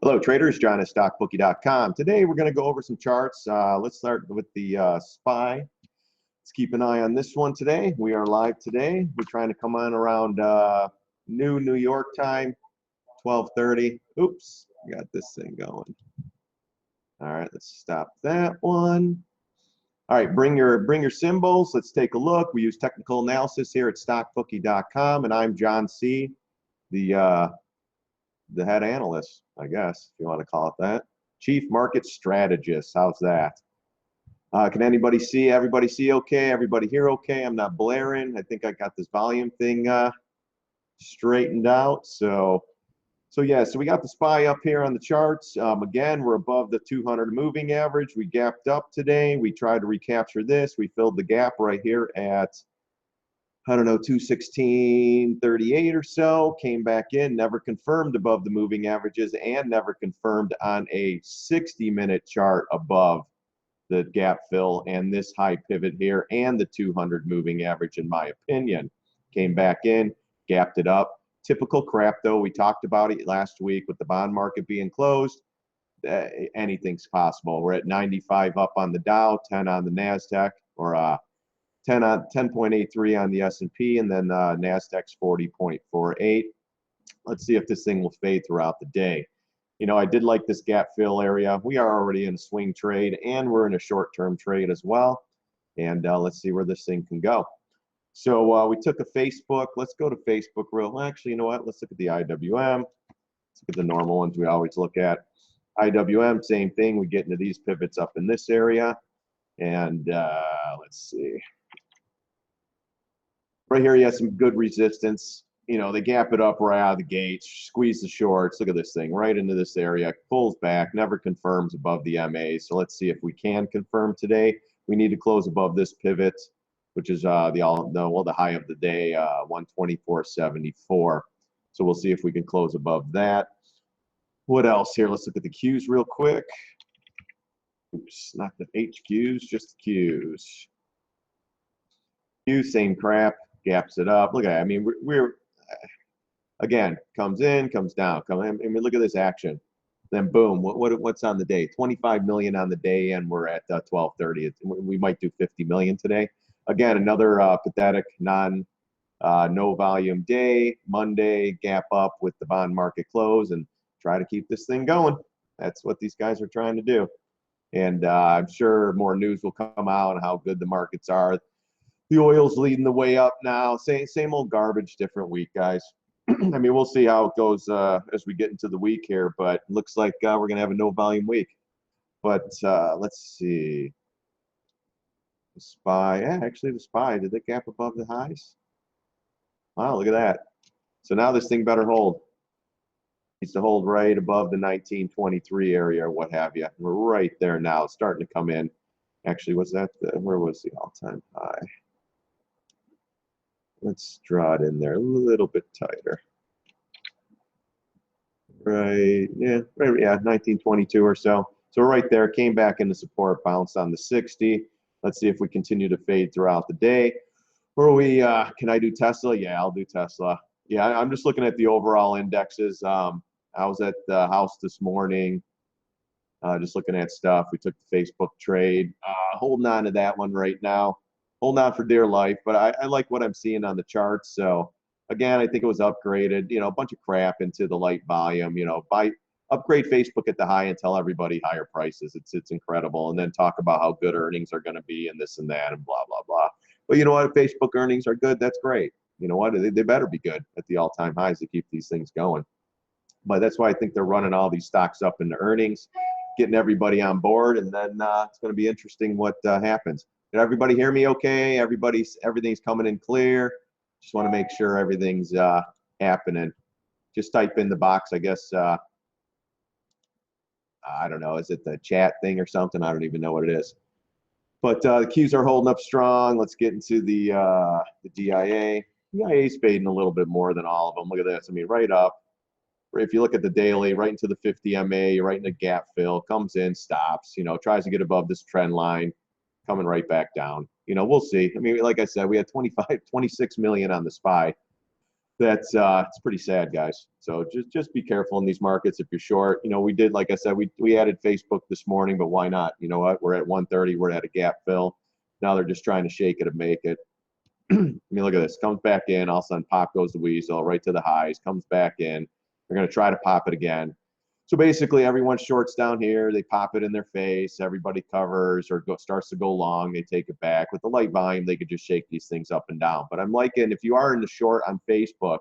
Hello traders, John at StockBookie.com. Today we're going to go over some charts. Let's start with the SPY. Let's keep an eye on this one today. We are live today. We're trying to come on around noon New York time, 12:30. Oops, I got this thing going. All right, let's stop that one. All right, bring your symbols. Let's take a look. We use technical analysis here at StockBookie.com, and I'm John C., the head analyst, I guess, if you want to call it that. Chief Market Strategist. How's that? Can anybody see? Everybody see okay? Everybody hear okay? I'm not blaring. I think I got this volume thing straightened out. So yeah, so we got the SPY up here on the charts. Again, we're above the 200 moving average. We gapped up today. We tried to recapture this. We filled the gap right here at, I don't know, 216.38 or so, came back in, never confirmed above the moving averages, and never confirmed on a 60-minute chart above the gap fill and this high pivot here and the 200 moving average, in my opinion. Came back in, gapped it up. Typical crap, though. We talked about it last week with the bond market being closed. Anything's possible. We're at 95 up on the Dow, 10 on the NASDAQ, or 10.83 on the S&P, and then NASDAQ's 40.48. Let's see if this thing will fade throughout the day. You know, I did like this gap fill area. We are already in a swing trade, and we're in a short-term trade as well. And let's see where this thing can go. So we took a Facebook. Let's go to Facebook real. Well, actually, you know what? Let's look at the IWM. Let's look at the normal ones we always look at. IWM, same thing. We get into these pivots up in this area. And let's see. Right here, you have some good resistance. You know, they gap it up right out of the gate, squeeze the shorts. Look at this thing right into this area, pulls back, never confirms above the MA. So let's see if we can confirm today. We need to close above this pivot, which is the high of the day, 124.74. So we'll see if we can close above that. What else here? Let's look at the Qs real quick. Oops, not the HQs, just the Qs. Q, same crap. Gaps it up. Look at it. I mean, we're again, comes in, comes down. I mean, look at this action. Then boom, what's on the day? 25 million on the day, and we're at 12:30. We might do 50 million today. Again, another pathetic no volume day. Monday, gap up with the bond market close and try to keep this thing going. That's what these guys are trying to do. And I'm sure more news will come out on how good the markets are. The oil's leading the way up now. Same old garbage, different week, guys. I mean, we'll see how it goes as we get into the week here, but it looks like we're going to have a no-volume week. But let's see. The SPY, actually the SPY, did it gap above the highs? Wow, look at that. So now this thing better hold. Needs to hold right above the 1923 area or what have you. We're right there now. It's starting to come in. Actually, was that where was the all-time high? Let's draw it in there a little bit tighter. Right, yeah, 1922 or so. So right there, came back into support, bounced on the 60. Let's see if we continue to fade throughout the day. Or can I do Tesla? Yeah, I'll do Tesla. Yeah, I'm just looking at the overall indexes. I was at the house this morning, just looking at stuff. We took the Facebook trade, holding on to that one right now. Holding on for dear life, but I like what I'm seeing on the charts. So again, I think it was upgraded, you know, a bunch of crap into the light volume, you know, upgrade Facebook at the high and tell everybody higher prices. It's incredible. And then talk about how good earnings are going to be and this and that and blah, blah, blah. But you know what? If Facebook earnings are good, that's great. You know what? They better be good at the all-time highs to keep these things going. But that's why I think they're running all these stocks up into earnings, getting everybody on board, and then it's going to be interesting what happens. Did everybody hear me okay? Everything's coming in clear. Just want to make sure everything's happening. Just type in the box, I guess. I don't know. Is it the chat thing or something? I don't even know what it is. But the Qs are holding up strong. Let's get into the DIA. DIA's fading a little bit more than all of them. Look at this. I mean, right up. If you look at the daily, right into the 50 MA, right into gap fill, comes in, stops, you know, tries to get above this trend line, coming right back down. You know, we'll see. I mean, like I said, we had 26 million on the SPY. That's it's pretty sad, guys. So just be careful in these markets if you're short. You know, we did, like I said, we added Facebook this morning, but why not? You know what? We're at 130. We're at a gap fill. Now they're just trying to shake it and make it. I mean, look at this. Comes back in. All of a sudden, pop goes the weasel right to the highs. Comes back in. They're going to try to pop it again. So basically, everyone shorts down here. They pop it in their face. Everybody covers or starts to go long. They take it back. With the light volume, they could just shake these things up and down. But I'm liking, if you are in the short on Facebook,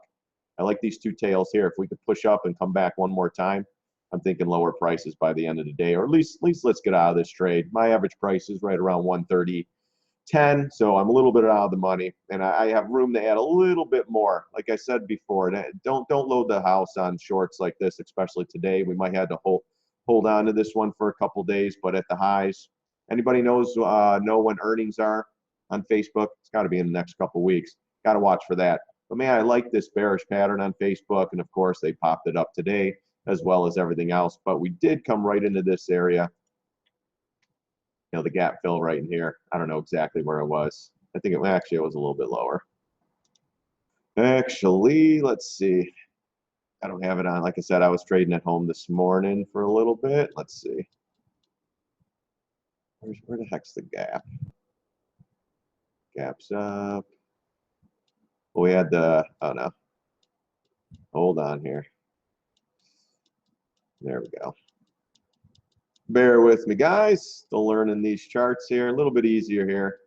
I like these two tails here. If we could push up and come back one more time, I'm thinking lower prices by the end of the day, or at least let's get out of this trade. My average price is right around 130.10, so I'm a little bit out of the money, and I have room to add a little bit more. Like I said before, don't load the house on shorts like this, especially today. We might have to hold on to this one for a couple days, but at the highs, anybody know when earnings are on Facebook? It's got to be in the next couple weeks. Got to watch for that. But man, I like this bearish pattern on Facebook, and of course they popped it up today as well as everything else. But we did come right into this area. You know, the gap fill right in here. I don't know exactly where it was. I think it was a little bit lower. Actually, let's see. I don't have it on. Like I said, I was trading at home this morning for a little bit. Let's see. Where the heck's the gap? Gap's up. Well, we had the, oh no. Hold on here. There we go. Bear with me, guys. Still learning these charts here. A little bit easier here.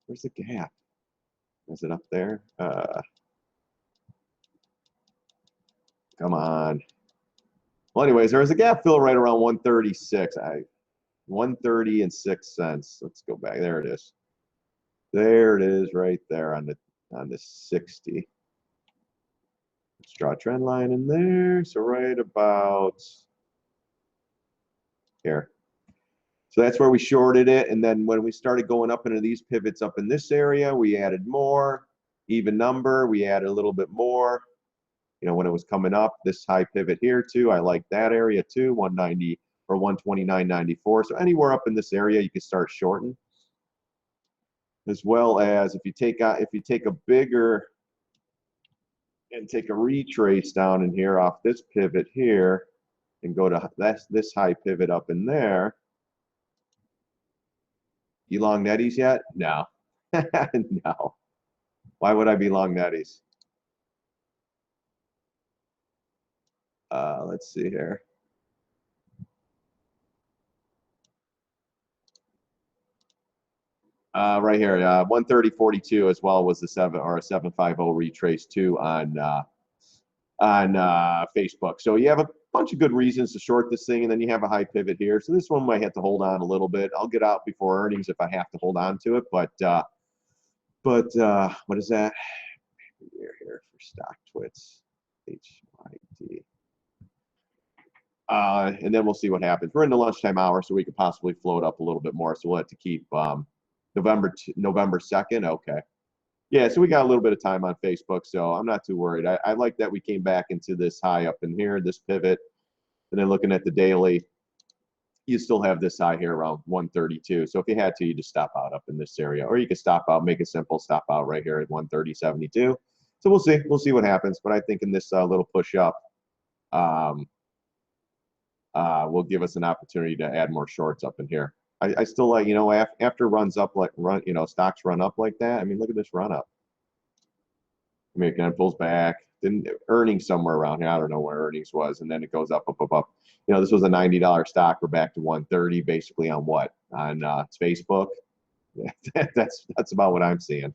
Where's the gap? Is it up there? Come on. Well, anyways, there was a gap fill right around 136. 130 and 6 cents. Let's go back. There it is. There it is, right there on the 60. Let's draw a trend line in there. So right about here. So that's where we shorted it. And then when we started going up into these pivots up in this area, we added more. Even number, we added a little bit more. You know, when it was coming up, this high pivot here too, I like that area too, 190 or 129.94. So anywhere up in this area, you can start shorting. As well as if you take a bigger and take a retrace down in here off this pivot here and go to this high pivot up in there. You long netties yet? No. No. Why would I be long netties? Let's see here. Right here, 130.42 as well was the 750 retrace too on Facebook. So you have a bunch of good reasons to short this thing, and then you have a high pivot here. So this one might have to hold on a little bit. I'll get out before earnings if I have to hold on to it. But what is that? Here for stock twits, HYT. And then we'll see what happens. We're in the lunchtime hour, so we could possibly float up a little bit more. So we'll have to keep November 2nd. Okay. Yeah, so we got a little bit of time on Facebook, so I'm not too worried. I like that we came back into this high up in here, this pivot. And then looking at the daily, you still have this high here around 132. So if you had to, you just stop out up in this area. Or you could stop out, make it simple, stop out right here at 130.72. So we'll see. We'll see what happens. But I think in this little push up, will give us an opportunity to add more shorts up in here. I still like, you know, after runs up like stocks run up like that. I mean, look at this run up. I mean, it kind of pulls back, then earnings somewhere around here. I don't know where earnings was, and then it goes up. You know, this was a $90 stock. We're back to 130, basically on what? On Facebook. That's about what I'm seeing.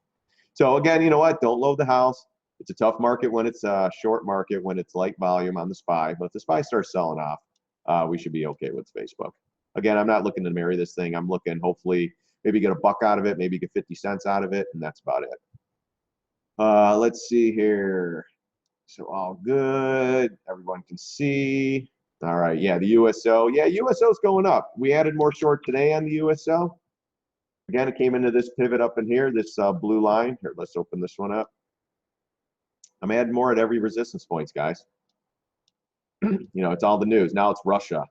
So again, you know what? Don't load the house. It's a tough market when it's a short market, when it's light volume on the SPY. But if the SPY starts selling off, we should be okay with Facebook. Again, I'm not looking to marry this thing. I'm looking, hopefully, maybe get a buck out of it, maybe get 50 cents out of it, and that's about it. Let's see here. So all good. Everyone can see. All right. Yeah, the USO. Yeah, USO is going up. We added more short today on the USO. Again, it came into this pivot up in here, this blue line. Here, let's open this one up. I'm adding more at every resistance points, guys. You know, it's all the news. Now it's Russia.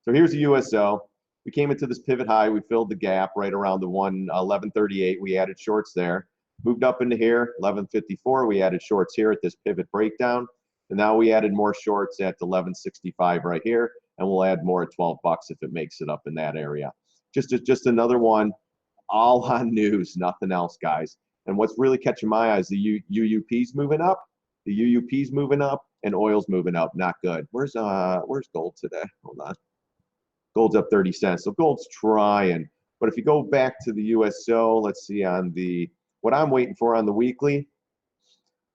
So here's the USO. We came into this pivot high. We filled the gap right around the 1138. We added shorts there. moved up into here, 1154. We added shorts here at this pivot breakdown. And now we added more shorts at 1165 right here. And we'll add more at 12 bucks if it makes it up in that area. Just another one, all on news, nothing else, guys. And what's really catching my eyes, the UUP's moving up. The UUP's moving up and oil's moving up. Not good. Where's gold today? Hold on. Gold's up 30 cents. So gold's trying. But if you go back to the USO, let's see on the, what I'm waiting for on the weekly.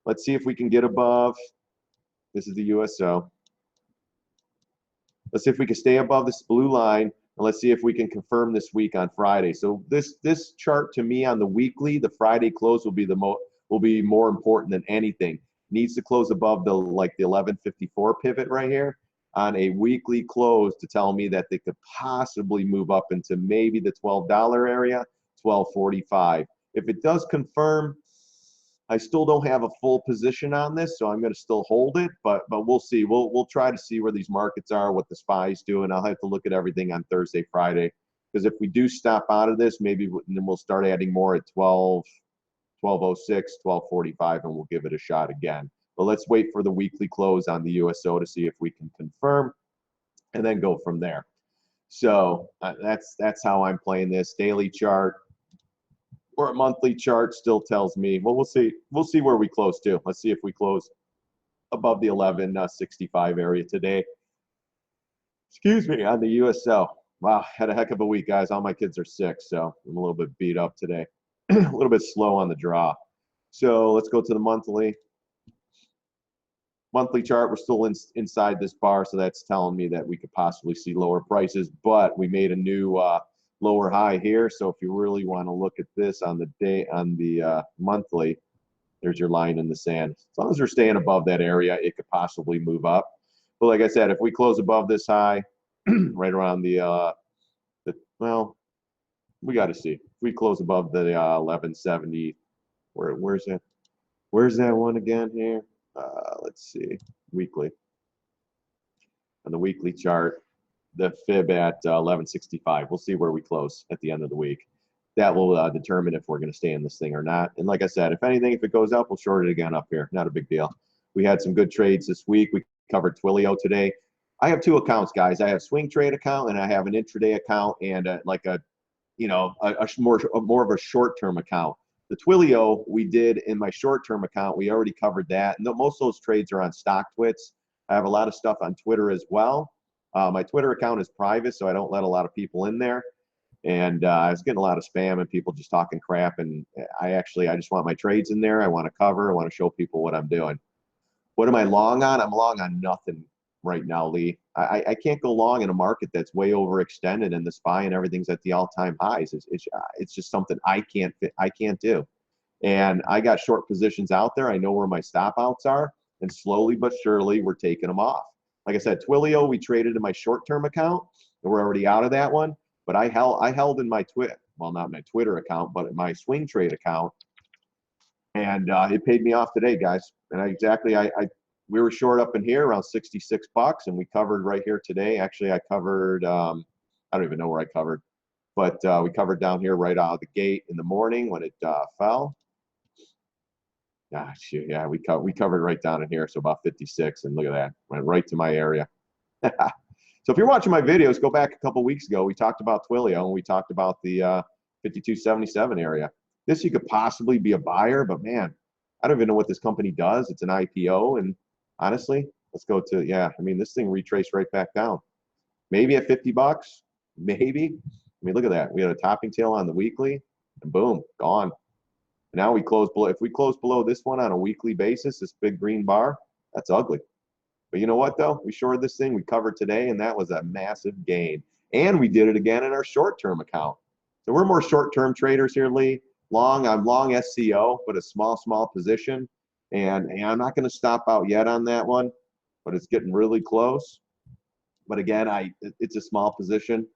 Let's see if we can get above. This is the USO. Let's see if we can stay above this blue line. And let's see if we can confirm this week on Friday. So this chart to me on the weekly, the Friday close will be more important than anything. Needs to close above the 1154 pivot right here on a weekly close to tell me that they could possibly move up into maybe the $12 area, 12.45. If it does confirm, I still don't have a full position on this, so I'm going to still hold it, but we'll see. We'll try to see where these markets are, what the SPY's do, and I'll have to look at everything on Thursday, Friday, because if we do stop out of this, maybe then we'll start adding more at 12, 1206, 1245, and we'll give it a shot again. But let's wait for the weekly close on the USO to see if we can confirm and then go from there. So that's how I'm playing this. Daily chart or a monthly chart still tells me, well, we'll see where we close to. Let's see if we close above the 1165 area today. Excuse me, on the USO. Wow, had a heck of a week, guys. All my kids are sick, so I'm a little bit beat up today. A little bit slow on the draw. So let's go to the monthly. Monthly chart, we're still inside this bar, so that's telling me that we could possibly see lower prices, but we made a new lower high here. So if you really want to look at this on the monthly, there's your line in the sand. As long as we're staying above that area, it could possibly move up. But like I said, if we close above this high, right around well, we got to see. If we close above the 1170, where's that? Where's that one again here? Let's see, weekly. On the weekly chart, the fib at 1165. We'll see where we close at the end of the week. That will determine if we're going to stay in this thing or not. And like I said, if anything, if it goes up, we'll short it again up here. Not a big deal. We had some good trades this week. We covered Twilio today. I have two accounts, guys. I have swing trade account and I have an intraday account and more of a short-term account. The Twilio we did in my short-term account, we already covered that. And most of those trades are on StockTwits. I have a lot of stuff on Twitter as well. My Twitter account is private, so I don't let a lot of people in there. And I was getting a lot of spam and people just talking crap. And I just want my trades in there. I want to cover. I want to show people what I'm doing. What am I long on? I'm long on nothing right now, Lee. I can't go long in a market that's way overextended and the SPY and everything's at the all-time highs. It's just something I can't do. And I got short positions out there. I know where my stop outs are, and slowly but surely we're taking them off. Like I said, Twilio we traded in my short-term account, and we're already out of that one. But I held in my not my Twitter account, but my swing trade account, and it paid me off today, guys. And we were short up in here around 66 bucks, and we covered right here today. Actually, I covered, I don't even know where I covered, but we covered down here right out of the gate in the morning when it fell. Gosh, yeah, we covered right down in here, so about 56, and look at that, went right to my area. So if you're watching my videos, go back a couple weeks ago. We talked about Twilio, and we talked about the 5277 area. This you could possibly be a buyer, but man, I don't even know what this company does. It's an IPO, and honestly, let's go to, I mean, this thing retraced right back down. Maybe at 50 bucks, maybe. I mean, look at that. We had a topping tail on the weekly, and boom, gone. And now we close below. If we close below this one on a weekly basis, this big green bar, that's ugly. But you know what, though? We shorted this thing. We covered today, and that was a massive gain. And we did it again in our short-term account. So we're more short-term traders here, Lee. I'm long SCO, but a small position. And I'm not going to stop out yet on that one, but it's getting really close. But again, it's a small position.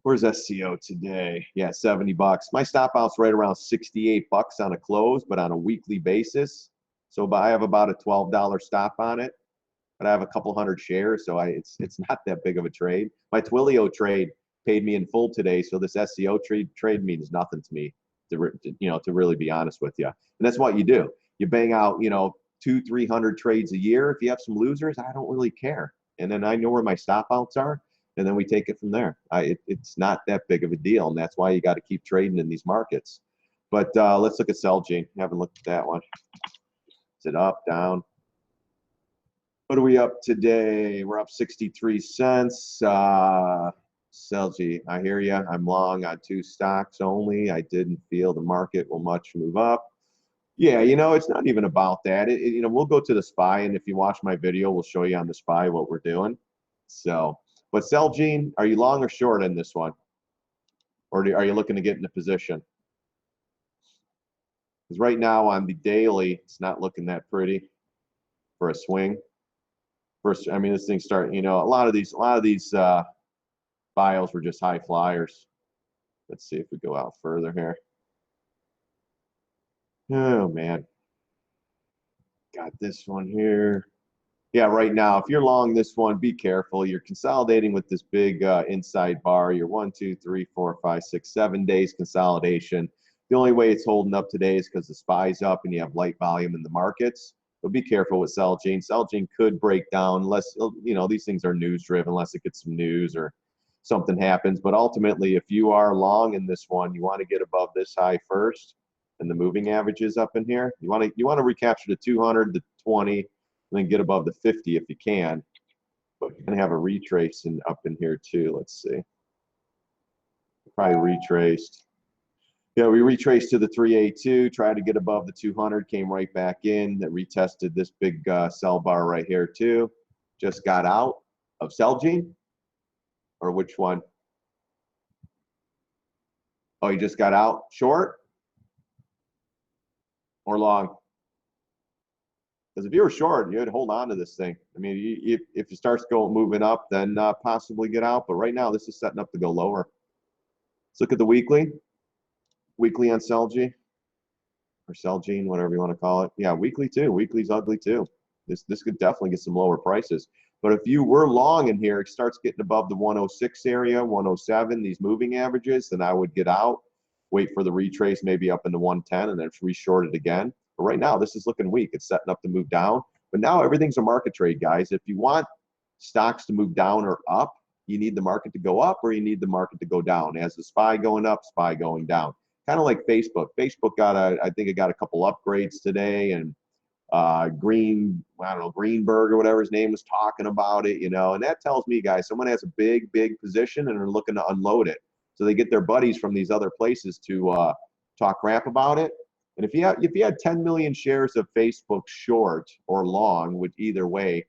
Where's SCO today? Yeah, 70 bucks. My stop out's right around 68 bucks on a close, but on a weekly basis. So I have about a $12 stop on it. But I have a couple hundred shares, so it's not that big of a trade. My Twilio trade paid me in full today, so this SCO trade means nothing to me. to really be honest with you. And that's what you do. You bang out, 200-300 trades a year. If you have some losers, I don't really care. And then I know where my stop outs are, and then we take it from there. It's not that big of a deal, and that's why you got to keep trading in these markets. But let's look at Celgene. Haven't looked at that one. Is it up, down? What are we up today? We're up 63 cents. Celgene, I hear you. I'm long on 2 stocks only. I didn't feel the market will much move up. Yeah, it's not even about that. We'll go to the SPY, and if you watch my video, we'll show you on the SPY what we're doing. So, but Celgene, are you long or short in this one? Or are you looking to get in a position? Because right now on the daily, it's not looking that pretty for a swing. First, I mean, this thing starting, a lot of these bios were just high flyers. Let's see if we go out further here. Oh man, got this one here. Yeah, right now, if you're long this one, be careful. You're consolidating with this big inside bar. You're 1, 2, 3, 4, 5, 6, 7 days consolidation. The only way it's holding up today is because the SPY's up and you have light volume in the markets. But be careful with Celgene. Celgene could break down unless, these things are news driven, unless it gets some news or something happens. But ultimately, if you are long in this one, you want to get above this high first, and the moving averages up in here. You want to recapture the 200, the 20, and then get above the 50 if you can. But you're going to have a retrace up in here too. Let's see. Probably retraced. Yeah, we retraced to the 382, tried to get above the 200, came right back in, that retested this big sell bar right here too. Just got out of Celgene, or which one? Oh, you just got out short or long? Because if you were short, you'd hold on to this thing. I mean, if it starts moving up, then possibly get out. But right now, this is setting up to go lower. Let's look at the weekly. Weekly on Celgene, or Celgene, whatever you want to call it. Yeah, weekly too. Weekly's ugly too. This could definitely get some lower prices. But if you were long in here, it starts getting above the 106 area, 107, these moving averages, then I would get out, wait for the retrace, maybe up into 110, and then reshort it again. But right now, this is looking weak. It's setting up to move down. But now everything's a market trade, guys. If you want stocks to move down or up, you need the market to go up or you need the market to go down. As the SPY going up, SPY going down. Kind of like Facebook. Facebook I think it got a couple upgrades today, and Greenberg or whatever his name was talking about it, and that tells me, guys, someone has a big position and they're looking to unload it. So they get their buddies from these other places to talk crap about it. And if you had 10 million shares of Facebook short or long, which either way,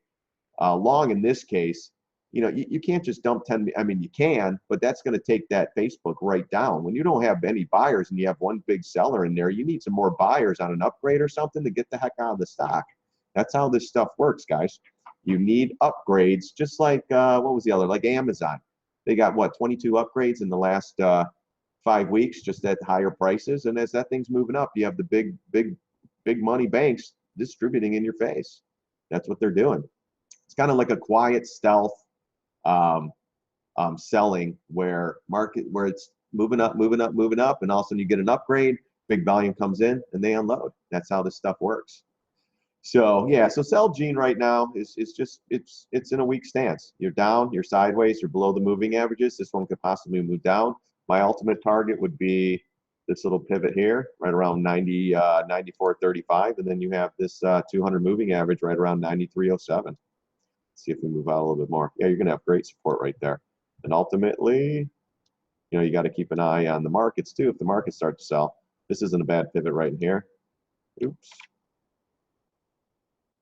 long in this case, you can't just dump 10. I mean, you can, but that's going to take that Facebook right down. When you don't have any buyers and you have one big seller in there, you need some more buyers on an upgrade or something to get the heck out of the stock. That's how this stuff works, guys. You need upgrades, just like what was the other? Like Amazon. They got what, 22 upgrades in the last 5 weeks, just at higher prices. And as that thing's moving up, you have the big money banks distributing in your face. That's what they're doing. It's kind of like a quiet stealth selling where it's moving up, and all of a sudden you get an upgrade, big volume comes in, and they unload. That's how this stuff works. So yeah, so Celgene right now is just it's in a weak stance. You're down, you're sideways, you're below the moving averages. This one could possibly move down. My ultimate target would be this little pivot here, right around 94.35, and then you have this 200 moving average right around 93.07. See if we move out a little bit more. Yeah, you're going to have great support right there. And ultimately, you got to keep an eye on the markets too. If the markets start to sell, this isn't a bad pivot right in here. Oops.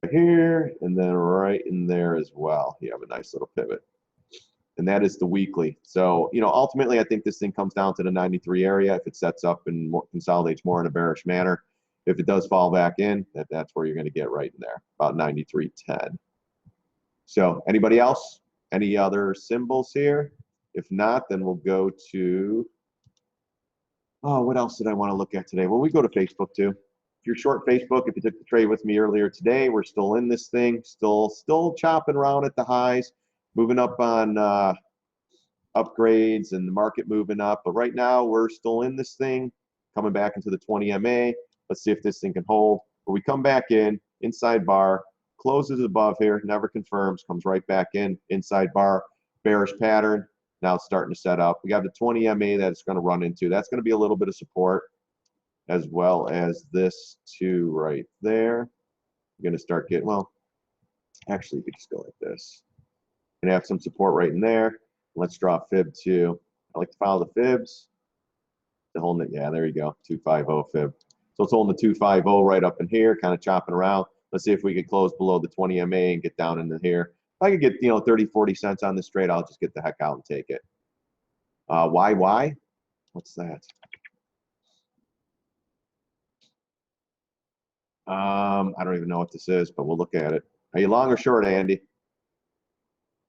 Right here, and then right in there as well. You have a nice little pivot. And that is the weekly. So, ultimately, I think this thing comes down to the 93 area if it sets up and consolidates more in a bearish manner. If it does fall back in, that's where you're going to get right in there, about 93.10. So anybody else? Any other symbols here? If not, then we'll go to, what else did I want to look at today? Well, we go to Facebook too. If you're short Facebook, if you took the trade with me earlier today, we're still in this thing, still chopping around at the highs, moving up on upgrades and the market moving up. But right now we're still in this thing, coming back into the 20 MA. Let's see if this thing can hold. But we come back in, inside bar, closes above here, never confirms, comes right back in, inside bar, bearish pattern. Now it's starting to set up. We got the 20 MA that it's going to run into. That's going to be a little bit of support, as well as this two right there. You're going to start getting, well, actually, you could just go like this. Going to have some support right in there. Let's draw fib 2. I like to follow the fibs. The holding it, yeah, there you go, 250 fib. So it's holding the 250 right up in here, kind of chopping around. Let's see if we could close below the 20 MA and get down into here. If I could get, 30, 40 cents on this trade, I'll just get the heck out and take it. Why? What's that? I don't even know what this is, but we'll look at it. Are you long or short, Andy?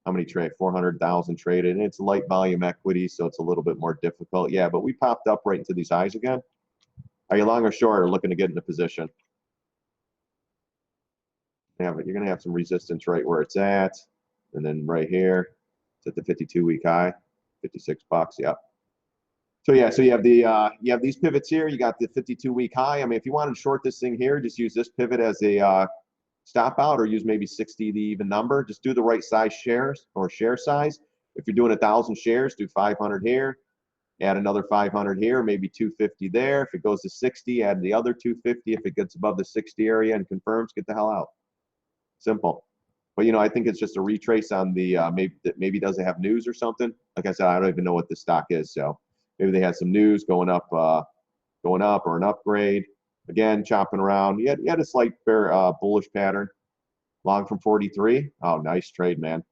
How many trade? 400,000 traded. And it's light volume equity, so it's a little bit more difficult. Yeah, but we popped up right into these highs again. Are you long or short or looking to get into position? Yeah, but you're going to have some resistance right where it's at. And then right here, it's at the 52-week high, 56 bucks. Yep. So yeah, so you have the you have these pivots here. You got the 52-week high. I mean, if you wanted to short this thing here, just use this pivot as a stop out, or use maybe 60 the even number. Just do the right size shares or share size. If you're doing 1,000 shares, do 500 here, add another 500 here, maybe 250 there. If it goes to 60, add the other 250. If it gets above the 60 area and confirms, get the hell out. Simple. But I think it's just a retrace on the maybe doesn't have news or something. Like I said, I don't even know what the stock is, so maybe they had some news going up or an upgrade. Again, chopping around. You had a slight bullish pattern. Long from 43. Oh, nice trade, man.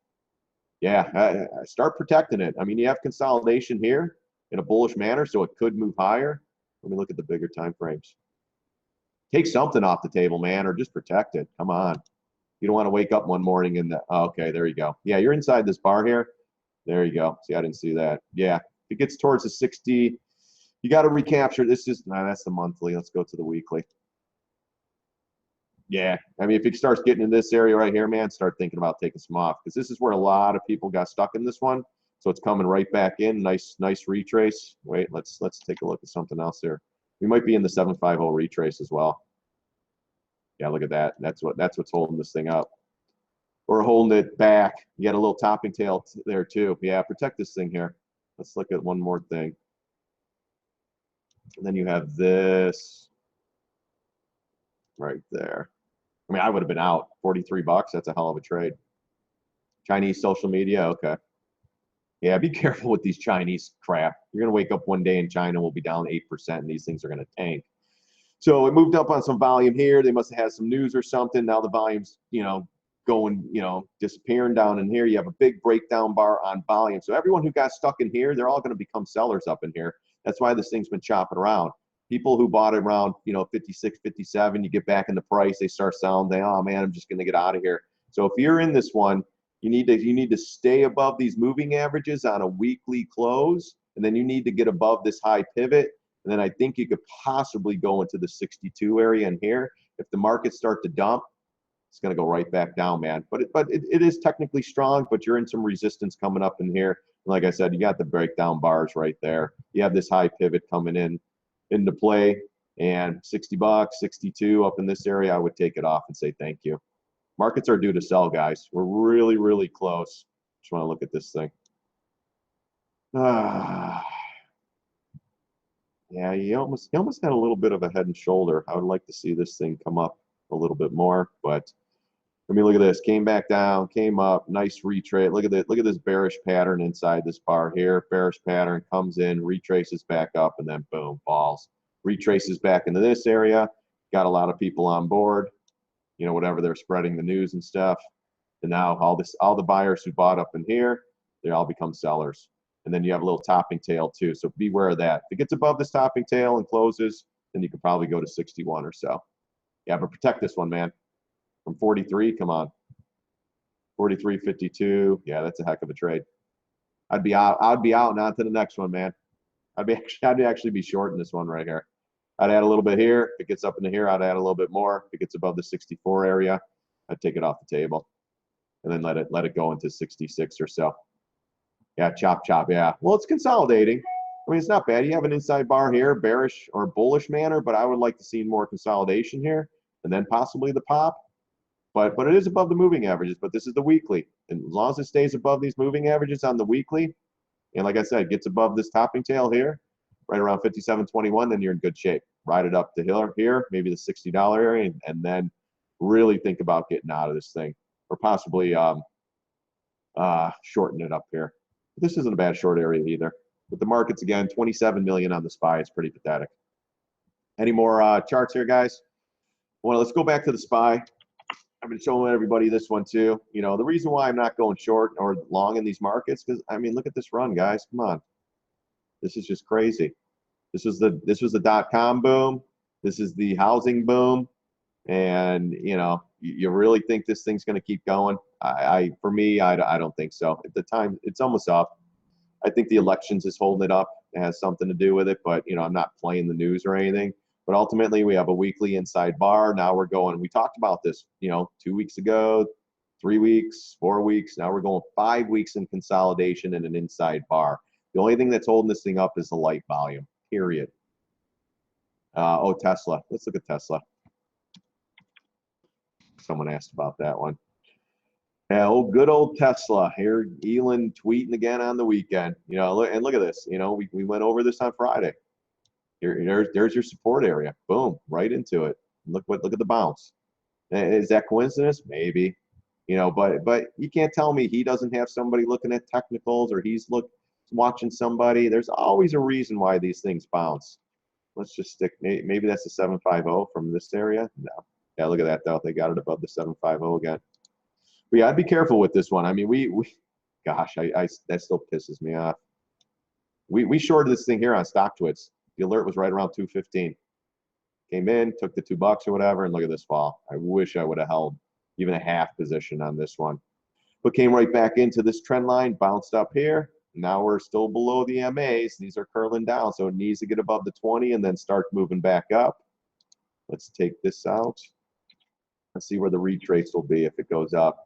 Yeah, start protecting it. I mean, you have consolidation here in a bullish manner, so it could move higher. Let me look at the bigger time frames. Take something off the table, man, or just protect it. Come on. You don't want to wake up one morning and okay, there you go. Yeah, you're inside this bar here. There you go. See, I didn't see that. Yeah, if it gets towards the 60, you got to recapture. This is that's the monthly. Let's go to the weekly. Yeah, I mean, if it starts getting in this area right here, man, start thinking about taking some off, because this is where a lot of people got stuck in this one. So it's coming right back in. Nice retrace. Wait, let's take a look at something else here. We might be in the 750 retrace as well. Yeah, look at that. That's what's holding this thing up. Or holding it back. You got a little topping tail there too. Yeah, protect this thing here. Let's look at one more thing. And then you have this right there. I mean, I would have been out. 43 bucks. That's a hell of a trade. Chinese social media. Okay. Yeah, be careful with these Chinese crap. You're going to wake up one day and China will be down 8% and these things are going to tank. So it moved up on some volume here. They must have had some news or something. Now the volume's, going, disappearing down in here. You have a big breakdown bar on volume. So everyone who got stuck in here, they're all going to become sellers up in here. That's why this thing's been chopping around. People who bought it around, 56, 57, you get back in the price, they start selling. They, oh man, I'm just going to get out of here. So if you're in this one, you need to stay above these moving averages on a weekly close, and then you need to get above this high pivot. And then I think you could possibly go into the 62 area in here. If the markets start to dump, it's going to go right back down, man. But it is technically strong, but you're in some resistance coming up in here. And like I said, you got the breakdown bars right there. You have this high pivot coming into play, and 60 bucks, 62 up in this area, I would take it off and say thank you. Markets are due to sell, guys. We're really, really close. Just want to look at this thing. Yeah, you almost had a little bit of a head and shoulder. I would like to see this thing come up a little bit more, but let me look at this. Came back down, came up, nice retrace. Look at this bearish pattern inside this bar here. Bearish pattern comes in, retraces back up, and then boom, falls. Retraces back into this area. Got a lot of people on board. Whatever, they're spreading the news and stuff. And now all the buyers who bought up in here, they all become sellers. And then you have a little topping tail too. So beware of that. If it gets above this topping tail and closes, then you could probably go to 61 or so. Yeah, but protect this one, man. From 43, come on. 43.52. Yeah, that's a heck of a trade. I'd be out and on to the next one, man. I'd actually be shorting this one right here. I'd add a little bit here. If it gets up into here, I'd add a little bit more. If it gets above the 64 area, I'd take it off the table. And then let it go into 66 or so. Yeah, chop. Yeah. Well, it's consolidating. I mean, it's not bad. You have an inside bar here, bearish or bullish manner, but I would like to see more consolidation here and then possibly the pop. But it is above the moving averages, but this is the weekly. And as long as it stays above these moving averages on the weekly, and like I said, gets above this topping tail here, right around 57.21, then you're in good shape. Ride it up to here, maybe the $60 area, and then really think about getting out of this thing, or possibly shorten it up here. This isn't a bad short area either. But the markets, again, 27 million on the SPY is pretty pathetic. Any more charts here, guys? Well, let's go back to the SPY. I've been showing everybody this one too. You know, the reason why I'm not going short or long in these markets, because I mean, look at this run, guys. Come on. This is just crazy. This was the dot-com boom. This is the housing boom. And you know, you really think this thing's going to keep going? For me, I don't think so. At the time, it's almost up. I think the elections is holding it up. It has something to do with it, but you know, I'm not playing the news or anything. But ultimately, we have a weekly inside bar. Now we're going. We talked about this, you know, 2 weeks ago, 3 weeks, 4 weeks. Now we're going 5 weeks in consolidation in an inside bar. The only thing that's holding this thing up is the light volume. Period. Oh, Tesla. Let's look at Tesla. Someone asked about that one. Yeah, good old Tesla. Here, Elon tweeting again on the weekend. You know, and look at this. You know, we went over this on Friday. There's your support area. Boom, right into it. Look at the bounce. Is that coincidence? Maybe. You know, but you can't tell me he doesn't have somebody looking at technicals or he's watching somebody. There's always a reason why these things bounce. Let's just stick. Maybe that's a 750 from this area. No. Yeah, look at that though. They got it above the 750 again. But yeah, I'd be careful with this one. I mean, gosh, that still pisses me off. We shorted this thing here on StockTwits. The alert was right around 215. Came in, took the $2 or whatever, and look at this fall. I wish I would have held even a half position on this one. But came right back into this trend line, bounced up here. Now we're still below the MAs. These are curling down, so it needs to get above the 20 and then start moving back up. Let's take this out. Let's see where the retrace will be if it goes up.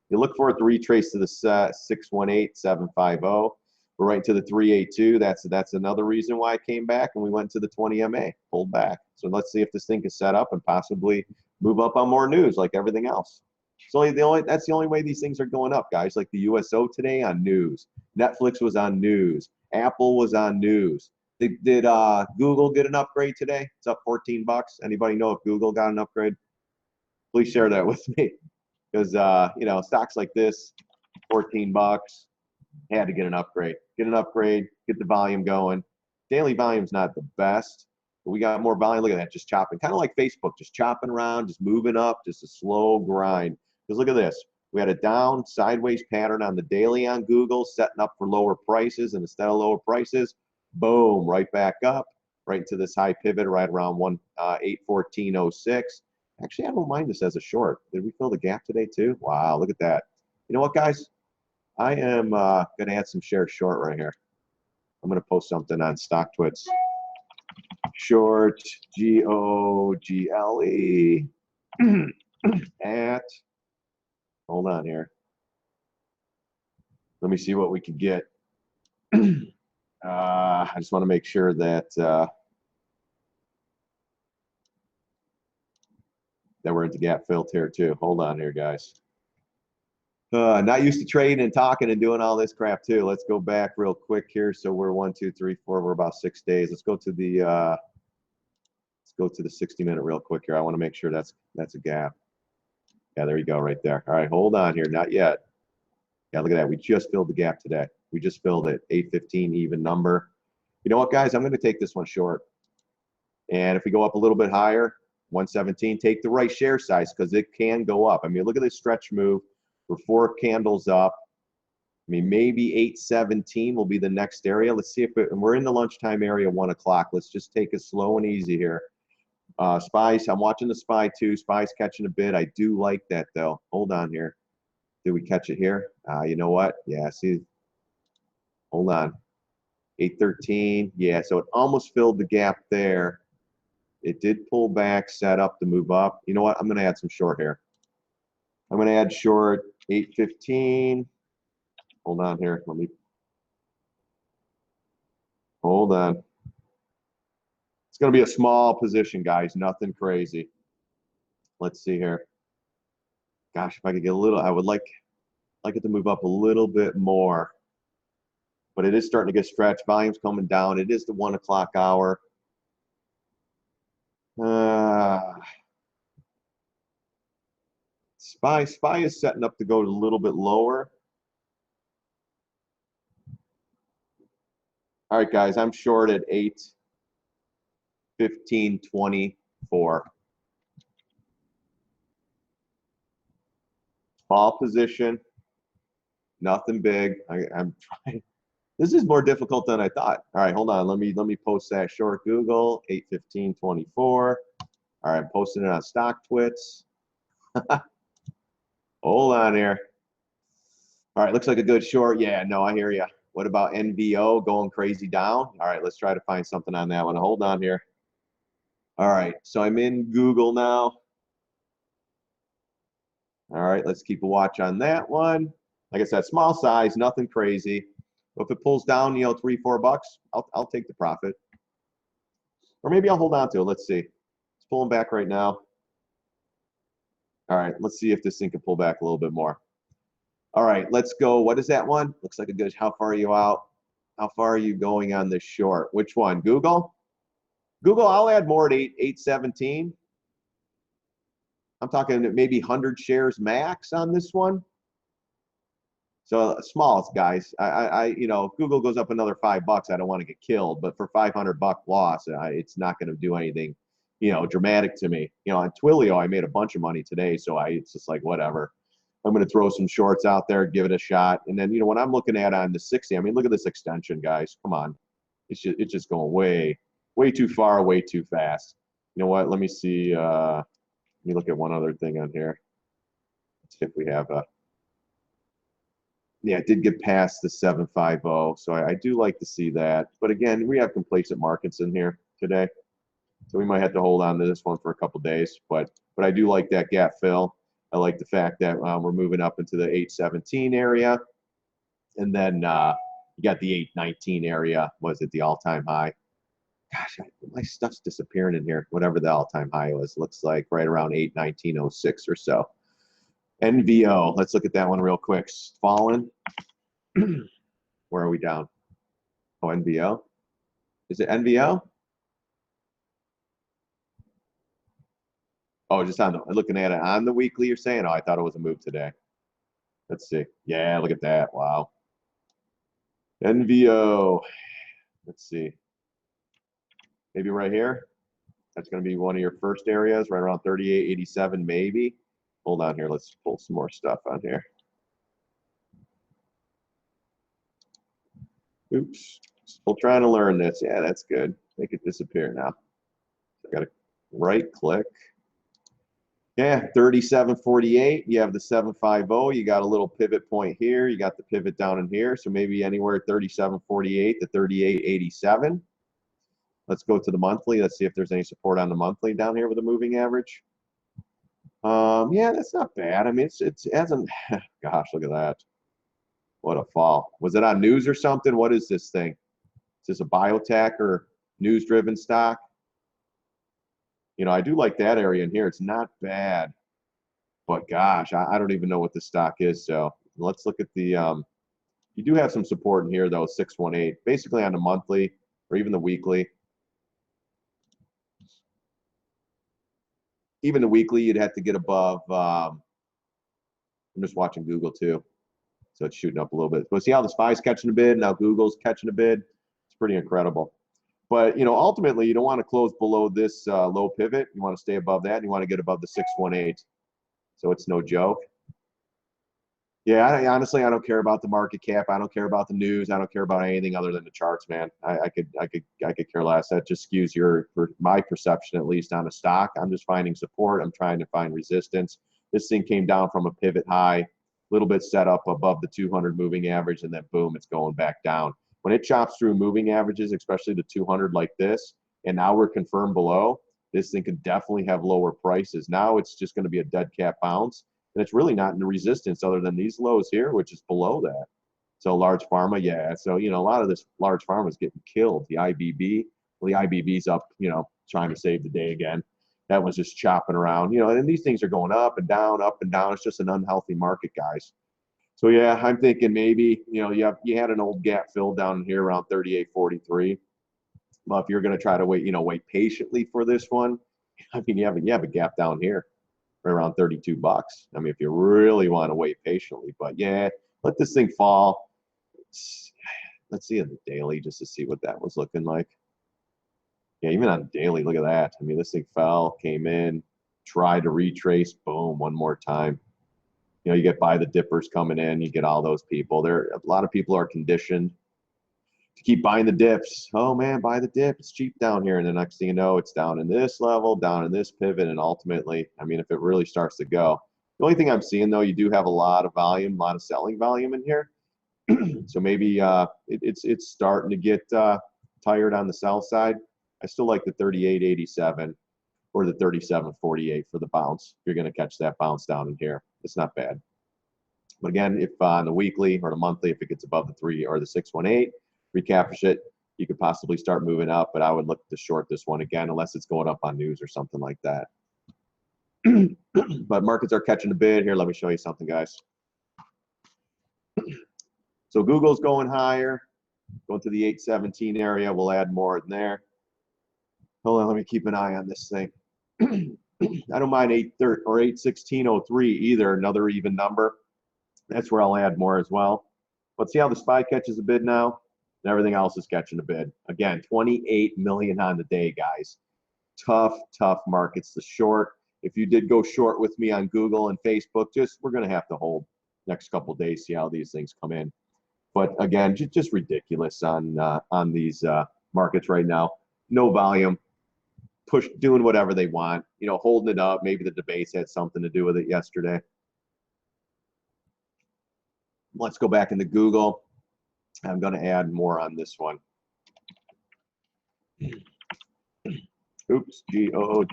You look for it to retrace to the 618, 750. We're right to the 382. That's another reason why I came back, and we went to the 20 MA, pulled back. So let's see if this thing can set up and possibly move up on more news like everything else. So that's the only way these things are going up, guys. Like the USO today on news. Netflix was on news. Apple was on news. Did Google get an upgrade today? It's up $14. Anybody know if Google got an upgrade? Please share that with me, because you know, stocks like this, $14, had to get an upgrade. Get an upgrade, get the volume going. Daily volume's not the best, but we got more volume. Look at that, just chopping, kind of like Facebook, just chopping around, just moving up, just a slow grind. Because look at this, we had a down sideways pattern on the daily on Google, setting up for lower prices, and instead of lower prices, boom, right back up, right into this high pivot, right around 814.06. Actually, I don't mind this as a short. Did we fill the gap today too? Wow, look at that. You know what, guys? I am going to add some shares short right here. I'm going to post something on StockTwits. Short, GOGLE, at, hold on here. Let me see what we can get. I just want to make sure that that we're into gap filled here too. Hold on here, guys. Not used to trading and talking and doing all this crap too. Let's go back real quick here. So we're 1, 2, 3, 4. We're about 6 days. Let's go to the 60-minute real quick here. I want to make sure that's a gap. Yeah, there you go, right there. All right, hold on here. Not yet. Yeah, look at that. We just filled the gap today. We just filled it. 815 even number. You know what, guys? I'm going to take this one short. And if we go up a little bit higher, 117, take the right share size because it can go up. I mean, look at this stretch move. We're 4 candles up. I mean, maybe 817 will be the next area. Let's see if and we're in the lunchtime area, 1 o'clock. Let's just take it slow and easy here. SPYs, I'm watching the SPY too. SPYs catching a bid. I do like that though. Hold on here. Did we catch it here? You know what? Yeah, see. Hold on. 813. Yeah, so it almost filled the gap there. It did pull back, set up to move up. You know what? I'm going to add some short here. I'm going to add short 815. Hold on here. Hold on. It's going to be a small position, guys. Nothing crazy. Let's see here. Gosh, if I could get a little, I would like it to move up a little bit more. But it is starting to get stretched. Volume's coming down. It is the 1 o'clock hour. SPY is setting up to go a little bit lower. All right, guys, I'm short at 8/15/24. Small position, nothing big. I'm trying. This is more difficult than I thought. All right, hold on. Let me post that short Google 8/15/24. All right, posting it on StockTwits. Hold on here. All right, looks like a good short. Yeah, no, I hear you. What about NVO going crazy down? All right, let's try to find something on that one. Hold on here. All right, so I'm in Google now. All right, let's keep a watch on that one. Like I said, small size, nothing crazy. But if it pulls down, you know, $3-4, I'll take the profit. Or maybe I'll hold on to it. Let's see. It's pulling back right now. All right, let's see if this thing can pull back a little bit more. All right, let's go. What is that one? Looks like a good. How far are you out? How far are you going on this short? Which one? Google? Google, I'll add more at 8/17. I'm talking maybe 100 shares max on this one. So small, guys. You know, if Google goes up another $5, I don't want to get killed. But for $500 loss, it's not going to do anything, you know, dramatic to me. You know, on Twilio, I made a bunch of money today, so it's just like whatever. I'm going to throw some shorts out there, give it a shot, and then you know what I'm looking at on the 60. I mean, look at this extension, guys. Come on, it's just going way too far, way too fast. You know what? Let me see. Let me look at one other thing on here. Let's see if we have a. Yeah, it did get past the 750, so I do like to see that. But again, we have complacent markets in here today, so we might have to hold on to this one for a couple days. But I do like that gap fill. I like the fact that we're moving up into the 8/17 area, and then you got the 8/19 area. Was it the all-time high? Gosh, my stuff's disappearing in here. Whatever the all-time high was, looks like right around 8/19/06 or so. NVO. Let's look at that one real quick. Fallen. Where are we down? Oh, NVO. Is it NVO? Oh, just on the looking at it on the weekly. You're saying? Oh, I thought it was a move today. Let's see. Yeah, look at that. Wow. NVO. Let's see. Maybe right here. That's going to be one of your first areas, right around 38.87, maybe. Hold on here. Let's pull some more stuff on here. Oops. Still trying to learn this. Yeah, that's good. Make it disappear now. I got to right click. Yeah, 37.48. You have the 750. You got a little pivot point here. You got the pivot down in here. So maybe anywhere 37.48 to 38.87. Let's go to the monthly. Let's see if there's any support on the monthly down here with a moving average. Yeah, that's not bad. I mean, it hasn't. Gosh, look at that. What a fall. Was it on news or something? What is this thing? Is this a biotech or news-driven stock? You know, I do like that area in here. It's not bad. But gosh, I don't even know what the stock is. So let's look at the. You do have some support in here though. 618, basically on the monthly or even the weekly. Even the weekly, you'd have to get above. I'm just watching Google too, so it's shooting up a little bit. But see how the SPY's catching a bid, now Google's catching a bid. It's pretty incredible. But you know, ultimately, you don't want to close below this low pivot. You want to stay above that, and you want to get above the 618. So it's no joke. Yeah, honestly, I don't care about the market cap. I don't care about the news. I don't care about anything other than the charts, man. I could care less. That just skews my perception, at least, on a stock. I'm just finding support. I'm trying to find resistance. This thing came down from a pivot high, a little bit set up above the 200 moving average, and then boom, it's going back down. When it chops through moving averages, especially the 200 like this, and now we're confirmed below, this thing could definitely have lower prices. Now it's just going to be a dead cat bounce. And it's really not in the resistance other than these lows here, which is below that. So large pharma, yeah. So, you know, a lot of this large pharma is getting killed. The IBB, well, the IBB's up, you know, trying to save the day again. That was just chopping around, you know, and these things are going up and down, up and down. It's just an unhealthy market, guys. So yeah, I'm thinking maybe, you know, you had an old gap fill down here around 38.43. Well, if you're going to try to wait, you know, wait patiently for this one, I mean, you have a gap down here right around 32 bucks. I mean, if you really want to wait patiently, but yeah, let this thing fall. Let's see on the daily just to see what that was looking like. Yeah, even on daily, look at that. I mean, this thing fell, came in, tried to retrace, boom, one more time. You know, you get by the dippers coming in, you get all those people. A lot of people are conditioned to keep buying the dips. Oh man, buy the dip. It's cheap down here. And the next thing you know, it's down in this level, down in this pivot. And ultimately, I mean, if it really starts to go, the only thing I'm seeing though, you do have a lot of volume, a lot of selling volume in here. So maybe it's starting to get tired on the sell side. I still like the 38.87 or the 37.48 for the bounce. You're going to catch that bounce down in here. It's not bad. But again, if on the weekly or the monthly, if it gets above the 3 or the 618, recapture it, you could possibly start moving up. But I would look to short this one again, unless it's going up on news or something like that. But markets are catching a bid. Here, let me show you something, guys. So Google's going higher, going to the 817 area. We'll add more in there. Hold on, let me keep an eye on this thing. I don't mind 813 or 81603 either, another even number. That's where I'll add more as well. But see how the SPY catches a bid now? And everything else is catching a bid. Again, 28 million on the day, guys. Tough, tough markets to short. If you did go short with me on Google and Facebook, we're going to have to hold next couple of days, see how these things come in. But again, just ridiculous on these markets right now. No volume. Doing whatever they want, you know, holding it up. Maybe the debates had something to do with it yesterday. Let's go back into Google. I'm going to add more on this one. Oops, Google.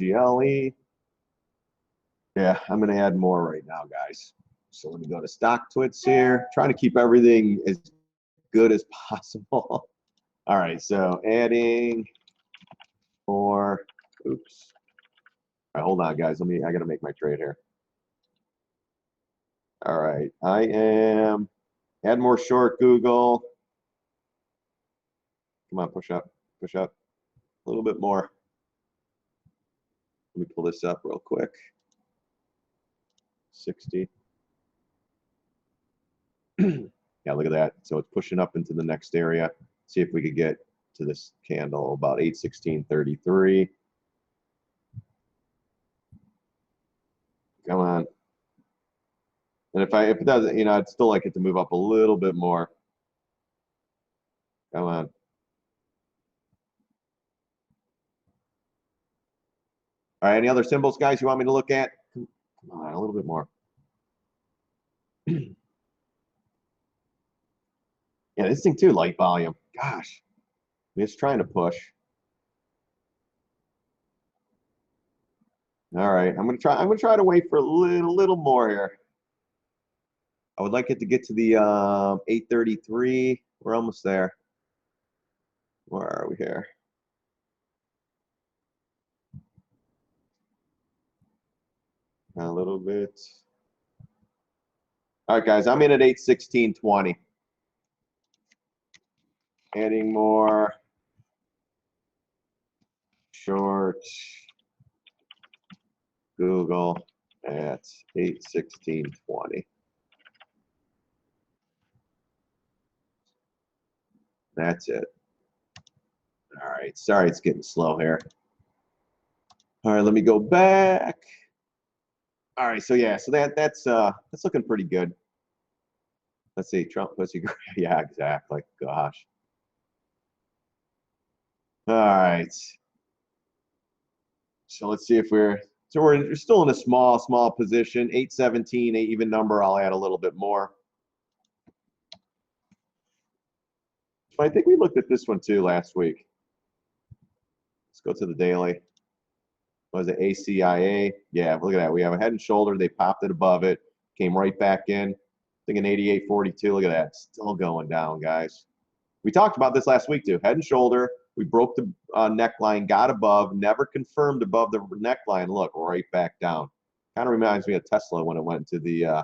Yeah, I'm going to add more right now, guys. So let me go to StockTwits here. Trying to keep everything as good as possible. All right, so adding more. Oops. All right, hold on, guys. I got to make my trade here. All right, I am add more short Google. Come on, push up a little bit more. Let me pull this up real quick. 60. Yeah, look at that. So it's pushing up into the next area. See if we could get to this candle about 816.33. Come on. And if it doesn't, you know, I'd still like it to move up a little bit more. Come on. All right, any other symbols, guys, you want me to look at? Come on, a little bit more. Yeah, this thing too, light volume. Gosh, I'm just trying to push. All right, I'm gonna try to wait for a little more here. I would like it to get to the 833. We're almost there. Where are we here? A little bit. All right, guys, I'm in at 816.20. Adding more short Google at 816.20. That's it. All right, sorry it's getting slow here. All right, let me go back. All right, so yeah, so that's looking pretty good. Let's see, Trump pussy. Yeah, exactly. Gosh. All right. So let's see if we're still in a small position. 817, even number. I'll add a little bit more. So I think we looked at this one too last week. Let's go to the daily. Was it ACIA? Yeah, look at that. We have a head and shoulder. They popped it above it, came right back in. Thinking 88.42. Look at that. Still going down, guys. We talked about this last week, too. Head and shoulder. We broke the neckline, got above, never confirmed above the neckline. Look, right back down. Kind of reminds me of Tesla when it went to the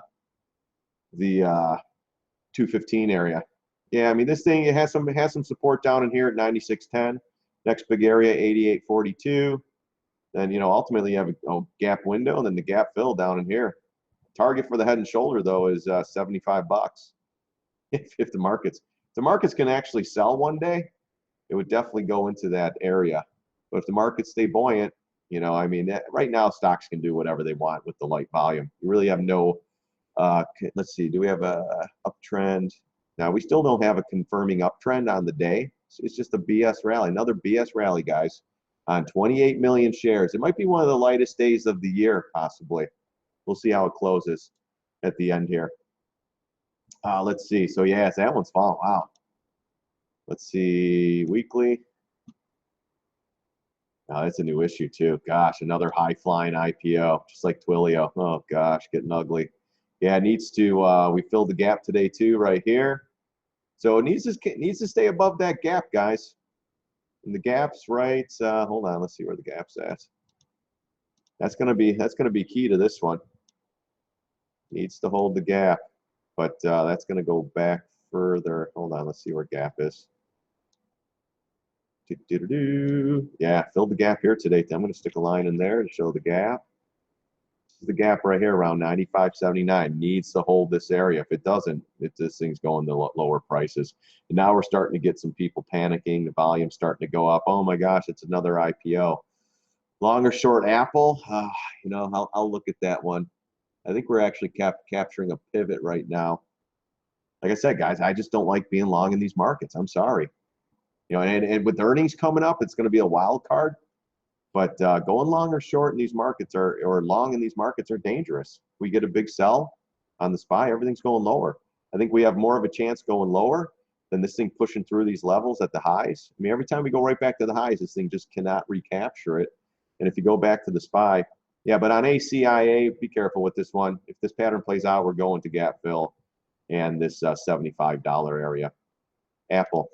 215 area. Yeah, I mean, this thing, it has some support down in here at 96.10. Next big area, 88.42. Then, you know, ultimately you have a gap window and then the gap fill down in here. Target for the head and shoulder, though, is 75 bucks. If the markets can actually sell one day, it would definitely go into that area. But if the markets stay buoyant, you know, I mean, right now stocks can do whatever they want with the light volume. You really have no, let's see, do we have a uptrend? Now, we still don't have a confirming uptrend on the day. It's just a BS rally, another BS rally, guys, on 28 million shares. It might be one of the lightest days of the year, possibly. We'll see how it closes at the end here. Let's see. So, yes, that one's falling. Wow. Let's see. Weekly. Oh, that's a new issue, too. Gosh, another high-flying IPO, just like Twilio. Oh, gosh, getting ugly. Yeah, it needs to, we filled the gap today, too, right here. So it needs to stay above that gap, guys. And the gap's right. Hold on, let's see where the gap's at. That's gonna be key to this one. Needs to hold the gap, but that's gonna go back further. Hold on, let's see where gap is. Yeah, filled the gap here today. I'm gonna stick a line in there to show the gap. This is the gap right here around 95.79. Needs to hold this area. If it doesn't, this thing's going to lower prices. And now we're starting to get some people panicking. The volume's starting to go up. Oh my gosh, it's another IPO. Long or short Apple? You know, I'll look at that one. I think we're actually capturing a pivot right now. Like I said, guys, I just don't like being long in these markets. I'm sorry. You know, and with earnings coming up, it's going to be a wild card. But going long or short in these markets or long in these markets are dangerous. We get a big sell on the SPY, everything's going lower. I think we have more of a chance going lower than this thing pushing through these levels at the highs. I mean, every time we go right back to the highs, this thing just cannot recapture it. And if you go back to the SPY, yeah, but on ACIA, be careful with this one. If this pattern plays out, we're going to gap fill and this $75 area. Apple.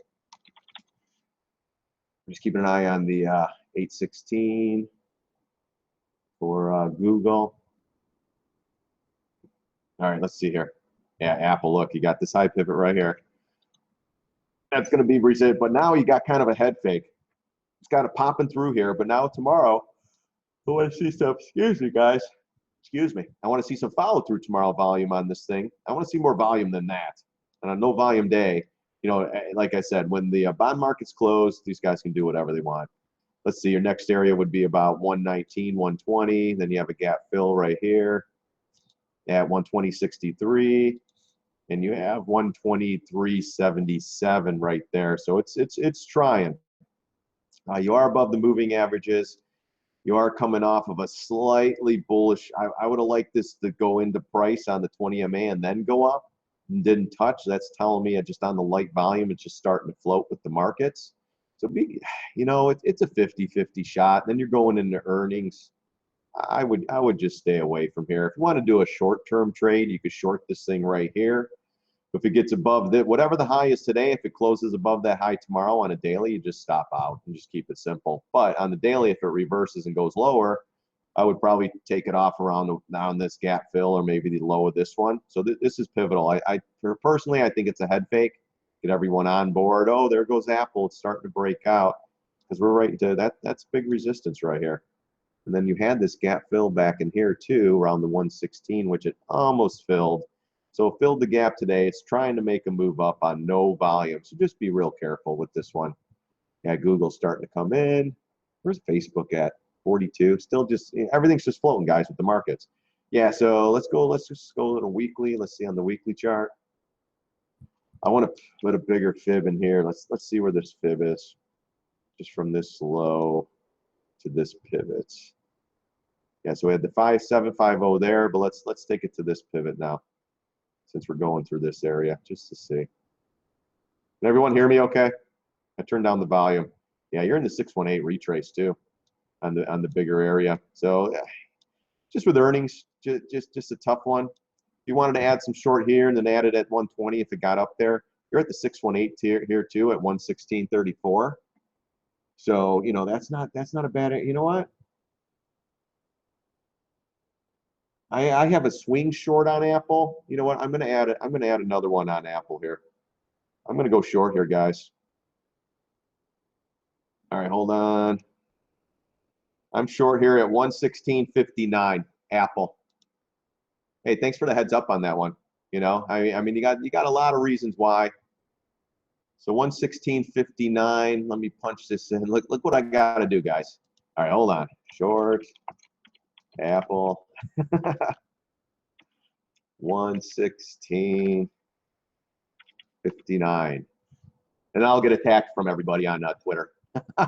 Just keeping an eye on the 816 for Google. All right, let's see here. Yeah, Apple, look, you got this high pivot right here. That's going to be resisted, but now you got kind of a head fake. It's got it popping through here, but now tomorrow, I want to see some, excuse me, guys. Excuse me. I want to see some follow through tomorrow volume on this thing. I want to see more volume than that. And on no volume day, you know, like I said, when the bond market's closed, these guys can do whatever they want. Let's see, your next area would be about 119, 120. Then you have a gap fill right here at 120.63. And you have 123.77 right there. So it's trying. You are above the moving averages. You are coming off of a slightly bullish. I would have liked this to go into price on the 20 MA and then go up. And didn't touch. That's telling me just on the light volume, it's just starting to float with the markets. So, you know, it's a 50-50 shot. Then you're going into earnings. I would just stay away from here. If you want to do a short-term trade, you could short this thing right here. If it gets above whatever the high is today, if it closes above that high tomorrow on a daily, you just stop out and just keep it simple. But on the daily, if it reverses and goes lower, I would probably take it off around this gap fill or maybe the low of this one. So this is pivotal. Personally, I think it's a head fake. Get everyone on board. Oh, there goes Apple. It's starting to break out because we're right into that. That's big resistance right here. And then you had this gap fill back in here too, around the 116, which it almost filled. So it filled the gap today. It's trying to make a move up on no volume. So just be real careful with this one. Yeah, Google's starting to come in. Where's Facebook at? 42. Still just, everything's just floating, guys, with the markets. Yeah, so let's just go a little weekly. Let's see on the weekly chart. I want to put a bigger fib in here. Let's see where this fib is. Just from this low to this pivot. Yeah, so we had the 5750 there, but let's take it to this pivot now, since we're going through this area, just to see. Can everyone hear me okay? I turned down the volume. Yeah, you're in the 618 retrace too on the bigger area. So just with earnings, just a tough one. you wanted to add some short here and then add it at 120 if it got up there, you're at the 618 tier here too at 116.34. So, you know, that's not a bad, you know what? I have a swing short on Apple. You know what? I'm gonna add it. I'm gonna add another one on Apple here. I'm gonna go short here, guys. All right, hold on. I'm short here at 116.59 Apple. Hey, thanks for the heads up on that one. You know, I mean, you got a lot of reasons why. So 116.59. Let me punch this in. Look what I got to do, guys. All right, hold on. Short Apple. 116.59. And I'll get attacked from everybody on Twitter. All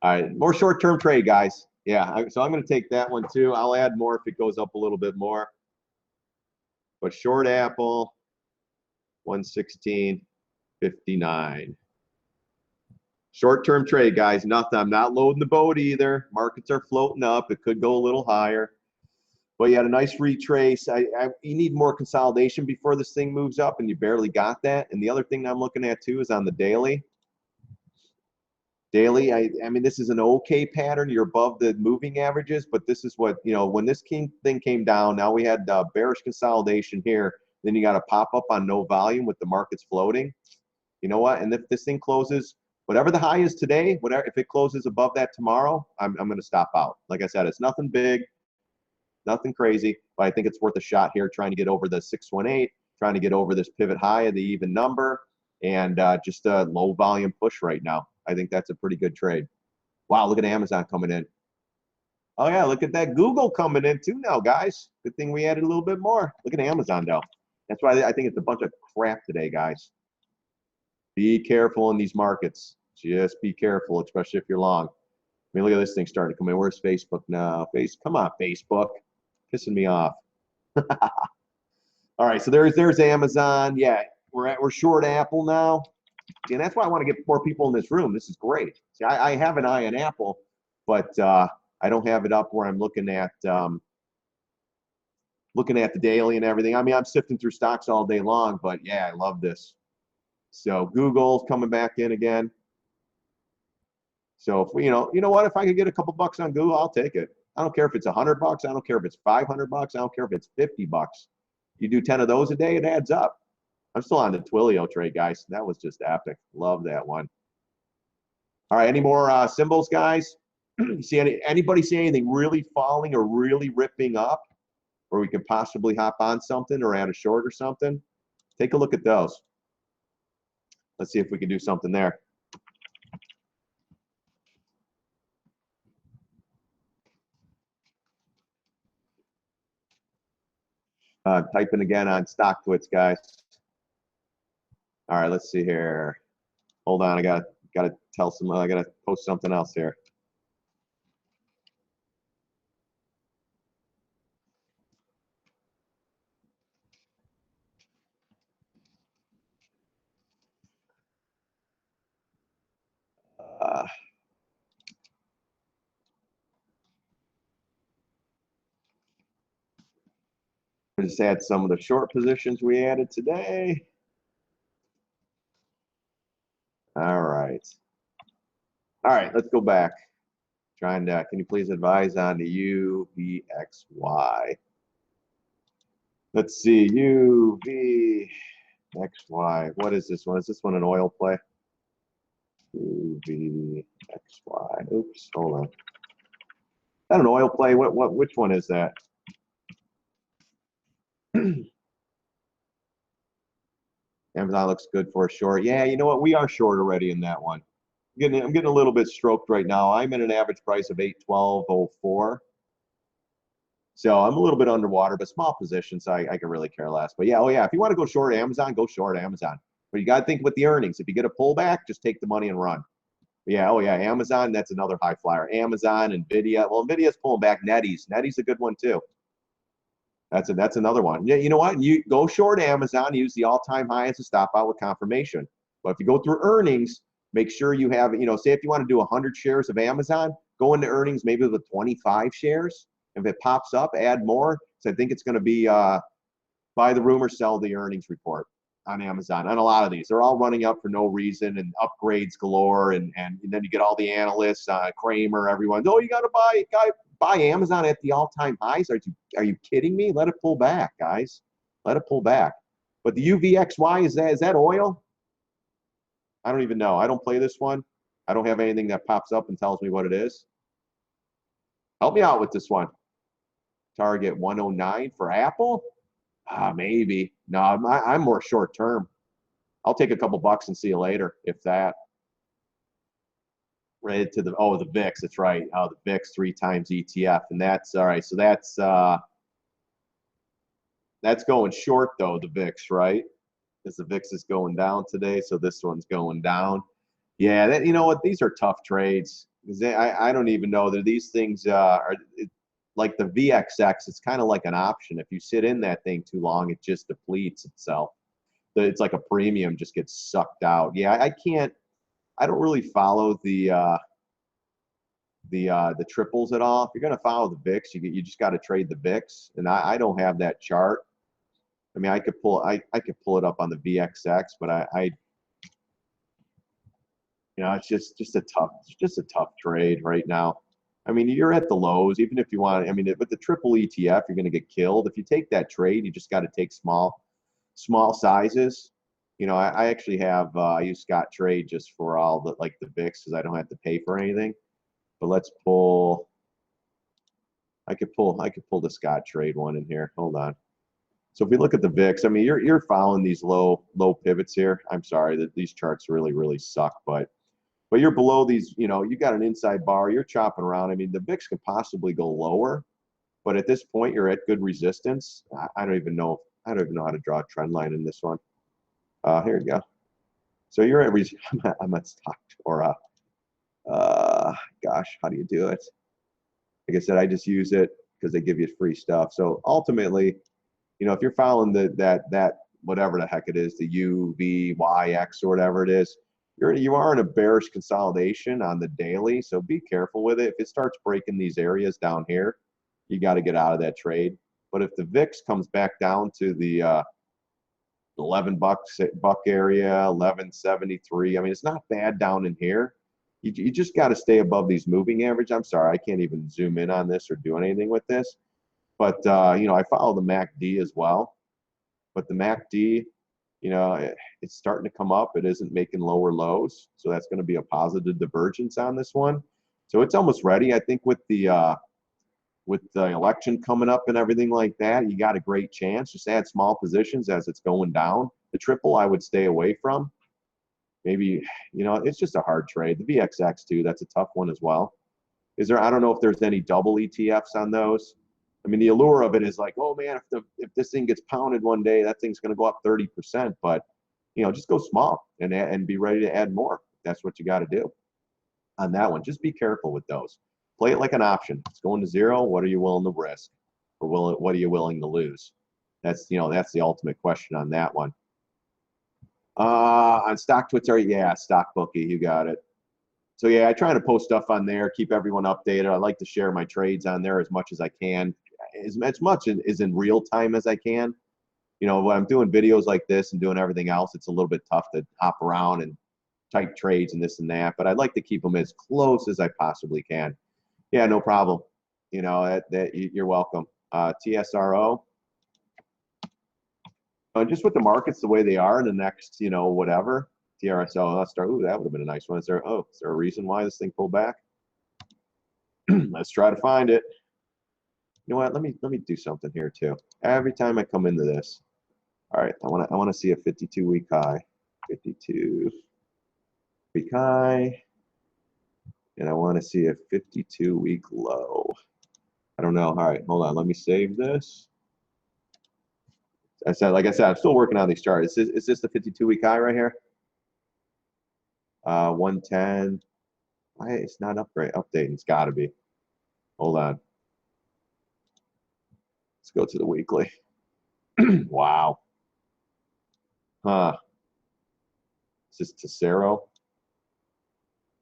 right, more short-term trade, guys. Yeah, so I'm going to take that one too. I'll add more if it goes up a little bit more. But short Apple, 116.59. Short-term trade, guys. Nothing. I'm not loading the boat either. Markets are floating up. It could go a little higher. But you had a nice retrace. You need more consolidation before this thing moves up, and you barely got that. And the other thing I'm looking at too is on the daily. Daily, I mean, this is an okay pattern. You're above the moving averages, but this is what, you know, when this thing came down, now we had bearish consolidation here. Then you got a pop up on no volume with the markets floating. You know what? And if this thing closes, whatever the high is today, whatever, if it closes above that tomorrow, I'm going to stop out. Like I said, it's nothing big, nothing crazy, but I think it's worth a shot here trying to get over the 618, trying to get over this pivot high of the even number, and just a low volume push right now. I think that's a pretty good trade. Wow, look at Amazon coming in. Oh, yeah, look at that Google coming in too now, guys. Good thing we added a little bit more. Look at Amazon, though. That's why I think it's a bunch of crap today, guys. Be careful in these markets. Just be careful, especially if you're long. I mean, look at this thing starting to come in. Where's Facebook now? Come on, Facebook. Pissing me off. All right, so there's Amazon. Yeah, we're short Apple now. And that's why I want to get more people in this room. This is great. See, I have an eye on Apple, but I don't have it up where I'm looking at the daily and everything. I mean, I'm sifting through stocks all day long, but yeah, I love this. So Google's coming back in again. So if we, you know what? If I could get a couple bucks on Google, I'll take it. I don't care if it's $100. I don't care if it's $500. I don't care if it's $50. You do 10 of those a day, it adds up. I'm still on the Twilio trade, guys. That was just epic. Love that one. All right, any more symbols, guys? See anybody see anything really falling or really ripping up, where we could possibly hop on something or add a short or something? Take a look at those. Let's see if we can do something there. Typing again on StockTwits, guys. All right, let's see here. Hold on, I gotta tell some. I gotta post something else here. Just add some of the short positions we added today. All right. All right, let's go back. Trying to, can you please advise on the UVXY? Let's see, UVXY. What is this one? Is this one an oil play? UVXY. Oops, hold on. Is that an oil play? Which one is that? Amazon looks good for a short. Yeah, you know what? We are short already in that one. I'm getting a little bit stroked right now. I'm at an average price of 812.04. So I'm a little bit underwater, but small position, so I can really care less. But yeah, oh yeah, if you want to go short Amazon, go short Amazon. But you got to think with the earnings. If you get a pullback, just take the money and run. But yeah, oh yeah, Amazon, that's another high flyer. Amazon, Nvidia. Well, Nvidia's pulling back. NetEase a good one too. That's another one. Yeah, you know what? You go short Amazon, use the all-time high as a stop out with confirmation. But if you go through earnings, make sure you have, say if you want to do 100 shares of Amazon, go into earnings maybe with 25 shares. If it pops up, add more. So I think it's going to be buy the rumor, sell the earnings report on Amazon. On a lot of these, they're all running up for no reason and upgrades galore. And then you get all the analysts, Kramer, everyone. Oh, you got to buy Amazon at the all-time highs. Are you kidding me? Let it pull back, guys. Let it pull back. But the UVXY, is that oil? I don't even know. I don't play this one. I don't have anything that pops up and tells me what it is. Help me out with this one. Target 109 for Apple? Maybe. No, I'm more short term. I'll take a couple bucks and see you later, if that. Right to the VIX. That's right. The VIX 3 times ETF, and that's all right. So that's going short though. The VIX, right? Because the VIX is going down today, so this one's going down. Yeah, you know what? These are tough trades. I don't even know that these things like the VXX. It's kind of like an option. If you sit in that thing too long, it just depletes itself. It's like a premium just gets sucked out. Yeah, I don't really follow the triples at all. If you're going to follow the VIX, you just got to trade the VIX, and I don't have that chart. I mean, I could pull it up on the VXX, but it's just a tough trade right now. I mean, you're at the lows, even if you want. I mean, with the triple ETF, you're going to get killed. If you take that trade, you just got to take small sizes. I actually have I use Scott Trade just for all the the VIX because I don't have to pay for anything. But let's pull. I could pull the Scott Trade one in here. Hold on. So if we look at the VIX, I mean, you're following these low pivots here. I'm sorry that these charts really suck, but you're below these. You got an inside bar. You're chopping around. I mean, the VIX could possibly go lower, but at this point, you're at good resistance. I don't even know. I don't even know how to draw a trend line in this one. Here you go. So you're at I'm at stock or gosh, how do you do it? Like I said, I just use it because they give you free stuff. So ultimately, if you're following that whatever the heck it is, the UVYX or whatever it is, you are in a bearish consolidation on the daily. So be careful with it. If it starts breaking these areas down here, you got to get out of that trade. But if the VIX comes back down to the 11 buck area, 1173, I mean, it's not bad down in here. You just got to stay above these moving average. I'm sorry, I can't even zoom in on this or do anything with this. But, I follow the MACD as well. But the MACD, it's starting to come up. It isn't making lower lows. So that's going to be a positive divergence on this one. So it's almost ready. I think with the election coming up and everything like that, you got a great chance. Just add small positions as it's going down. The triple I would stay away from. Maybe, it's just a hard trade. The VXX too, that's a tough one as well. I don't know if there's any double ETFs on those. I mean, the allure of it is like, oh man, if this thing gets pounded one day, that thing's going to go up 30%. But, just go small and be ready to add more. That's what you got to do on that one. Just be careful with those. Play it like an option. It's going to zero. What are you willing to risk? Or what are you willing to lose? That's the ultimate question on that one. On Stock Twitter, yeah, Stock Bookie, you got it. So yeah, I try to post stuff on there, keep everyone updated. I like to share my trades on there as much as I can, as much as in real time as I can. When I'm doing videos like this and doing everything else, it's a little bit tough to hop around and type trades and this and that. But I'd like to keep them as close as I possibly can. Yeah, no problem. You're welcome. TSRO. Just with the markets the way they are in the next, whatever. TRSO, let's start. Ooh, that would have been a nice one. Is there a reason why this thing pulled back? Let's try to find it. You know what? Let me do something here too. Every time I come into this, all right, I want to see a 52-week high, 52-week high, and I want to see a 52-week low. I don't know. All right, hold on. Let me save this. Like I said, I'm still working on these charts. Is this the 52-week high right here? 110. Why it's not updating? It's got to be. Hold on. Let's go to the weekly. Wow. Huh. Is this Tesoro?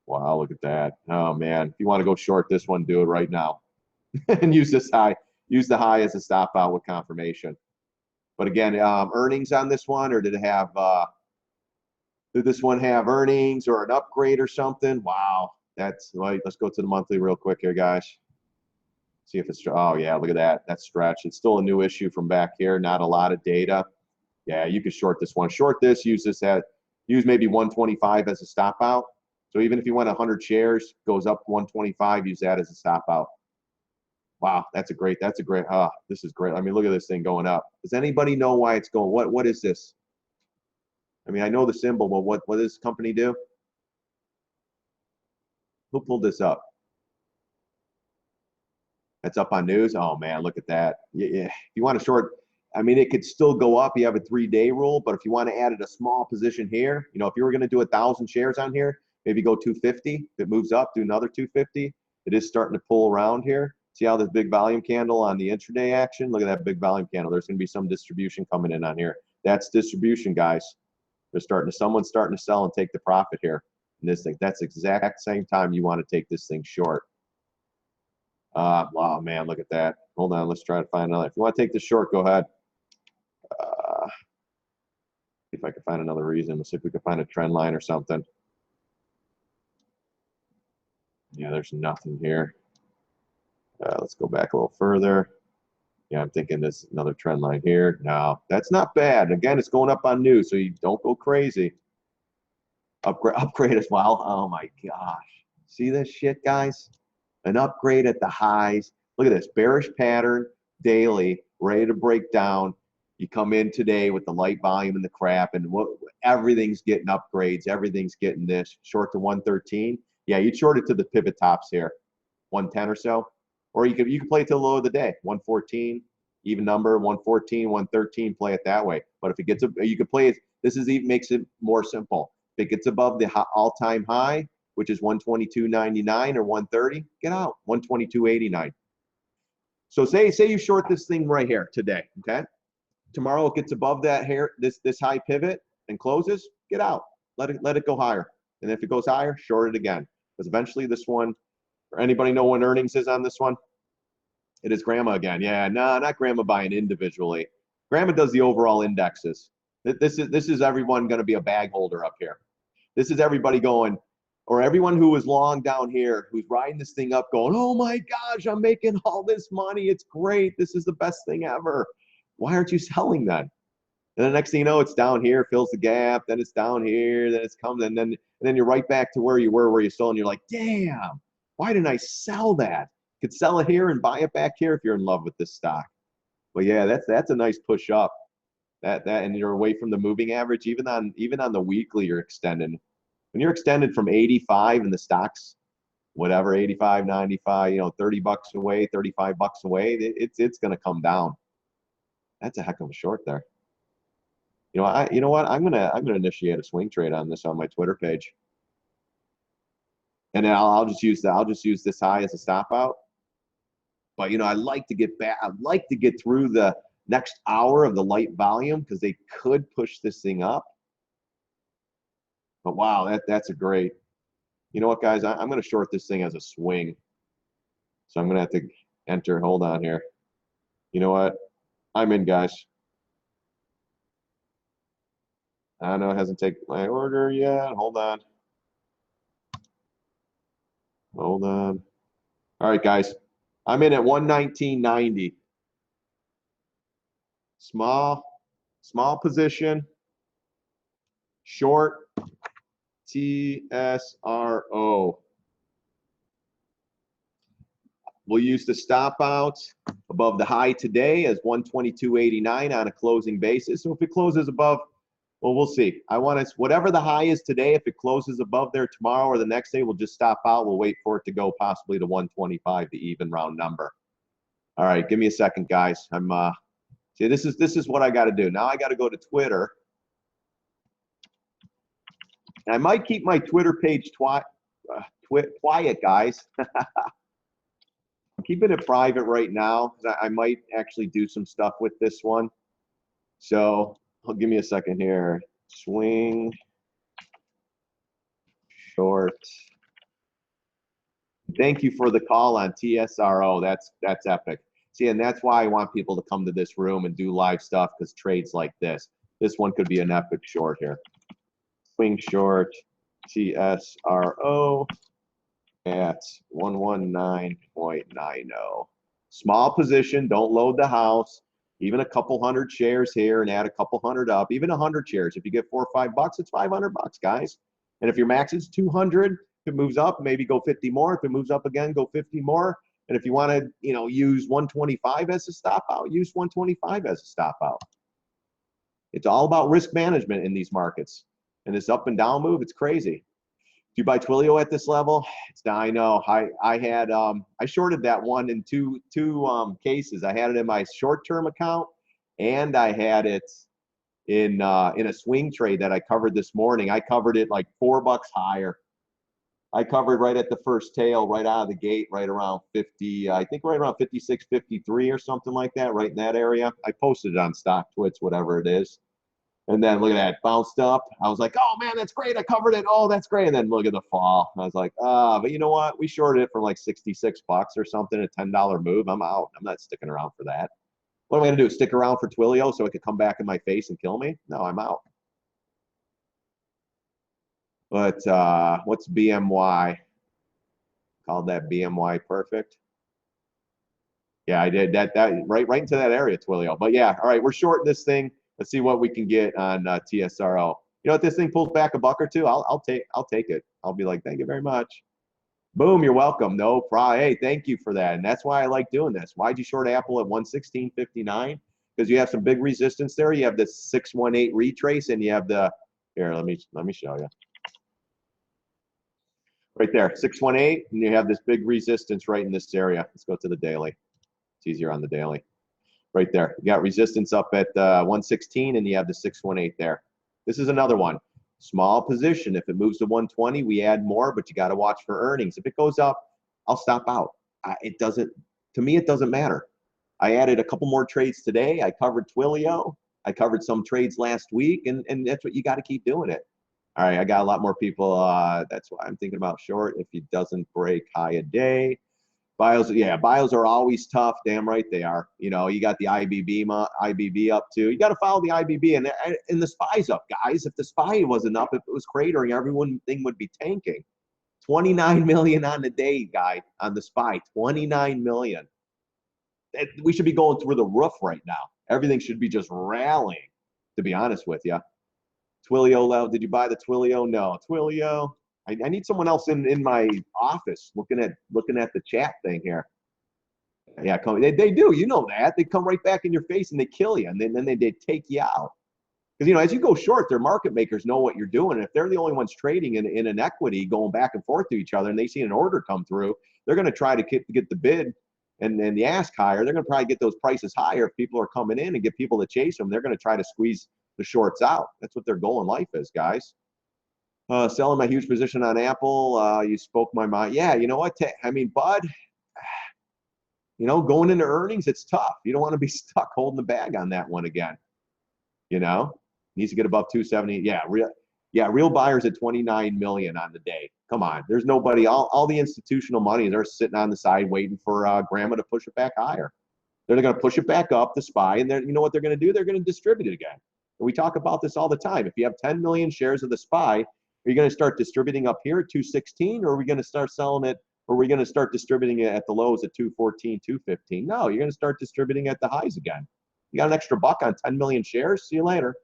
Wow, look at that. Oh man, if you want to go short this one, do it right now. and use this high. Use the high as a stop out with confirmation. But again, earnings on this one, or did it have? Did this one have earnings or an upgrade or something? Wow, that's right. Let's go to the monthly real quick here, guys. See if it's. Oh yeah, look at that. That's stretched. It's still a new issue from back here. Not a lot of data. Yeah, you could short this one. Short this. Use this at. Use maybe 125 as a stop out. So even if you went 100 shares, goes up 125. Use that as a stop out. Wow, that's a great. This is great. I mean, look at this thing going up. Does anybody know why it's going? What is this? I mean, I know the symbol, but what does this company do? Who pulled this up? That's up on news. Oh man, look at that. Yeah. If you want to short, I mean, it could still go up. You have a 3-day rule, but if you want to add it a small position here, you know, if you were going to do 1,000 shares on here, maybe go 250. If it moves up, do another 250. It is starting to pull around here. See how this big volume candle on the intraday action? Look at that big volume candle. There's going to be some distribution coming in on here. That's distribution, guys. Someone's starting to sell and take the profit here in this thing. That's exact same time you want to take this thing short. Wow, man, look at that. Hold on, let's try to find another. If you want to take this short, go ahead. See if I can find another reason. Let's see if we can find a trend line or something. Yeah, there's nothing here. Let's go back a little further. Yeah, I'm thinking there's another trend line here. No, that's not bad. Again, it's going up on news, so you don't go crazy. Upgrade as well. Oh my gosh. See this shit, guys? An upgrade at the highs. Look at this. Bearish pattern daily, ready to break down. You come in today with the light volume and the crap, and everything's getting upgrades. Everything's getting this. Short to 113. Yeah, you'd short it to the pivot tops here, 110 or so. Or you could play it to the low of the day, 114, even number, 114, 113, play it that way. But if it gets, you could play it, this is even makes it more simple. If it gets above the all-time high, which is 122.99 or 130, get out, 122.89. So say you short this thing right here today, okay? Tomorrow it gets above that here, this high pivot and closes, get out. Let it go higher. And if it goes higher, short it again. Because eventually this one, or anybody know when earnings is on this one? It is Grandma again. Yeah, no, not Grandma buying individually. Grandma does the overall indexes. This is everyone going to be a bag holder up here. This is everybody going, or everyone who is long down here, who's riding this thing up going, oh my gosh, I'm making all this money. It's great. This is the best thing ever. Why aren't you selling then? And the next thing you know, it's down here, fills the gap, then it's down here, then it's coming, and then you're right back to where you were, where you sold, and you're like, damn, why didn't I sell that? Could sell it here and buy it back here if you're in love with this stock. But yeah, that's a nice push up. And you're away from the moving average. Even on the weekly, you're extending. When you're extended from 85 and the stock's whatever, 85, 95, 30 bucks away, 35 bucks away, it's going to come down. That's a heck of a short there. You know what? I'm gonna initiate a swing trade on this on my Twitter page, and then I'll just use this high as a stop out. But I like to get back. I'd like to get through the next hour of the light volume because they could push this thing up. But wow, that's a great. You know what, guys? I'm going to short this thing as a swing. So I'm going to have to enter. Hold on here. You know what? I'm in, guys. I know it hasn't taken my order yet. Hold on. Hold on. All right, guys. I'm in at 119.90. Small position. Short. TSRO. We'll use the stop out above the high today as 122.89 on a closing basis. So if it closes above, well, we'll see. I want to, whatever the high is today, if it closes above there tomorrow or the next day, we'll just stop out. We'll wait for it to go possibly to 125, the even round number. All right, give me a second, guys. See, this is what I got to do. Now I got to go to Twitter. And I might keep my Twitter page quiet, guys. I'm keeping it private right now. I might actually do some stuff with this one. So give me a second here. Swing, short, Thank you for the call on TSRO. That's epic. See, and that's why I want people to come to this room and do live stuff, because trades like this. This one could be an epic short here. Swing short TSRO at 119.90. Small position, don't load the house. Even a couple hundred shares here and add a couple hundred up. Even 100 shares. If you get $4 or $5, it's $500, guys. And if your max is 200, if it moves up, maybe go 50 more. If it moves up again, go 50 more. And if you want to, use 125 as a stop out, use 125 as a stop out. It's all about risk management in these markets. And this up and down move, it's crazy. Do you buy Twilio at this level? I know. I had I shorted that one in two cases. I had it in my short-term account, and I had it in a swing trade that I covered this morning. I covered it like $4 higher. I covered right at the first tail, right out of the gate, right around 50. I think right around 56, 53 or something like that, right in that area. I posted it on StockTwits, whatever it is. And then look at that, bounced up. I was like, oh man, that's great. I covered it. Oh, that's great. And then look at the fall. I was like, but you know what? We shorted it for like $66 or something, a $10 move. I'm out. I'm not sticking around for that. What am I going to do? Stick around for Twilio so it could come back in my face and kill me? No, I'm out. But what's BMY? Called that BMY perfect. Yeah, I did that right into that area, Twilio. But yeah, all right, we're shorting this thing. Let's see what we can get on TSRO. You know, if this thing pulls back a buck or two, I'll take it. I'll be like, thank you very much. Boom, you're welcome. No problem. Hey, thank you for that. And that's why I like doing this. Why'd you short Apple at 116.59? Because you have some big resistance there. You have the 618 retrace, and you have the let me show you. Right there, 618, and you have this big resistance right in this area. Let's go to the daily. It's easier on the daily. Right there. You got resistance up at 116, and you have the 618 there. This is another one. Small position. If it moves to 120, we add more, but you got to watch for earnings. If it goes up, I'll stop out. To me, it doesn't matter. I added a couple more trades today. I covered Twilio. I covered some trades last week, and that's what you got to keep doing it. All right, I got a lot more people. That's why I'm thinking about short if it doesn't break high a day. Bios, yeah, bios are always tough. Damn right they are. You know, you got the IBB up too. You got to follow the IBB, and the SPY's up, guys. If the SPY wasn't up, if it was cratering, everything would be tanking. 29 million on the day, guy, on the SPY. 29 million. We should be going through the roof right now. Everything should be just rallying, to be honest with you. Twilio, did you buy the Twilio? No, Twilio. I need someone else in my office looking at the chat thing here. Yeah, they do. You know that. They come right back in your face and they kill you, and then they take you out. Because, as you go short, their market makers know what you're doing. And if they're the only ones trading in an equity going back and forth to each other, and they see an order come through, they're going to try to get the bid and the ask higher. They're going to probably get those prices higher if people are coming in and get people to chase them. They're going to try to squeeze the shorts out. That's what their goal in life is, guys. Selling my huge position on Apple. You spoke my mind. Yeah, you know what? I mean, Bud, going into earnings, it's tough. You don't want to be stuck holding the bag on that one again. Needs to get above 270. Yeah, real buyers at 29 million on the day. Come on. There's nobody. All the institutional money, they're sitting on the side waiting for grandma to push it back higher. They're going to push it back up, the SPY, and you know what they're going to do? They're going to distribute it again. And we talk about this all the time. If you have 10 million shares of the SPY, are you going to start distributing up here at 216, or are we going to start selling it, or are we going to start distributing it at the lows at 214, 215? No, you're going to start distributing at the highs again. You got an extra buck on 10 million shares? See you later.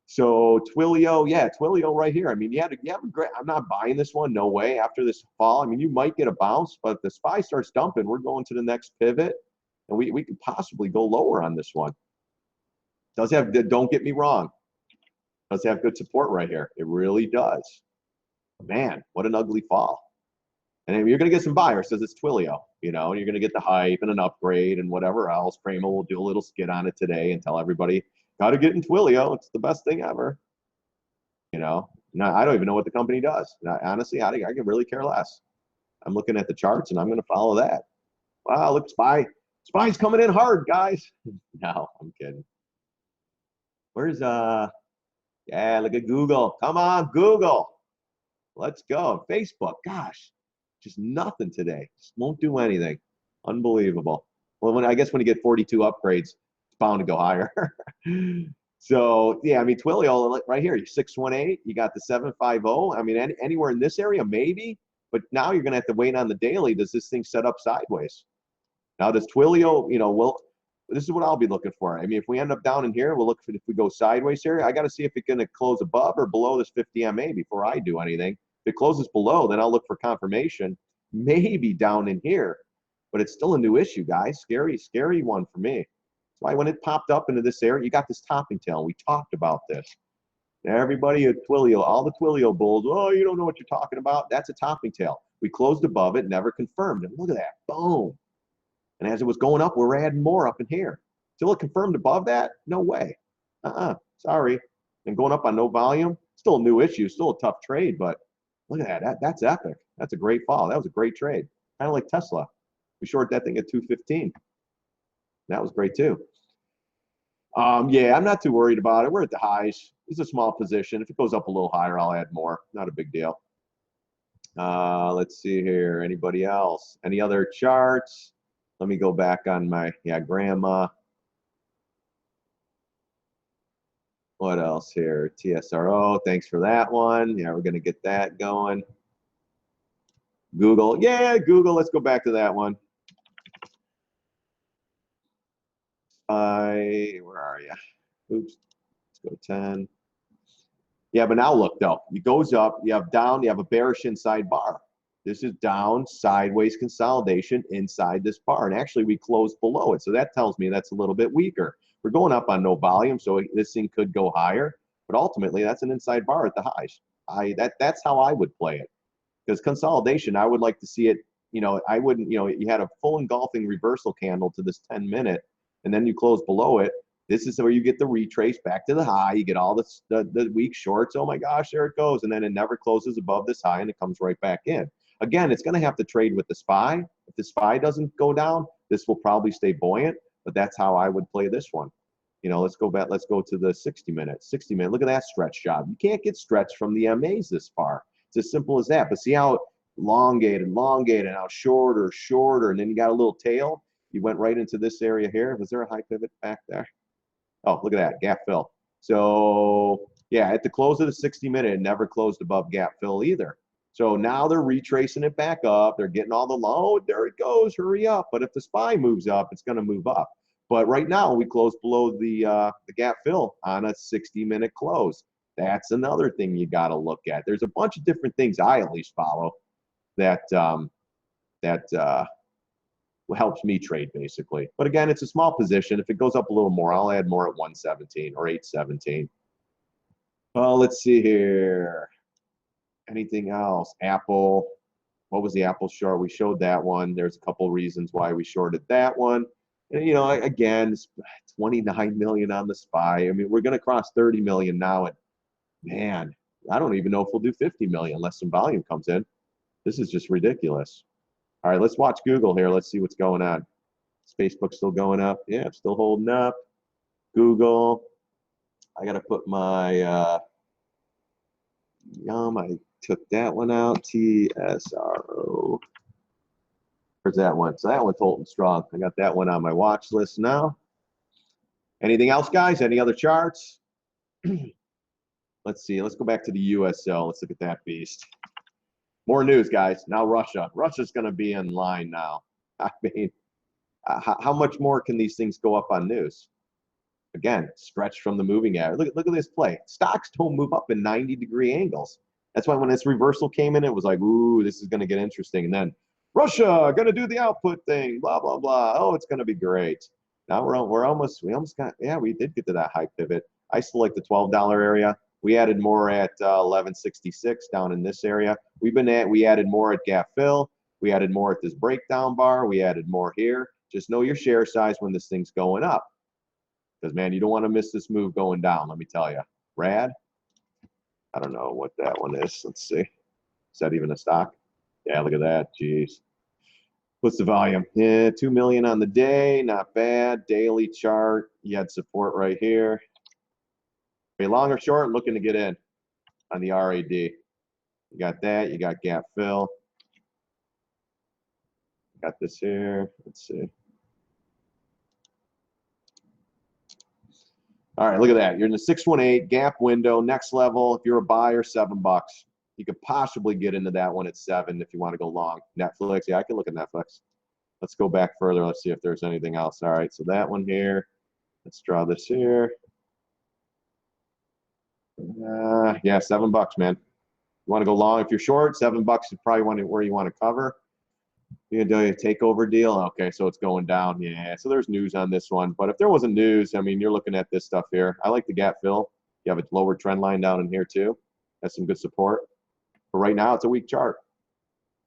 So Twilio, yeah, Twilio right here. I mean, you have a great. I'm not buying this one. No way. After this fall, I mean, you might get a bounce, but if the SPY starts dumping, we're going to the next pivot, and we could possibly go lower on this one. Does have, don't get me wrong, does have good support right here. It really does. Man, what an ugly fall. And you're going to get some buyers because it's Twilio, and you're going to get the hype and an upgrade and whatever else. Kramer will do a little skit on it today and tell everybody, got to get in Twilio. It's the best thing ever. Now, I don't even know what the company does. Honestly, I can really care less. I'm looking at the charts and I'm going to follow that. Wow, look, SPY's coming in hard, guys. No, I'm kidding. Where's yeah, look at Google. Come on, Google. Let's go. Facebook, gosh. Just nothing today. Just won't do anything. Unbelievable. Well, I guess when you get 42 upgrades, it's bound to go higher. So yeah, I mean Twilio right here, 618. You got the 750. I mean anywhere in this area maybe, but now you're gonna have to wait on the daily. Does this thing set up sideways? Now does Twilio, this is what I'll be looking for. I mean, if we end up down in here, we'll look for if we go sideways here. I got to see if it's going to close above or below this 50 MA before I do anything. If it closes below, then I'll look for confirmation, maybe down in here. But it's still a new issue, guys. Scary one for me. That's why when it popped up into this area, you got this topping tail. We talked about this. Everybody at Twilio, all the Twilio bulls, oh, you don't know what you're talking about. That's a topping tail. We closed above it, never confirmed. And look at that, boom. And as it was going up, we're adding more up in here. Till it confirmed above that? No way. Sorry. And going up on no volume, still a new issue, still a tough trade, but look at that. That's epic. That's a great fall. That was a great trade. Kind of like Tesla. We shorted that thing at 215. That was great too. Yeah, I'm not too worried about it. We're at the highs. It's a small position. If it goes up a little higher, I'll add more. Not a big deal. Let's see here. Anybody else? Any other charts? Let me go back on my, grandma. What else here? TSRO, thanks for that one. Yeah, we're going to get that going. Google, yeah, Google, let's go back to that one. Where are you? Oops, let's go 10. Yeah, but now look though, it goes up, you have down, you have a bearish inside bar. This is down, sideways consolidation inside this bar. And actually we closed below it. So that tells me that's a little bit weaker. We're going up on no volume, so this thing could go higher. But ultimately, that's an inside bar at the highs. That's how I would play it. Because consolidation, I would like to see it, I wouldn't, you had a full engulfing reversal candle to this 10-minute, and then you close below it. This is where you get the retrace back to the high. You get all the weak shorts. Oh my gosh, there it goes. And then it never closes above this high, and it comes right back in. Again, it's going to have to trade with the SPY. If the SPY doesn't go down, this will probably stay buoyant, but that's how I would play this one. Let's go back. Let's go to the 60-minute. 60-minute. Look at that stretch job. You can't get stretch from the MAs this far. It's as simple as that. But see how elongated, now shorter, and then you got a little tail. You went right into this area here. Was there a high pivot back there? Oh, look at that, gap fill. So yeah, at the close of the 60-minute, it never closed above gap fill either. So now they're retracing it back up. They're getting all the low. There it goes. Hurry up. But if the SPY moves up, it's going to move up. But right now, we closed below the gap fill on a 60-minute close. That's another thing you got to look at. There's a bunch of different things I at least follow that helps me trade basically. But again, it's a small position. If it goes up a little more, I'll add more at 117 or 817. Well, let's see here. Anything else? Apple. What was the Apple short? We showed that one. There's a couple reasons why we shorted that one. And, again, 29 million on the SPY. I mean, we're going to cross 30 million now. And man, I don't even know if we'll do 50 million unless some volume comes in. This is just ridiculous. All right, let's watch Google here. Let's see what's going on. Is Facebook still going up? Yeah, it's still holding up. Google. I got to put my I took that one out. TSRO. Where's that one? So that one's holding strong. I got that one on my watch list now. Anything else, guys? Any other charts? Let's see. Let's go back to the USO. Let's look at that beast. More news, guys. Now Russia. Russia's going to be in line now. I mean, how much more can these things go up on news? Again, stretch from the moving average. Look at this play. Stocks don't move up in 90-degree angles. That's why when this reversal came in, it was like, ooh, this is going to get interesting. And then Russia going to do the output thing, blah, blah, blah. Oh, it's going to be great. Now we almost got, yeah, we did get to that high pivot. I still like the $12 area. We added more at 1166 down in this area. We added more at gap fill. We added more at this breakdown bar. We added more here. Just know your share size when this thing's going up. Because, man, you don't want to miss this move going down, let me tell you. Rad? I don't know what that one is. Let's see. Is that even a stock? Yeah, look at that. Jeez. What's the volume? Yeah, 2 million on the day. Not bad. Daily chart. You had support right here. Are you long or short? Looking to get in on the RAD. You got that. You got gap fill. Got this here. Let's see. All right, look at that. You're in the 618 gap window. Next level, if you're a buyer, $7. You could possibly get into that one at 7 if you want to go long. Netflix, yeah, I can look at Netflix. Let's go back further. Let's see if there's anything else. All right, so that one here. Let's draw this here. Yeah, $7, man. You want to go long? If you're short, $7 is probably where you want to cover. You can do a takeover deal. Okay, so it's going down. Yeah, so there's news on this one. But if there wasn't news, I mean, you're looking at this stuff here. I like the gap fill. You have a lower trend line down in here too. That's some good support. But right now, it's a weak chart.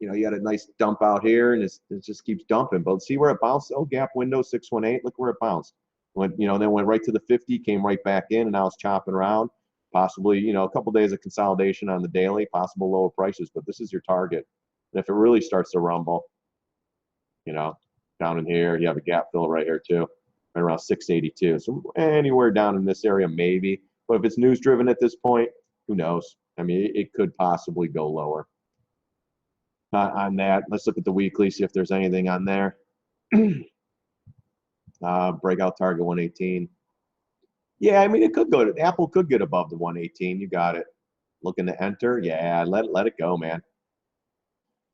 You know, you had a nice dump out here, and it just keeps dumping. But see where it bounced? Oh, gap window 618. Look where it bounced. Went, you know, then went right to the 50, came right back in, and now it's chopping around. Possibly, you know, a couple days of consolidation on the daily, possible lower prices. But this is your target. And if it really starts to rumble, you know, down in here, you have a gap fill right here too, right around 682. So anywhere down in this area, maybe. But if it's news driven at this point, who knows? I mean, it could possibly go lower. On that, let's look at the weekly, see if there's anything on there. Breakout target 118. Yeah, I mean, it could go to Apple could get above the 118. You got it. Looking to enter, yeah, let it go, man.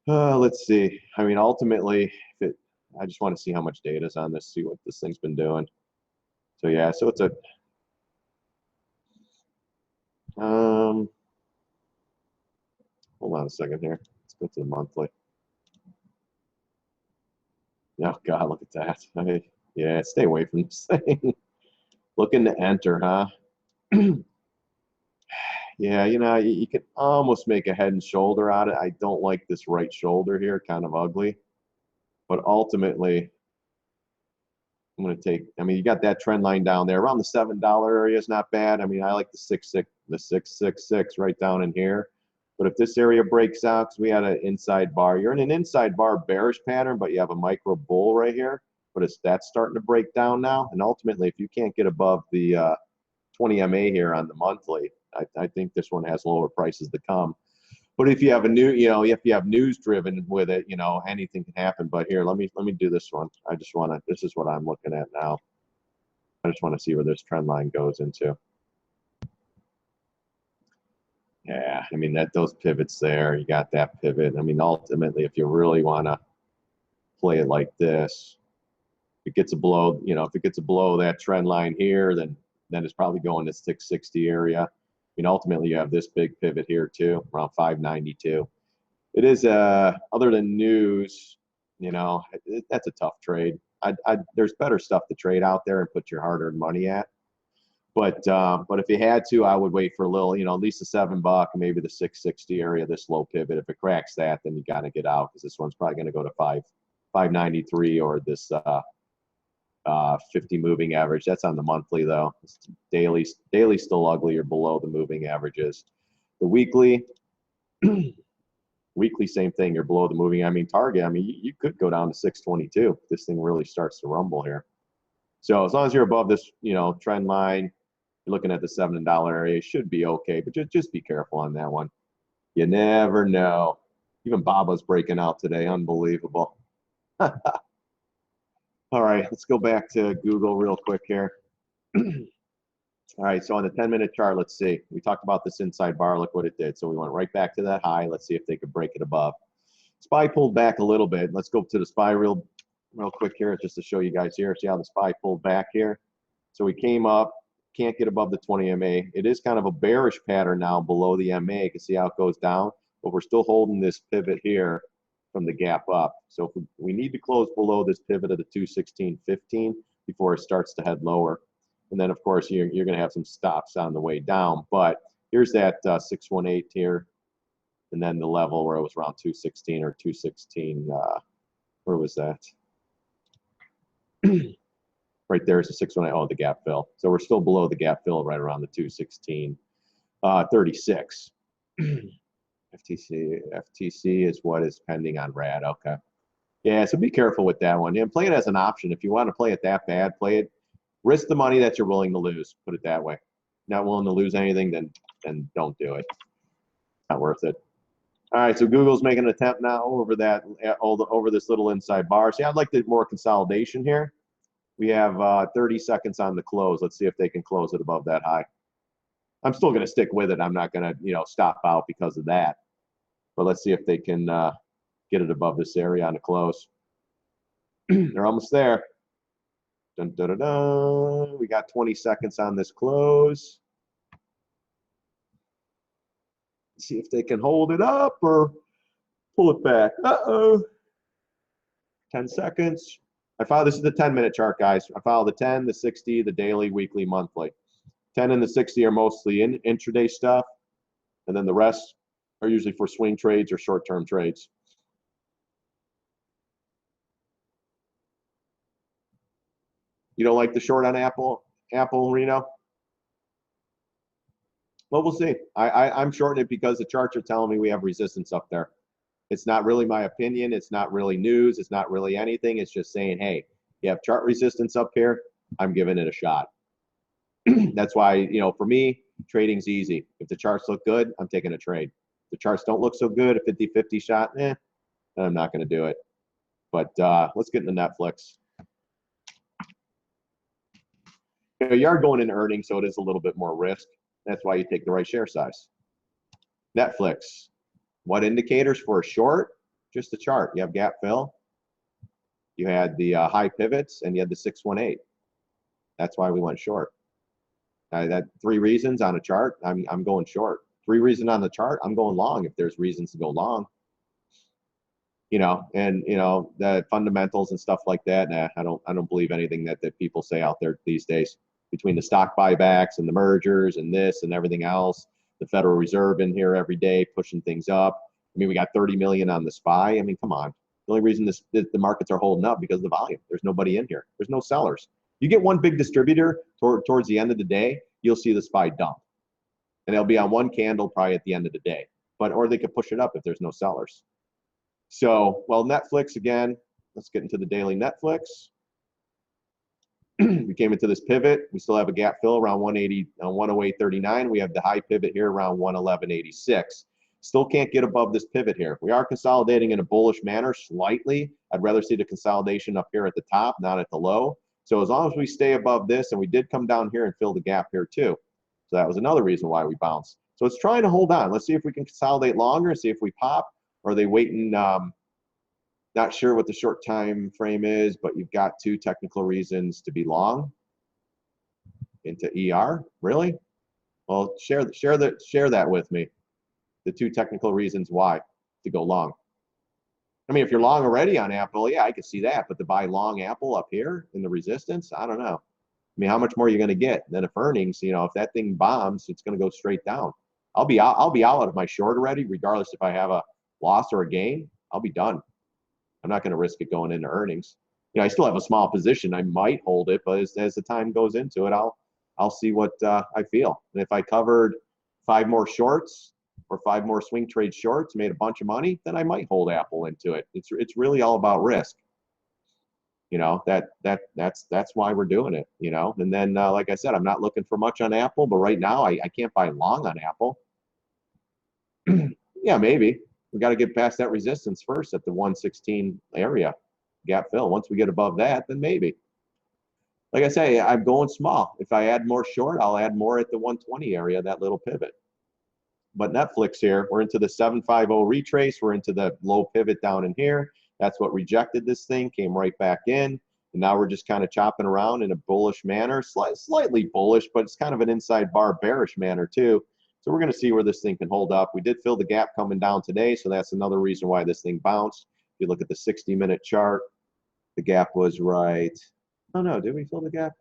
Let's see. I mean, ultimately, I just want to see how much data is on this, see what this thing's been doing. So yeah, so it's a hold on a second here. Let's go to the monthly. Oh God, look at that. I mean, yeah, stay away from this thing. Looking to enter, huh? Yeah, you know, you could almost make a head and shoulder out of it. I don't like this right shoulder here, kind of ugly. But ultimately, I'm going to take, I mean, you got that trend line down there. Around the $7 area is not bad. I mean, I like the 666 right down in here. But if this area breaks out, because we had an inside bar, you're in an inside bar bearish pattern, but you have a micro bull right here. But that's starting to break down now. And ultimately, if you can't get above the 20 MA here on the monthly, I think this one has lower prices to come. But if you have a new, you know, if you have news driven with it, you know, anything can happen. But here, let me do this one. I just want to, this is what I'm looking at now. I just want to see where this trend line goes into. Yeah, I mean, those pivots there, you got that pivot. I mean, ultimately, if you really want to play it like this, if it gets below, you know, if it gets below that trend line here, then it's probably going to 660 area. I mean, ultimately, you have this big pivot here too, around 592. It is other than news, you know, that's a tough trade. There's better stuff to trade out there and put your hard-earned money at. But if you had to, I would wait for a little, you know, at least a $7, maybe the 660 area, this low pivot. If it cracks that, then you got to get out because this one's probably going to go to 593 or this 50 moving average. That's on the monthly though. Daily still ugly or below the moving averages. The weekly. Weekly, same thing. You're below the moving. I mean, target. I mean, you could go down to 622 if this thing really starts to rumble here. So as long as you're above this, you know, trend line, you're looking at the $7 area, it should be okay. But just be careful on that one. You never know. Even Baba's breaking out today. Unbelievable. All right, let's go back to Google real quick here. All right, so on the 10-minute chart, let's see. We talked about this inside bar. Look what it did. So we went right back to that high. Let's see if they could break it above. SPY pulled back a little bit. Let's go to the SPY real quick here just to show you guys here. See how the SPY pulled back here? So we came up, can't get above the 20 MA. It is kind of a bearish pattern now below the MA. You can see how it goes down, but we're still holding this pivot here from the gap up. So if we need to close below this pivot of the 216.15 before it starts to head lower. And then, of course, you're going to have some stops on the way down. But here's that 618 here. And then the level where it was around 216 or 216. Where was that? Right there is a 618. Oh, the gap fill. So we're still below the gap fill right around the 216. 36. FTC is what is pending on RAD. Okay. Yeah, so be careful with that one. And play it as an option. If you want to play it that bad, play it. Risk the money that you're willing to lose. Put it that way. Not willing to lose anything, then don't do it. Not worth it. All right, so Google's making an attempt now over that over this little inside bar. See, I'd like to more consolidation here. We have 30 seconds on the close. Let's see if they can close it above that high. I'm still going to stick with it. I'm not going to, stop out because of that. But let's see if they can get it above this area on the close. They're almost there. Dun, dun, dun, dun. We got 20 seconds on this close. See if they can hold it up or pull it back. Uh-oh. 10 seconds. This is the 10-minute chart, guys. I follow the 10, the 60, the daily, weekly, monthly. 10 and the 60 are mostly intraday stuff, and then the rest are usually for swing trades or short-term trades. You don't like the short on Apple, Reno? Well, we'll see. I'm shorting it because the charts are telling me we have resistance up there. It's not really my opinion. It's not really news. It's not really anything. It's just saying, hey, you have chart resistance up here. I'm giving it a shot. That's why, for me, trading's easy. If the charts look good, I'm taking a trade. If the charts don't look so good, a 50-50 shot, then I'm not going to do it. But let's get into Netflix. You are going into earnings, so it is a little bit more risk. That's why you take the right share size. Netflix. What indicators for a short? Just the chart. You have gap fill. You had the high pivots, and you had the 618. That's why we went short. That 3 reasons on a chart, I'm going short. 3 reasons on the chart, I'm going long if there's reasons to go long. The fundamentals and stuff like that. Nah, I don't believe anything that people say out there these days. Between the stock buybacks and the mergers and this and everything else, the Federal Reserve in here every day pushing things up. I mean, we got 30 million on the SPY. I mean, come on. The only reason the markets are holding up because of the volume. There's nobody in here. There's no sellers. You get one big distributor towards the end of the day, you'll see the SPY dump, and they'll be on one candle probably at the end of the day. Or they could push it up if there's no sellers. So, well, Netflix again. Let's get into the daily Netflix. We came into this pivot. We still have a gap fill around 108.39. We have the high pivot here around 111.86. Still can't get above this pivot here. We are consolidating in a bullish manner slightly. I'd rather see the consolidation up here at the top, not at the low. So as long as we stay above this, and we did come down here and fill the gap here too. So that was another reason why we bounced. So it's trying to hold on. Let's see if we can consolidate longer, see if we pop. Or are they waiting? Not sure what the short time frame is, but you've got 2 technical reasons to be long into ER. Really? Well, share that with me. The 2 technical reasons why to go long. I mean, if you're long already on Apple, yeah, I could see that. But to buy long Apple up here in the resistance, I don't know. I mean, how much more are you going to get? Then if earnings, if that thing bombs, it's going to go straight down. I'll be out of my short already, regardless if I have a loss or a gain. I'll be done. I'm not going to risk it going into earnings. I still have a small position. I might hold it, but as the time goes into it, I'll see what I feel. And if I covered 5 more shorts or 5 more swing trade shorts, made a bunch of money, then I might hold Apple into it. It's really all about risk. That's why we're doing it. And then like I said, I'm not looking for much on Apple, but right now I can't buy long on Apple. Yeah, maybe. We got to get past that resistance first at the 116 area gap fill. Once we get above that, then maybe. Like I say, I'm going small. If I add more short, I'll add more at the 120 area, that little pivot. But Netflix here, we're into the 750 retrace. We're into the low pivot down in here. That's what rejected this thing, came right back in. And now we're just kind of chopping around in a bullish manner, slightly bullish, but it's kind of an inside bar bearish manner too. So we're going to see where this thing can hold up. We did fill the gap coming down today, so that's another reason why this thing bounced. If you look at the 60-minute chart, the gap was right. Oh, no, did we fill the gap?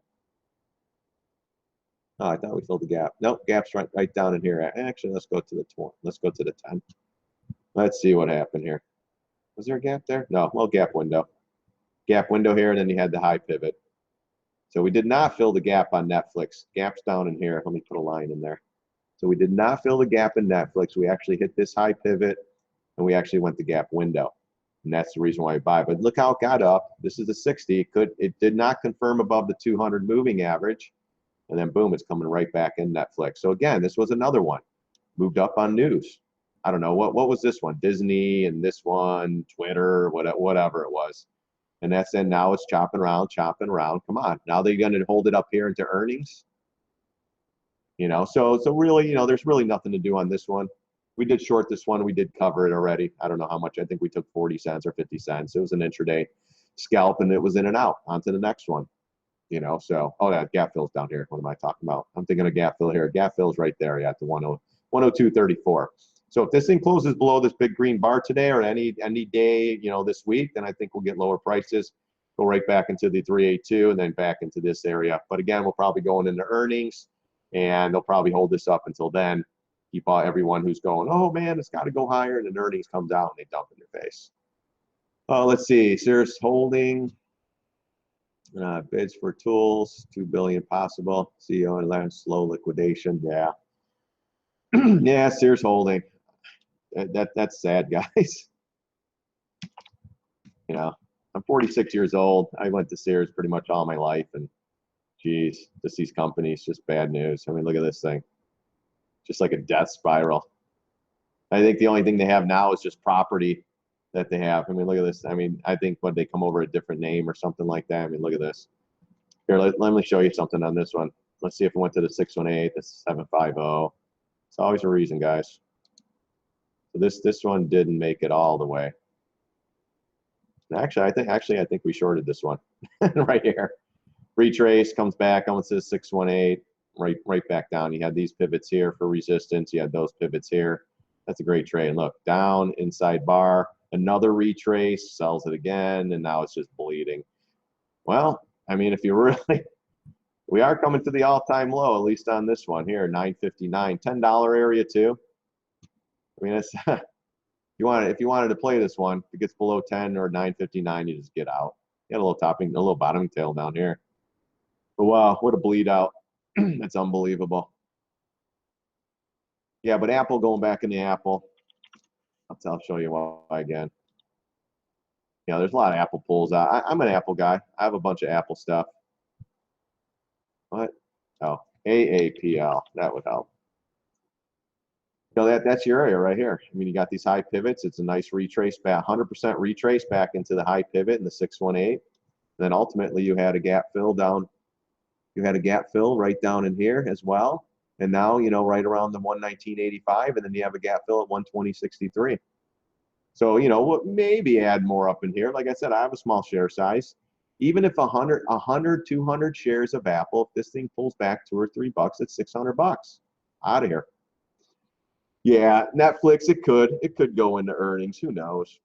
Oh, I thought we filled the gap. Nope, gap's right down in here. Actually, let's go to the 20. Let's go to the 10. Let's see what happened here. Was there a gap there? No, well, gap window. Gap window here, and then you had the high pivot. So we did not fill the gap on Netflix. Gap's down in here. Let me put a line in there. So we did not fill the gap in Netflix. We actually hit this high pivot, and we actually went the gap window. And that's the reason why I buy. But look how it got up. This is a 60. It did not confirm above the 200 moving average. And then, boom, it's coming right back in Netflix. So, again, this was another one. Moved up on news. I don't know, what was this one? Disney and this one, Twitter, whatever it was. And that's then now it's chopping around. Come on. Now they're going to hold it up here into earnings. You know, so really, you know, there's really nothing to do on this one. We did short this one. We did cover it already. I don't know how much. I think we took 40 cents or 50 cents. It was an intraday scalp, and it was in and out. On to the next one. You know, so, oh, that gap fill's down here. What am I talking about? I'm thinking of gap fill here. Gap fill's right there. Yeah, at the 102.34. So if this thing closes below this big green bar today or any day, you know, this week, then I think we'll get lower prices. Go right back into the 382 and then back into this area. But again, we'll probably go into earnings, and they'll probably hold this up until then. Keep everyone who's going, oh man, it's got to go higher, and then earnings comes out and they dump in your face. Let's see, Cirrus Holding. Bids for tools, 2 billion possible. CEO and land slow liquidation. Yeah. Yeah, Sears Holding. That's sad, guys. You know, I'm 46 years old. I went to Sears pretty much all my life, and geez, just these companies, just bad news. I mean, look at this thing. Just like a death spiral. I think the only thing they have now is just property that they have. I mean, look at this. I mean, I think when they come over a different name or something like that. I mean, look at this. Here, let me show you something on this one. Let's see if it went to the 618, the 750. It's always a reason, guys. So this one didn't make it all the way. And actually, I think we shorted this one right here. Retrace comes back on to 618, right back down. You had these pivots here for resistance. You had those pivots here. That's a great trade. Look, down inside bar, another retrace, sells it again, and now it's just bleeding. Well, I mean, if you really, we are coming to the all-time low, at least on this one here, 959, $10 area too. I mean, it's if you wanted to play this one, if it gets below 10 or 959, you just get out. You got a little bottoming tail down here. But wow, what a bleed out. It's unbelievable. Yeah, but Apple, going back in the Apple, I'll show you why again. Yeah, there's a lot of Apple pulls out. I'm an Apple guy. I have a bunch of Apple stuff. What? Oh, AAPL. That would help. You know, that's your area right here. I mean, you got these high pivots. It's a nice retrace back, 100% retrace back into the high pivot in the 618. Then ultimately you had a gap fill down. You had a gap fill right down in here as well. And now, you know, right around the 119.85, and then you have a gap fill at 120.63. So, you know, maybe add more up in here. Like I said, I have a small share size. Even if 100, 200 shares of Apple, if this thing pulls back $2 or $3, it's $600. Out of here. Yeah, Netflix, it could go into earnings. Who knows?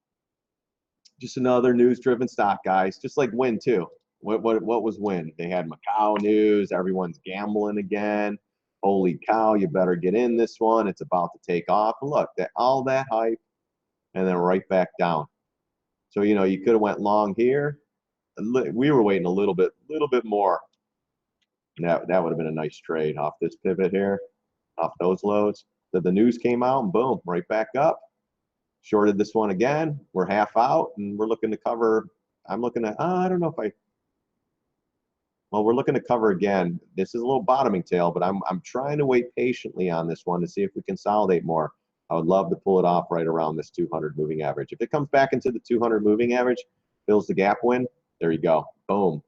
Just another news-driven stock, guys. Just like Wynn too. What was Wynn? They had Macau news. Everyone's gambling again. Holy cow! You better get in this one. It's about to take off. And look, all that hype, and then right back down. So you know you could have went long here. We were waiting a little bit more. That would have been a nice trade off this pivot here, off those lows. The news came out, and boom, right back up. Shorted this one again. We're half out, and we're looking to cover. I'm looking at, I don't know if well, we're looking to cover again. This is a little bottoming tail, but I'm trying to wait patiently on this one to see if we consolidate more. I would love to pull it off right around this 200 moving average. If it comes back into the 200 moving average, fills the gap win, there you go. Boom.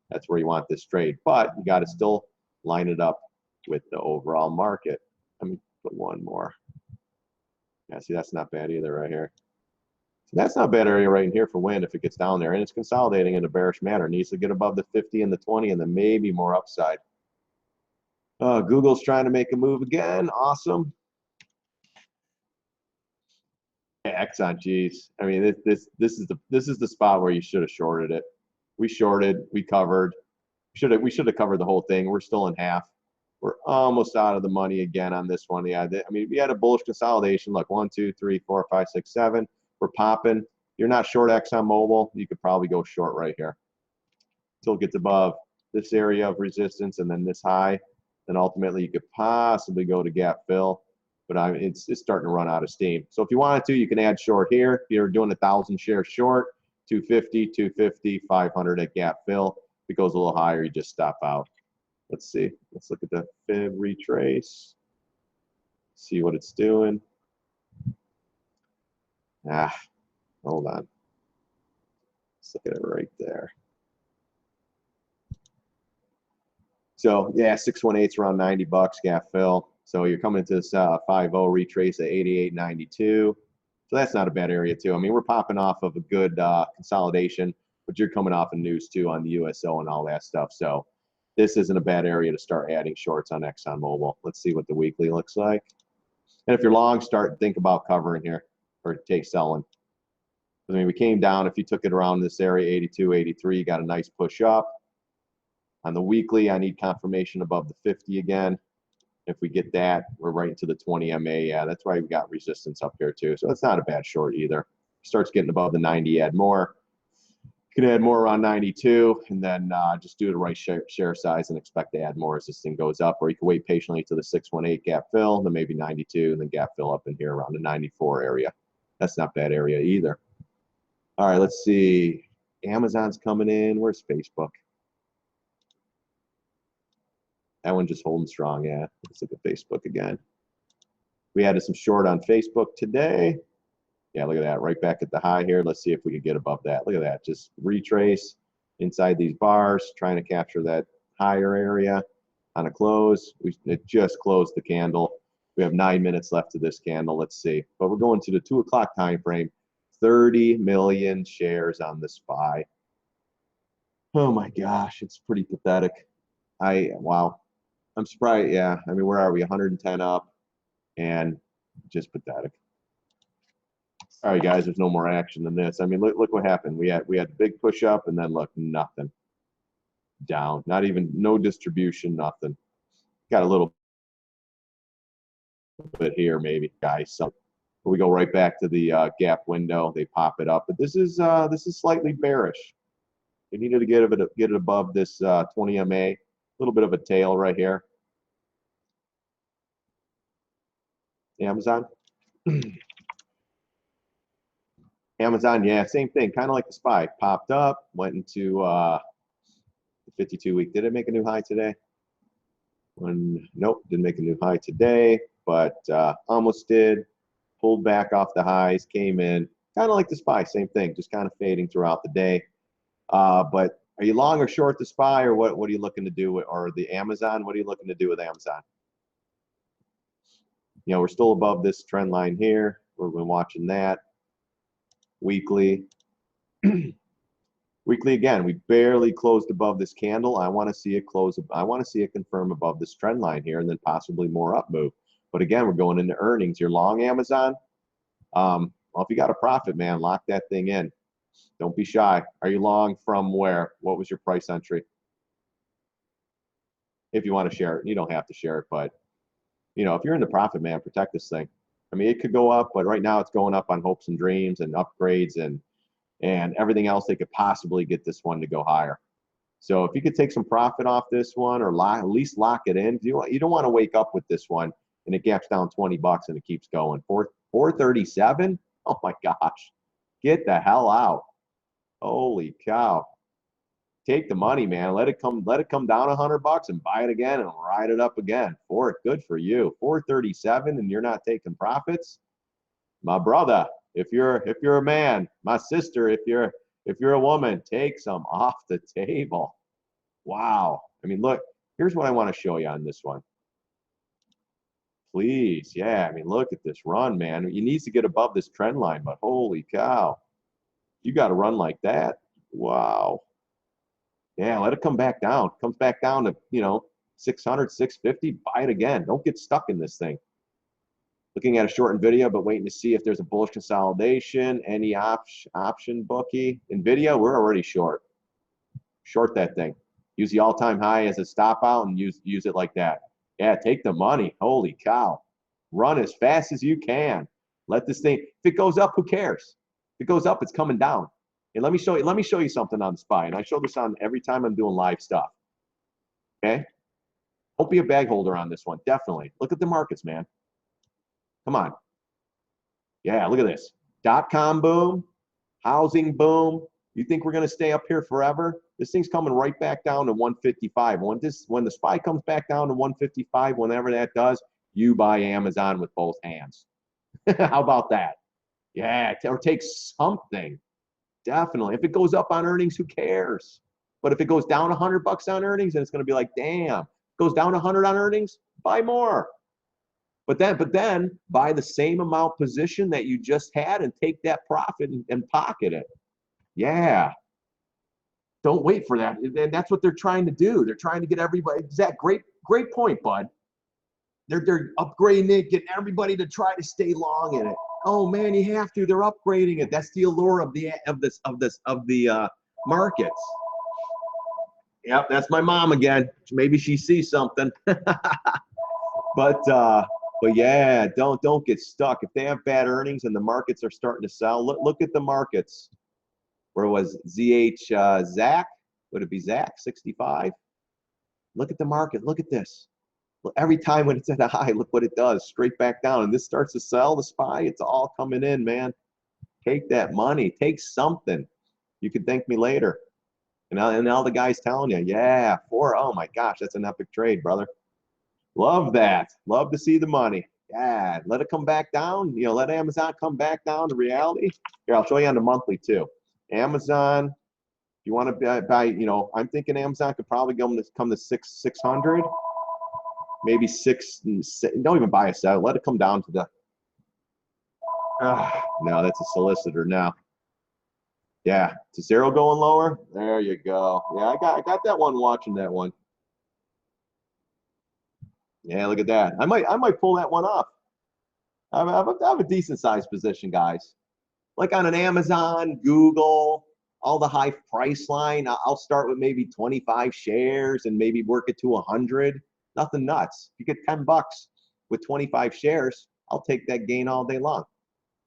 That's where you want this trade. But you got to still line it up with the overall market. Let me put one more. Yeah, see, that's not bad either right here. So that's not a bad area right in here for Wynn if it gets down there. And it's consolidating in a bearish manner. It needs to get above the 50 and the 20 and then maybe more upside. Google's trying to make a move again. Awesome. Yeah, Exxon, geez. I mean, this is the spot where you should have shorted it. We shorted, we covered. We should have covered the whole thing. We're still in half. We're almost out of the money again on this one. Yeah, I mean, we had a bullish consolidation. Look, 1, 2, 3, 4, 5, 6, 7. We're popping. You're not short ExxonMobil. You could probably go short right here until it gets above this area of resistance and then this high. Then ultimately you could possibly go to gap fill, but it's starting to run out of steam. So if you wanted to, you can add short here. If you're doing 1,000 shares short, 250, 250, 500 at gap fill. If it goes a little higher, you just stop out. Let's see. Let's look at the fib retrace. See what it's doing. Ah, hold on. Let's look at it right there. So yeah, 618 is around 90 bucks, gap fill. So you're coming into this 5-0 retrace at 88.92. So that's not a bad area too. I mean, we're popping off of a good consolidation, but you're coming off of news too on the USO and all that stuff. So this isn't a bad area to start adding shorts on ExxonMobil. Let's see what the weekly looks like. And if you're long, think about covering here or take selling. I mean, we came down. If you took it around this area, 82, 83, you got a nice push up. On the weekly, I need confirmation above the 50 again. If we get that, we're right into the 20 MA. Yeah, that's why we got resistance up here too. So it's not a bad short either. Starts getting above the 90, add more. You can add more around 92, and then just do the right share size and expect to add more as this thing goes up. Or you can wait patiently to the 618 gap fill, then maybe 92, and then gap fill up in here around the 94 area. That's not bad area either. All right, let's see. Amazon's coming in. Where's Facebook? That one just holding strong. Yeah, let's look at Facebook again. We added some short on Facebook today. Yeah, look at that. Right back at the high here. Let's see if we can get above that. Look at that. Just retrace inside these bars, trying to capture that higher area on a close. It just closed the candle. We have 9 minutes left to this candle. Let's see. But we're going to the 2 o'clock time frame. 30 million shares on the SPY. Oh my gosh, it's pretty pathetic. Wow. I'm surprised. Yeah, I mean, where are we? 110 up, and just pathetic. All right, guys, there's no more action than this. I mean, look what happened. We had the big push up, and then look, nothing. Down. Not even no distribution, nothing. Got a little bit here, maybe, guys. So we go right back to the gap window. They pop it up, but this is slightly bearish. We needed to get it above this 20 MA. A little bit of a tail right here. Amazon. Amazon, yeah, same thing. Kind of like the SPY. Popped up, went into the 52-week. Did it make a new high today? Nope, didn't make a new high today, but almost did. Pulled back off the highs, came in. Kind of like the SPY, same thing. Just kind of fading throughout the day. But are you long or short the SPY, or what are you looking to do or the Amazon? What are you looking to do with Amazon? You know, we're still above this trend line here. We've been watching that. Weekly. Weekly again, we barely closed above this candle. I want to see it close. I want to see it confirm above this trend line here and then possibly more up move. But again, we're going into earnings. You're long Amazon. Well, if you got a profit, man, lock that thing in. Don't be shy. Are you long from where? What was your price entry? If you want to share it, you don't have to share it, but you know, if you're in the profit, man, protect this thing. I mean, it could go up, but right now it's going up on hopes and dreams and upgrades and everything else they could possibly get this one to go higher. So if you could take some profit off this one or at least lock it in, you don't want to wake up with this one and it gaps down 20 bucks and it keeps going. 437? Oh my gosh. Get the hell out. Holy cow. Take the money, man. Let it come down 100 bucks and buy it again and ride it up again. Good for you. 437 and you're not taking profits? My brother, if you're a man, my sister, if you're a woman, take some off the table. Wow. I mean, look, here's what I want to show you on this one. Please, yeah. I mean, look at this run, man. He needs to get above this trend line, but holy cow. You got to run like that. Wow. Yeah, let it come back down. Comes back down to, 600, 650, buy it again. Don't get stuck in this thing. Looking at a shortened video, but waiting to see if there's a bullish consolidation. Any option bookie. NVIDIA, we're already short. Short that thing. Use the all-time high as a stop out and use it like that. Yeah, take the money. Holy cow. Run as fast as you can. Let this thing, if it goes up, who cares? If it goes up, it's coming down. And let me show you something on the SPY. And I show this on every time I'm doing live stuff. Okay? Don't be a bag holder on this one. Definitely. Look at the markets, man. Come on. Yeah, look at this. .com boom, housing boom. You think we're going to stay up here forever? This thing's coming right back down to 155. When the SPY comes back down to 155, whenever that does, you buy Amazon with both hands. How about that? Yeah, or take something. Definitely. If it goes up on earnings, who cares? But if it goes down $100 on earnings, then it's going to be like, damn. Goes down 100 on earnings, buy more. But then buy the same amount position that you just had and take that profit and pocket it. Yeah. Don't wait for that. And that's what they're trying to do. They're trying to get everybody. Zach, great point, bud. They're upgrading it, getting everybody to try to stay long in it. Oh man, you have to. They're upgrading it. That's the allure of the markets. Yep, that's my mom again. Maybe she sees something. But yeah, don't get stuck. If they have bad earnings and the markets are starting to sell, look at the markets. Where was Zach? Would it be Zach 65? Look at the market. Look at this. Every time when it's at a high, look what it does. Straight back down. And this starts to sell, the SPY, it's all coming in, man. Take that money. Take something. You can thank me later. And all the guys telling you, yeah, oh my gosh, that's an epic trade, brother. Love that. Love to see the money. Yeah, let it come back down. You know, let Amazon come back down to reality. Here, I'll show you on the monthly too. Amazon, if you want to buy, you know, I'm thinking Amazon could probably come to 600, maybe don't even buy a set. Let it come down to the, no, that's a solicitor now. Yeah, to zero going lower. There you go. Yeah, I got that one watching that one. Yeah, look at that. I might pull that one off. I have a decent sized position, guys. Like on an Amazon, Google, all the high price line. I'll start with maybe 25 shares and maybe work it to 100. Nothing nuts. If you get $10 with 25 shares, I'll take that gain all day long.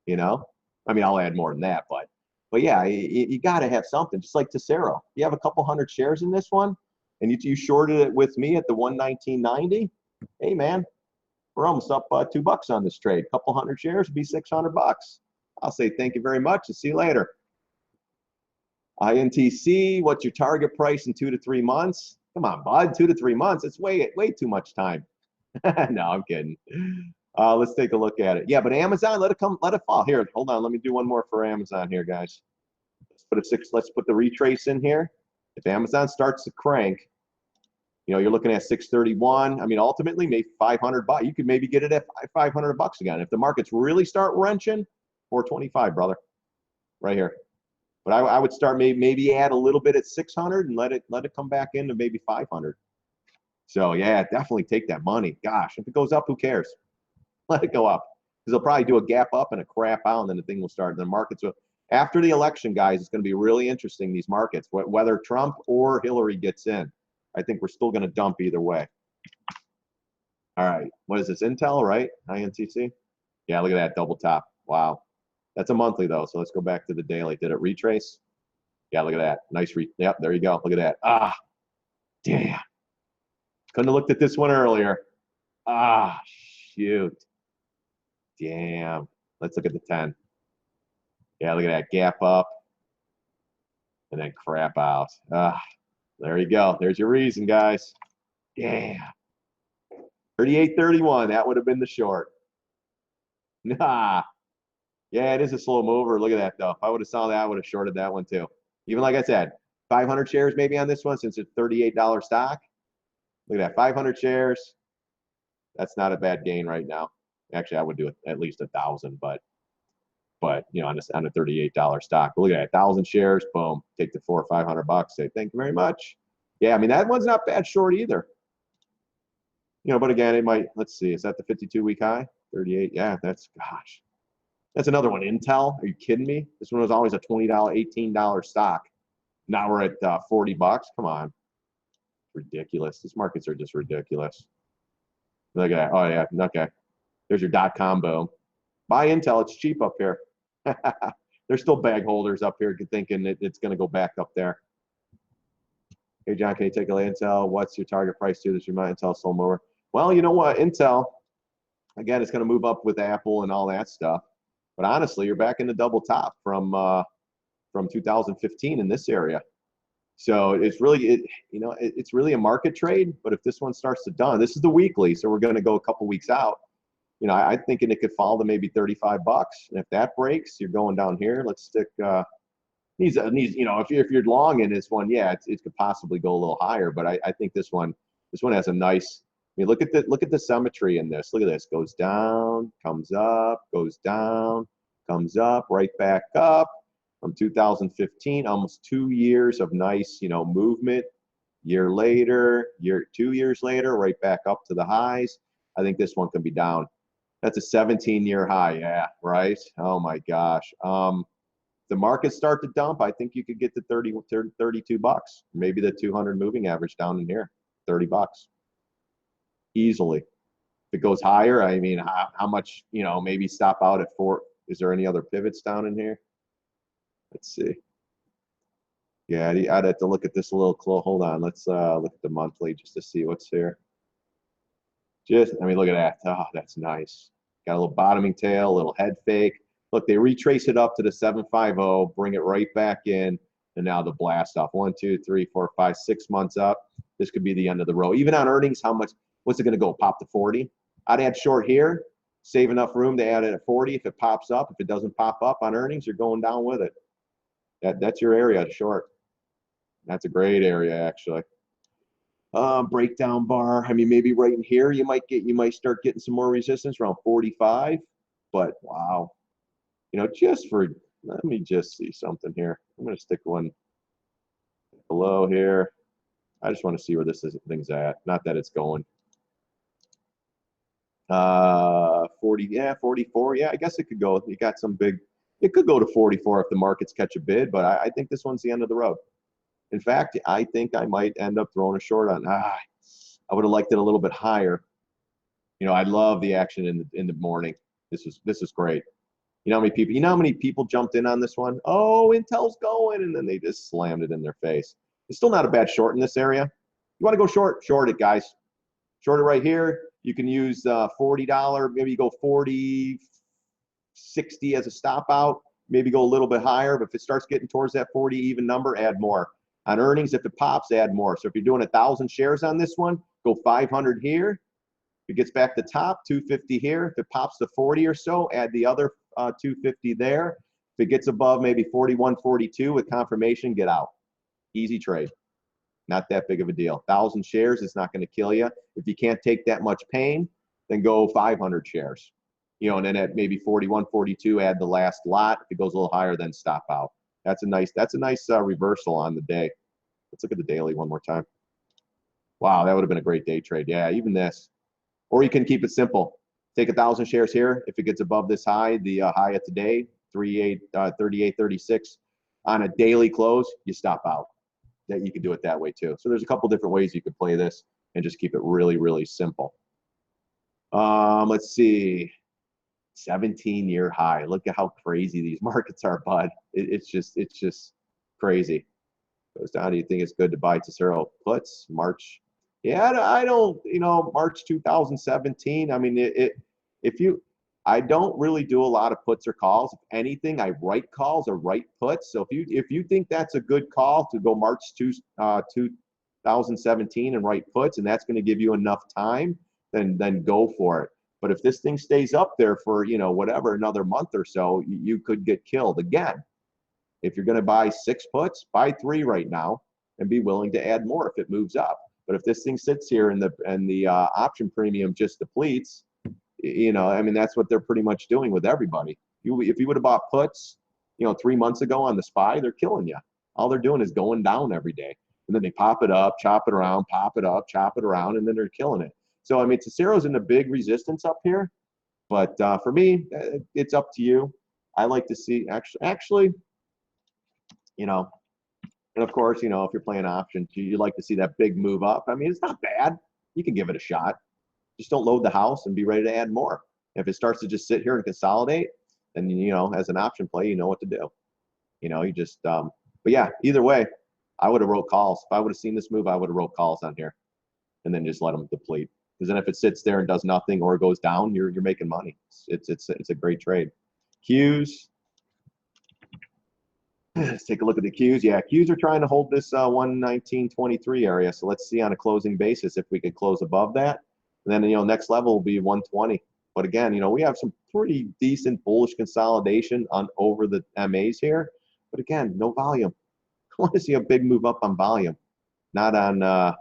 You know, I mean, I'll add more than that, but yeah, you got to have something. Just like Tesoro, you have a couple hundred shares in this one, and you shorted it with me at the 119.90. Hey man, we're almost up $2 on this trade. Couple hundred shares would be $600. I'll say thank you very much and see you later. INTC, what's your target price in 2 to 3 months? Come on, bud, 2 to 3 months. It's way too much time. No, I'm kidding. Let's take a look at it. Yeah, but Amazon, let it fall. Here, hold on. Let me do one more for Amazon here, guys. Let's put the retrace in here. If Amazon starts to crank, you know, you're looking at 631. I mean, ultimately, maybe $500. You could maybe get it at $500 again. If the markets really start wrenching, 425, brother, right here. But I would start maybe add a little bit at 600 and let it come back into maybe 500. So yeah, definitely take that money. Gosh, if it goes up, who cares? Let it go up, because they'll probably do a gap up and a crap out, and then the thing will start. The markets will, after the election, guys, it's going to be really interesting, these markets, whether Trump or Hillary gets in. I think we're still going to dump either way. All right, what is this? Intel, right? INTC? Yeah, look at that double top. Wow. That's a monthly though, so let's go back to the daily. Did it retrace? Yeah, look at that. Nice yep, there you go. Look at that. Ah, damn. Couldn't have looked at this one earlier. Ah, shoot. Damn. Let's look at the 10. Yeah, look at that. Gap up. And then crap out. Ah, there you go. There's your reason, guys. Damn. 38.31. That would have been the short. Nah. Yeah, it is a slow mover. Look at that, though. If I would have saw that, I would have shorted that one, too. Even like I said, 500 shares maybe on this one since it's $38 stock. Look at that, 500 shares. That's not a bad gain right now. Actually, I would do it at least 1,000, but you know, on a $38 stock. But look at that, 1,000 shares. Boom, take the $400 or $500. Say thank you very much. Yeah, I mean that one's not bad short either. You know, but again, it might. Let's see, is that the 52-week high? 38. Yeah, that's gosh. That's another one. Intel. Are you kidding me? This one was always a $20, $18 stock. Now we're at $40. Come on. Ridiculous. These markets are just ridiculous. Look at that. Oh, yeah. Okay. There's your .com boom. Buy Intel. It's cheap up here. There's still bag holders up here thinking it's going to go back up there. Hey, John, can you take a look at Intel? What's your target price to this? Your Intel sold more. Well, you know what? Intel, again, it's going to move up with Apple and all that stuff. But honestly, you're back in the double top from 2015 in this area. So it's really, it's really a market trade. But if this one starts to done, this is the weekly, so we're going to go a couple weeks out. you know, I'm thinking it could fall to maybe 35 bucks. And if that breaks, you're going down here. Let's stick, you know, if you're long in this one, yeah, it could possibly go a little higher, but I think this one has a nice, I mean, look at the symmetry in this. Look at this, goes down, comes up, goes down, comes up, right back up from 2015, almost 2 years of nice, you know, movement. Year later, 2 years later, right back up to the highs. I think this one can be down. That's a 17-year high. Yeah, right. Oh my gosh. The markets start to dump, I think you could get to 32 bucks. Maybe the 200 moving average down in here, 30 bucks. Easily. If it goes higher, I mean, how much, you know, maybe stop out at 4. Is there any other pivots down in here? Let's see. Yeah, I'd have to look at this a little close. Hold on. Let's look at the monthly just to see what's here. I mean, look at that. Oh, that's nice. Got a little bottoming tail, a little head fake. Look, they retrace it up to the 750, bring it right back in, and now the blast off. 1, 2, 3, 4, 5, 6 months up. This could be the end of the row. Even on earnings, what's it going to go? Pop to 40? I'd add short here, save enough room to add it at 40 if it pops up. If it doesn't pop up on earnings, you're going down with it. That's your area to short. That's a great area, actually. Breakdown bar. I mean, maybe right in here you might start getting some more resistance around 45. But wow, you know, let me just see something here. I'm gonna stick one below here. I just want to see where thing's at. Not that it's going. 40, yeah, 44. Yeah, I guess it could go. You got some big. It could go to 44 if the markets catch a bid, but I think this one's the end of the road. In fact, I think I might end up throwing a short on. I would have liked it a little bit higher. You know, I love the action in the morning. This is great. You know how many people jumped in on this one? Oh, Intel's going, and then they just slammed it in their face. It's still not a bad short in this area. You want to go short? Short it, guys. Short it right here. You can use $40. Maybe you go 40, 60 as a stop out. Maybe go a little bit higher, but if it starts getting towards that 40 even number, add more. On earnings, if it pops, add more. So if you're doing 1,000 shares on this one, go 500 here. If it gets back to top, 250 here. If it pops to 40 or so, add the other 250 there. If it gets above maybe 41, 42 with confirmation, get out. Easy trade. Not that big of a deal. 1,000 shares, it's not going to kill you. If you can't take that much pain, then go 500 shares. You know, and then at maybe 41, 42, add the last lot. If it goes a little higher, then stop out. That's a nice reversal on the day. Let's look at the daily one more time. Wow, that would have been a great day trade. Yeah, even this. Or you can keep it simple. Take 1,000 shares here. If it gets above this high, the high of today, 38.36 on a daily close, you stop out. That you can do it that way too. So there's a couple different ways you could play this and just keep it really, really simple. Let's see. 17-year high. Look at how crazy these markets are, bud. It's just crazy. Goes down. Do you think it's good to buy Tesoro puts? March. Yeah, I don't. You know, March 2017. I mean, I don't really do a lot of puts or calls. If anything, I write calls or write puts. So if you think that's a good call to go March 2017 and write puts, and that's going to give you enough time, then go for it. But if this thing stays up there for, you know, whatever, another month or so, you could get killed again. If you're going to buy 6 puts, buy 3 right now and be willing to add more if it moves up. But if this thing sits here and the option premium just depletes, you know, I mean, that's what they're pretty much doing with everybody. If you would have bought puts, you know, 3 months ago on the SPY, they're killing you. All they're doing is going down every day. And then they pop it up, chop it around, pop it up, chop it around, and then they're killing it. So, I mean, Tesero's in a big resistance up here. But for me, it's up to you. I like to see, actually, you know, and of course, you know, if you're playing options, you like to see that big move up. I mean, it's not bad. You can give it a shot. Just don't load the house and be ready to add more. If it starts to just sit here and consolidate, then, you know, as an option play, you know what to do. You know, you just, but yeah, either way, I would have wrote calls. If I would have seen this move, I would have wrote calls on here and then just let them deplete. Because then if it sits there and does nothing or goes down, you're making money. It's a great trade. Qs. Let's take a look at the Qs. Yeah, Qs are trying to hold this 119.23 area. So let's see on a closing basis if we could close above that. And then, you know, next level will be 120. But again, you know, we have some pretty decent bullish consolidation on over the MAs here. But again, no volume. I want to see a big move up on volume, not on what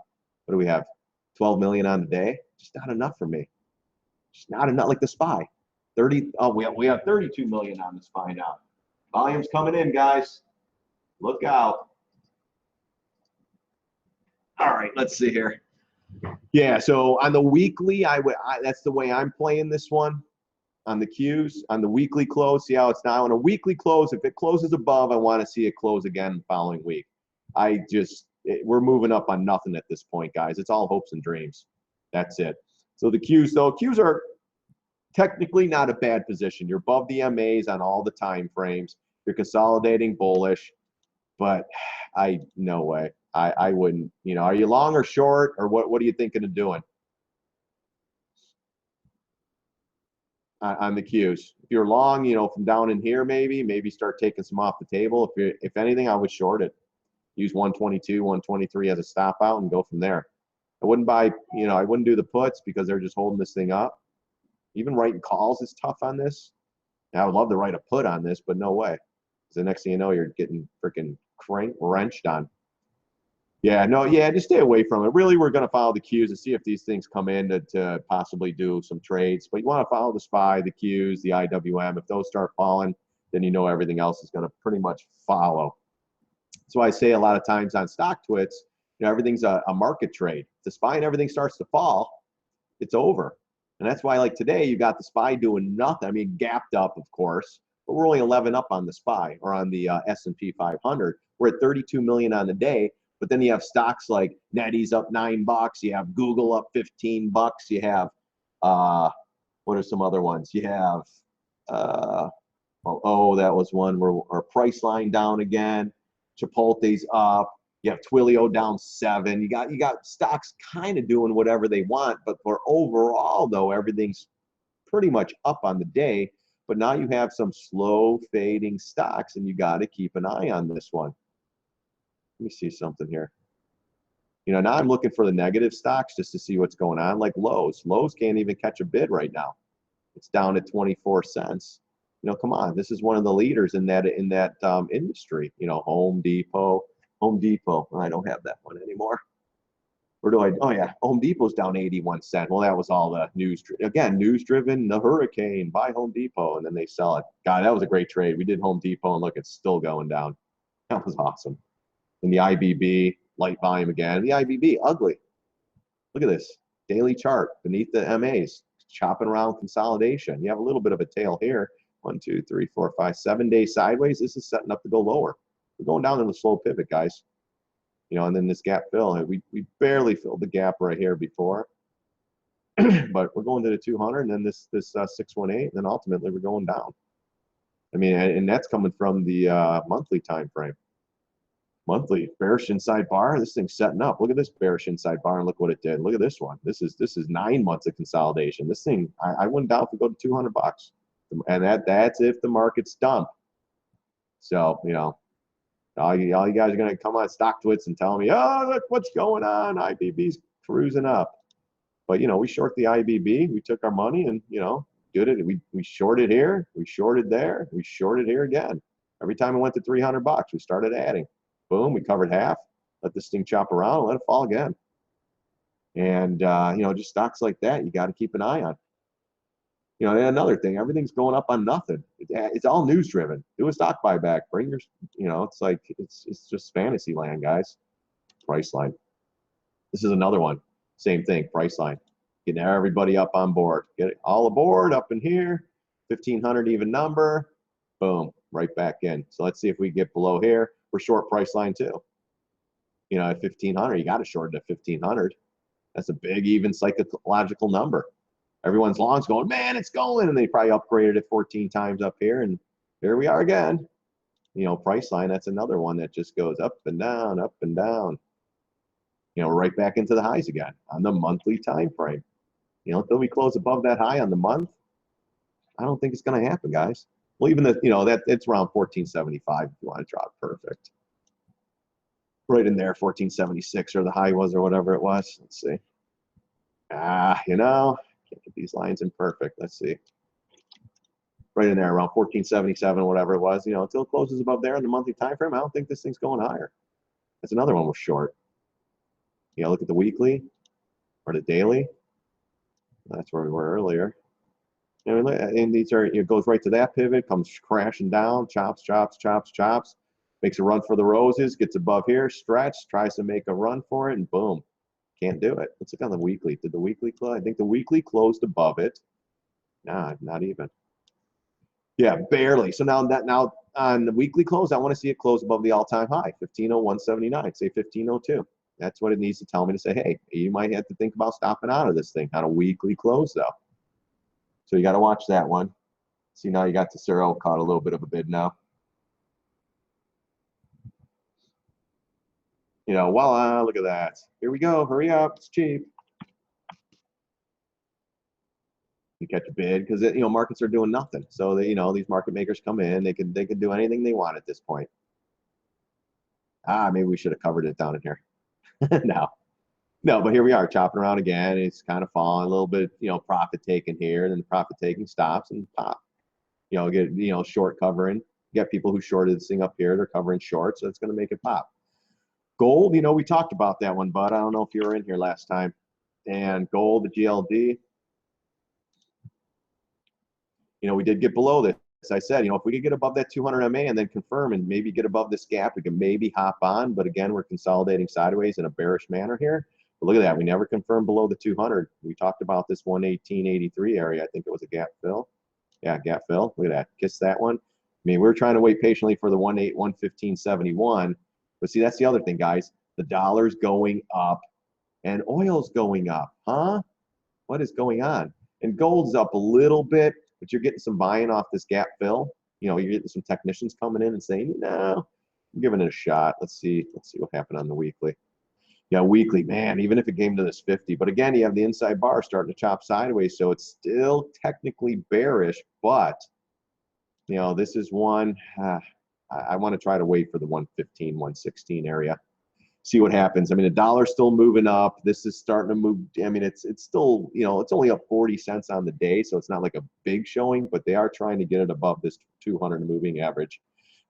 do we have? 12 million on the day. Just not enough for me. Just not enough. Like the SPY, 30. Oh, we have 32 million on the SPY now. Volume's coming in, guys. Look out. All right, let's see here. Yeah, so on the weekly, that's the way I'm playing this one. On the Qs, on the weekly close, see how it's now on a weekly close. If it closes above, I want to see it close again the following week. We're moving up on nothing at this point, guys. It's all hopes and dreams. That's it. So the Qs, though, Qs are technically not a bad position. You're above the MAs on all the time frames. You're consolidating bullish, but no way. I wouldn't, you know, are you long or short, or what are you thinking of doing on the Qs? If you're long, you know, from down in here, maybe start taking some off the table. If anything, I would short it. Use 122, 123 as a stop out and go from there. I wouldn't buy, you know, I wouldn't do the puts because they're just holding this thing up. Even writing calls is tough on this. And I would love to write a put on this, but no way. Because the next thing you know, you're getting freaking wrenched on. Yeah, no, yeah, just stay away from it. Really, we're going to follow the Qs and see if these things come in to possibly do some trades. But you want to follow the SPY, the Qs, the IWM. If those start falling, then you know everything else is going to pretty much follow. So I say a lot of times on stock twits, you know, everything's a market trade. If the SPY and everything starts to fall, it's over. And that's why, like today, you got the SPY doing nothing. I mean, gapped up, of course, but we're only 11 up on the SPY or on the S&P 500. We're at 32 million on the day. But then you have stocks like NetEase up $9. You have Google up $15. You have what are some other ones? You have that was one where our Priceline down again. Chipotle's up. You have Twilio down 7. You got stocks kind of doing whatever they want, but for overall though, everything's pretty much up on the day. But now you have some slow fading stocks, and you got to keep an eye on this one. Let me see something here. You know, now I'm looking for the negative stocks just to see what's going on, like Lowe's. Lowe's can't even catch a bid right now. It's down at 24 cents. You know, come on, this is one of the leaders in that industry. You know, Home Depot. I don't have that one anymore. Where do I? Oh yeah, Home Depot's down 81 cents. Well, that was all the news. Again, news driven. The hurricane. Buy Home Depot, and then they sell it. God, that was a great trade. We did Home Depot, and look, it's still going down. That was awesome. And the IBB, light volume again. The IBB, ugly. Look at this daily chart beneath the MAs, chopping around consolidation. You have a little bit of a tail here. 1, 2, 3, 4, 5, 7 days sideways. This is setting up to go lower. We're going down in the slow pivot, guys. You know, and then this gap fill. We barely filled the gap right here before, but we're going to the 200, and then this 618, and then ultimately we're going down. I mean, and that's coming from the monthly time frame. Monthly bearish inside bar. This thing's setting up. Look at this bearish inside bar, and look what it did. Look at this one. This is 9 months of consolidation. This thing, I wouldn't doubt if we go to $200, and that's if the market's dump. So you know, all you guys are gonna come on stock twits and tell me, oh look what's going on. IBB's cruising up, but you know we short the IBB. We took our money and you know did it. We shorted here. We shorted there. We shorted here again. Every time it went to $300, we started adding. Boom, we covered half. Let this thing chop around and let it fall again. And, you know, just stocks like that, you got to keep an eye on. You know, and another thing, everything's going up on nothing. It's all news driven. Do a stock buyback. Bring your, you know, it's like, it's just fantasy land, guys. Priceline. This is another one. Same thing, Priceline. Getting everybody up on board. Get it all aboard up in here. 1,500 even number. Boom, right back in. So let's see if we get below here. We're short Priceline too. You know, at 1,500, you got to short it at 1,500. That's a big, even psychological number. Everyone's long's going, man, it's going, and they probably upgraded it 14 times up here, and here we are again. You know, Priceline, that's another one that just goes up and down, up and down. You know, right back into the highs again on the monthly time frame. You know, until we close above that high on the month, I don't think it's going to happen, guys. Well, even the, you know, that it's around 1475 if you want to drop perfect. Right in there, 1476 or the high was or whatever it was. Let's see. You know, Can't get these lines in perfect. Let's see. Right in there, around 1477, whatever it was, you know, until it closes above there in the monthly time frame. I don't think this thing's going higher. That's another one we're short. You know, look at the weekly or the daily. That's where we were earlier. And these are, it goes right to that pivot, comes crashing down, chops, chops, chops, chops, makes a run for the roses, gets above here, stretch, tries to make a run for it, and boom, can't do it. Let's look on the weekly. Did the weekly close? I think the weekly closed above it. Nah, not even. Yeah, barely. So now on the weekly close, I want to see it close above the all-time high, 1501.79, say 1502. That's what it needs to tell me to say, hey, you might have to think about stopping out of this thing on a weekly close, though. So you got to watch that one. See, now you got Tesoro caught a little bit of a bid now. You know, voila, look at that. Here we go. Hurry up. It's cheap. You catch a bid because, you know, markets are doing nothing. So, they, you know, these market makers come in. They can do anything they want at this point. Maybe we should have covered it down in here. No, but here we are chopping around again. It's kind of falling a little bit, you know, profit taking here, and then the profit taking stops and pop. You know, get, you know, short covering. You got people who shorted this thing up here. They're covering short, so it's going to make it pop. Gold, you know, we talked about that one, bud. I don't know if you were in here last time. And gold, the GLD, you know, we did get below this. As I said, you know, if we could get above that 200 MA and then confirm and maybe get above this gap, we can maybe hop on. But again, we're consolidating sideways in a bearish manner here. But look at that. We never confirmed below the 200. We talked about this 118.83 area. I think it was a gap fill. Yeah, gap fill. Look at that. Kiss that one. I mean, we're trying to wait patiently for the 115.71. But see, that's the other thing, guys. The dollar's going up and oil's going up. Huh? What is going on? And gold's up a little bit, but you're getting some buying off this gap fill. You know, you're getting some technicians coming in and saying, no, I'm giving it a shot. Let's see what happened on the weekly. Yeah, weekly, man, even if it came to this 50. But again, you have the inside bar starting to chop sideways, so it's still technically bearish, but, you know, this is one, I want to try to wait for the 115, 116 area. See what happens. I mean, the dollar's still moving up. This is starting to move. I mean, it's still, you know, it's only up 40 cents on the day, so it's not like a big showing, but they are trying to get it above this 200 moving average.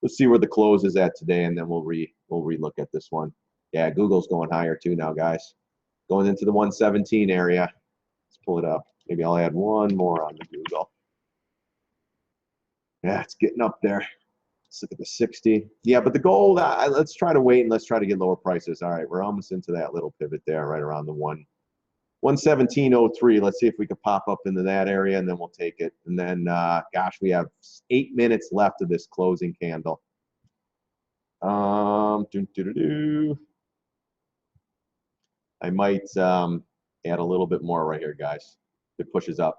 Let's see where the close is at today, and then we'll relook at this one. Yeah, Google's going higher too now, guys. Going into the 117 area. Let's pull it up. Maybe I'll add one more on the Google. Yeah, it's getting up there. Let's look at the 60. Yeah, but the gold, let's try to wait and let's try to get lower prices. All right, we're almost into that little pivot there, right around the 117.03. Let's see if we can pop up into that area, and then we'll take it. And then, gosh, we have 8 minutes left of this closing candle. I might add a little bit more right here, guys. It pushes up.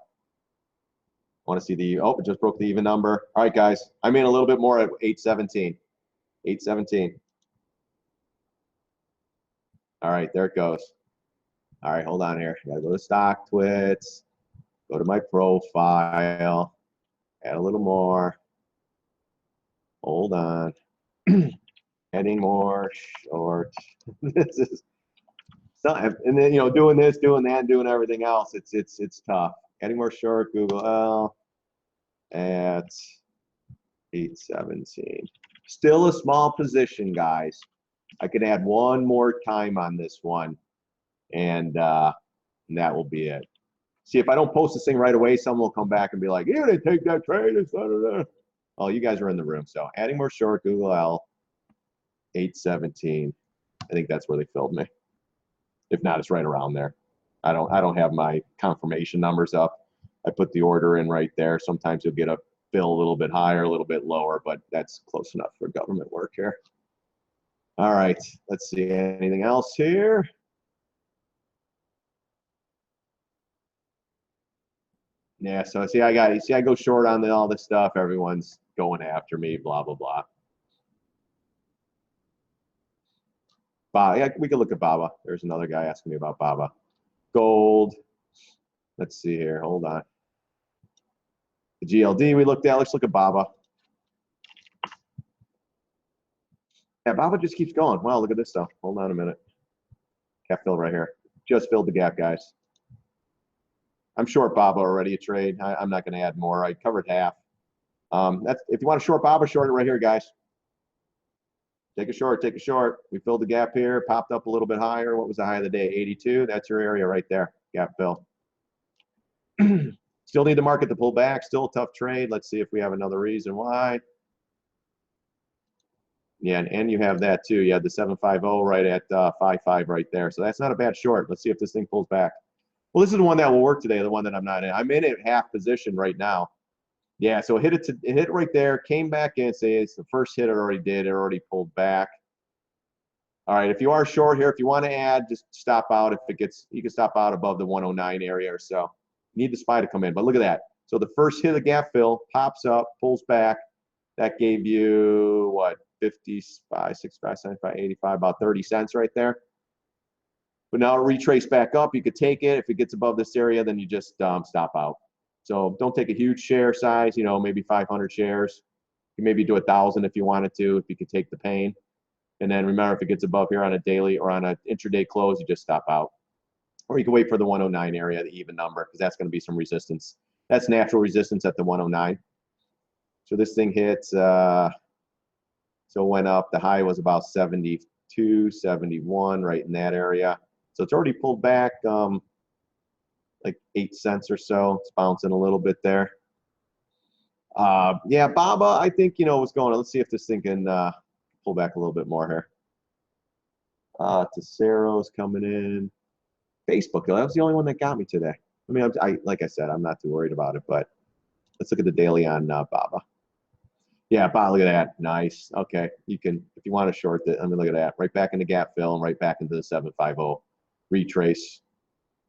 I want to see the, oh, it just broke the even number. All right, guys. I'm in a little bit more at 817. 817. All right, there it goes. All right, hold on here. I gotta go to StockTwits, go to my profile, add a little more. Hold on. Adding more short. This is and then, you know, doing this, doing that, doing everything else. It's tough. Adding more short, Google L at 817. Still a small position, guys. I could add one more time on this one, and that will be it. See, if I don't post this thing right away, someone will come back and be like, "You didn't take that trade." Oh, you guys are in the room. So adding more short, Google L, 817. I think that's where they filled me. If not, it's right around there. I don't have my confirmation numbers up. I put the order in right there. Sometimes you'll get a fill a little bit higher, a little bit lower, but that's close enough for government work here. All right, let's see. Anything else here? Yeah, so see, I go short on all this stuff. Everyone's going after me, blah, blah, blah. Yeah, we can look at Baba. There's another guy asking me about Baba. Gold. Let's see here. Hold on. The GLD we looked at. Let's look at Baba. Yeah, Baba just keeps going. Wow, look at this stuff. Hold on a minute. Gap fill right here. Just filled the gap, guys. 117.83. I'm short Baba already a trade. I'm not going to add more. I covered half. That's if you want to short Baba, short it right here, guys. Take a short, take a short. We filled the gap here, popped up a little bit higher. What was the high of the day? 82. That's your area right there. Gap fill. Still need the market to pull back. Still a tough trade. Let's see if we have another reason why. Yeah, and you have that too. You have the 750 right at 55 right there. So that's not a bad short. Let's see if this thing pulls back. Well, this is the one that will work today, the one that I'm not in. I'm in it half position right now. Yeah, so it hit right there, came back in. Say it's the first hit it already did. It already pulled back. All right, if you are short here, if you want to add, just stop out. If it gets, you can stop out above the 109 area or so. You need the SPY to come in, but look at that. So the first hit of the gap fill pops up, pulls back. That gave you what, 55, 65, 75, 85, about 30 cents right there. But now it retrace back up. You could take it. If it gets above this area, then you just stop out. So don't take a huge share size, you know, maybe 500 shares. You maybe do 1,000 if you wanted to, if you could take the pain. And then remember, if it gets above here on a daily or on an intraday close, you just stop out. Or you can wait for the 109 area, the even number, because that's going to be some resistance. That's natural resistance at the 109. So this thing hit, so it went up. The high was about 72, 71, right in that area. So it's already pulled back like 8 cents or so. It's bouncing a little bit there. Yeah, Baba, I think, you know, what's going on. Let's see if this thing can pull back a little bit more here. Tesero's coming in. Facebook, that was the only one that got me today. I mean, like I said, I'm not too worried about it, but let's look at the daily on Baba. Yeah, Baba, look at that. Nice. Okay, you can, if you want to short it, I mean, look at that. Right back in the gap fill and right back into the 750 retrace,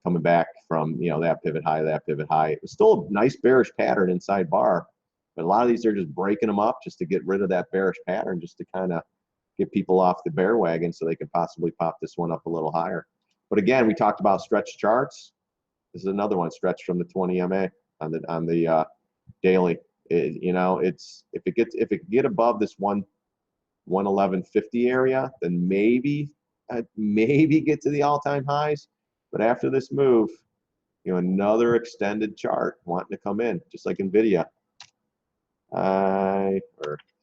coming back from, you know, that pivot high, that pivot high. It was still a nice bearish pattern inside bar, but a lot of these are just breaking them up just to get rid of that bearish pattern, just to kind of get people off the bear wagon so they can possibly pop this one up a little higher. But again, we talked about stretch charts. This is another one, stretched from the 20 MA on the daily. You know, it's if it can get above this 111.50 area, then maybe get to the all-time highs. But after this move, you know, another extended chart wanting to come in, just like Nvidia, or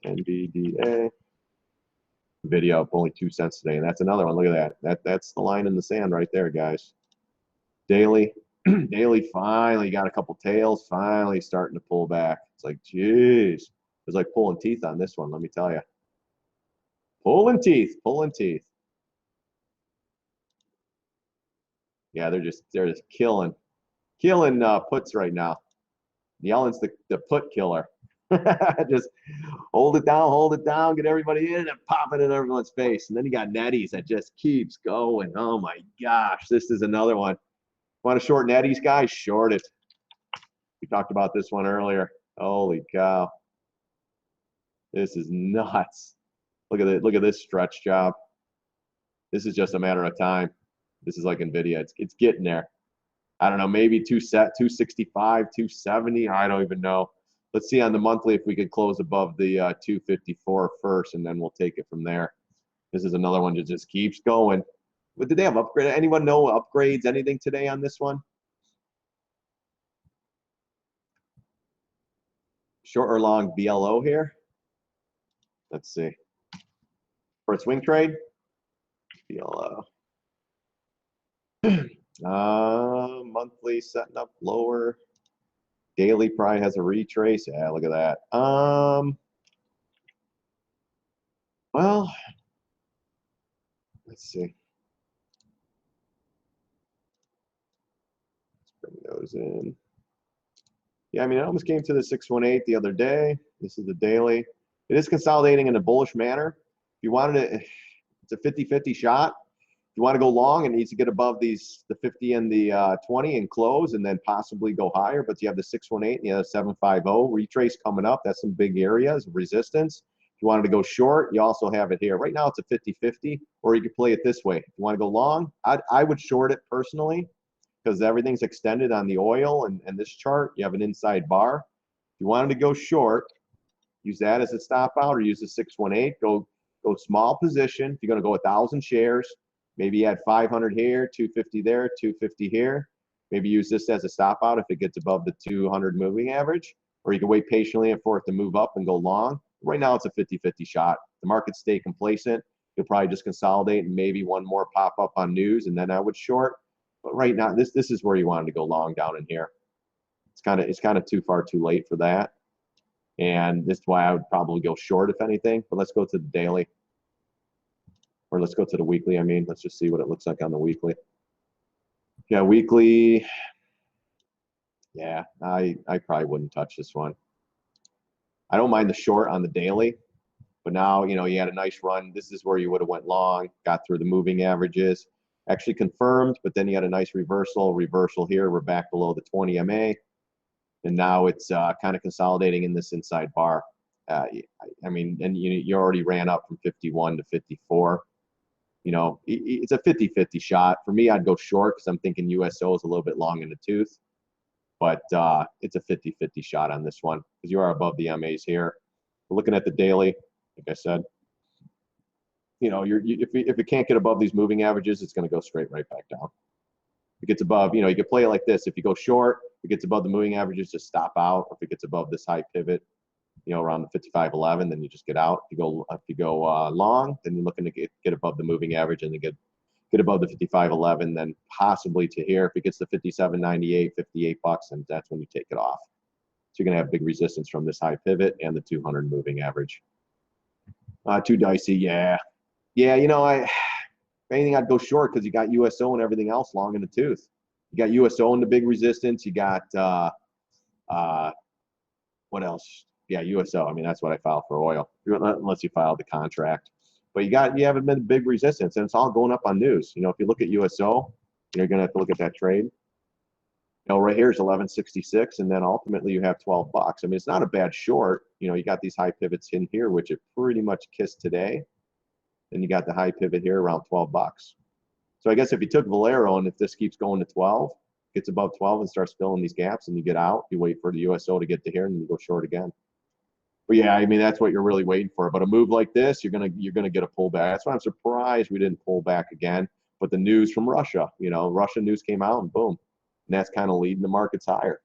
NVDA. Video up only 2 cents today, and that's another one. Look at that. That's the line in the sand right there, guys. Daily, daily finally got a couple tails, finally starting to pull back. It's like, geez, it's like pulling teeth on this one. Let me tell you, pulling teeth, pulling teeth. Yeah, they're just killing puts right now. Yellen's the put killer. Just hold it down, get everybody in and pop it in everyone's face. And then you got Netties that just keeps going. Oh my gosh, this is another one. Want to short Netties, guys? Short it. We talked about this one earlier. Holy cow. This is nuts. Look at it. Look at this stretch job. This is just a matter of time. This is like Nvidia. It's getting there. I don't know, maybe 265, 270. I don't even know. Let's see on the monthly if we could close above the 254 first, and then we'll take it from there. This is another one that just keeps going. But did they have upgrade? Anyone know upgrades? Anything today on this one? Short or long BLO here? Let's see. For a swing trade, BLO. Monthly setting up lower. Daily probably has a retrace. Yeah, look at that. Well, let's see. Let's bring those in. Yeah, I mean, I almost came to the 618 the other day. This is the daily. It is consolidating in a bullish manner. If you wanted it, it's a 50-50 shot. If you want to go long, it needs to get above the 50 and the 20 and close, and then possibly go higher. But you have the 618 and you have 750 retrace coming up. That's some big areas of resistance. If you wanted to go short, you also have it here. Right now, it's a 50-50, or you could play it this way. If you want to go long, I would short it personally, because everything's extended on the oil and this chart. You have an inside bar. If you wanted to go short, use that as a stop out, or use the 618. Go small position. If you're going to go 1,000 shares, maybe add 500 here, 250 there, 250 here. Maybe use this as a stop out if it gets above the 200 moving average, or you can wait patiently for it to move up and go long. Right now, it's a 50-50 shot. The markets stay complacent. You'll probably just consolidate and maybe one more pop up on news, and then I would short. But right now, this is where you wanted to go long down in here. It's kind of too far too late for that, and this is why I would probably go short if anything. But let's go to the daily, or let's go to the weekly. I mean, let's just see what it looks like on the weekly. Yeah, weekly. Yeah, I probably wouldn't touch this one. I don't mind the short on the daily, but now, you know, you had a nice run. This is where you would have went long, got through the moving averages, actually confirmed, but then you had a nice reversal here. We're back below the 20 MA, and now it's kind of consolidating in this inside bar. I mean, and you already ran up from 51 to 54. You know, it's a 50-50 shot. For me, I'd go short because I'm thinking USO is a little bit long in the tooth. But it's a 50-50 shot on this one because you are above the MAs here. We're looking at the daily, like I said. You know, if it can't get above these moving averages, it's going to go straight right back down. If it gets above, you know, you can play it like this. If you go short, if it gets above the moving averages, just stop out. If it gets above this high pivot, you know, around the 55.11, then you just get out. If you go long, then you're looking to get above the moving average and then get above the 55.11, then possibly to here. If it gets to 57.98, 58 bucks, and that's when you take it off. So you're gonna have big resistance from this high pivot and the 200 moving average. Too dicey, yeah. You know, if anything, I'd go short because you got USO and everything else long in the tooth. You got USO in the big resistance. You got what else? Yeah, USO. I mean, that's what I filed for oil, unless you filed the contract. But you haven't been big resistance, and it's all going up on news. You know, if you look at USO, you're going to have to look at that trade. You know, right here is 1166, and then ultimately you have 12 bucks. I mean, it's not a bad short. You know, you got these high pivots in here, which it pretty much kissed today. Then you got the high pivot here around 12 bucks. So I guess if you took Valero and if this keeps going to 12, gets above 12 and starts filling these gaps, and you get out, you wait for the USO to get to here, and you go short again. But yeah, I mean, that's what you're really waiting for. But a move like this, you're gonna get a pullback. That's why I'm surprised we didn't pull back again. But the news from Russia, you know, Russian news came out and boom, and that's kind of leading the markets higher.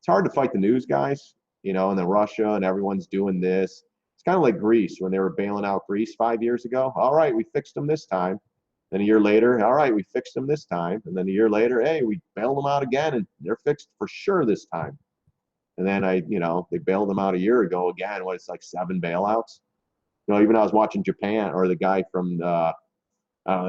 It's hard to fight the news, guys. You know, and then Russia and everyone's doing this. It's kind of like Greece when they were bailing out Greece 5 years ago. All right, we fixed them this time. Then a year later, all right, we fixed them this time. And then a year later, hey, we bailed them out again, and they're fixed for sure this time. And then they bailed them out a year ago again. It's like 7 bailouts. You know, even I was watching Japan, or the guy from the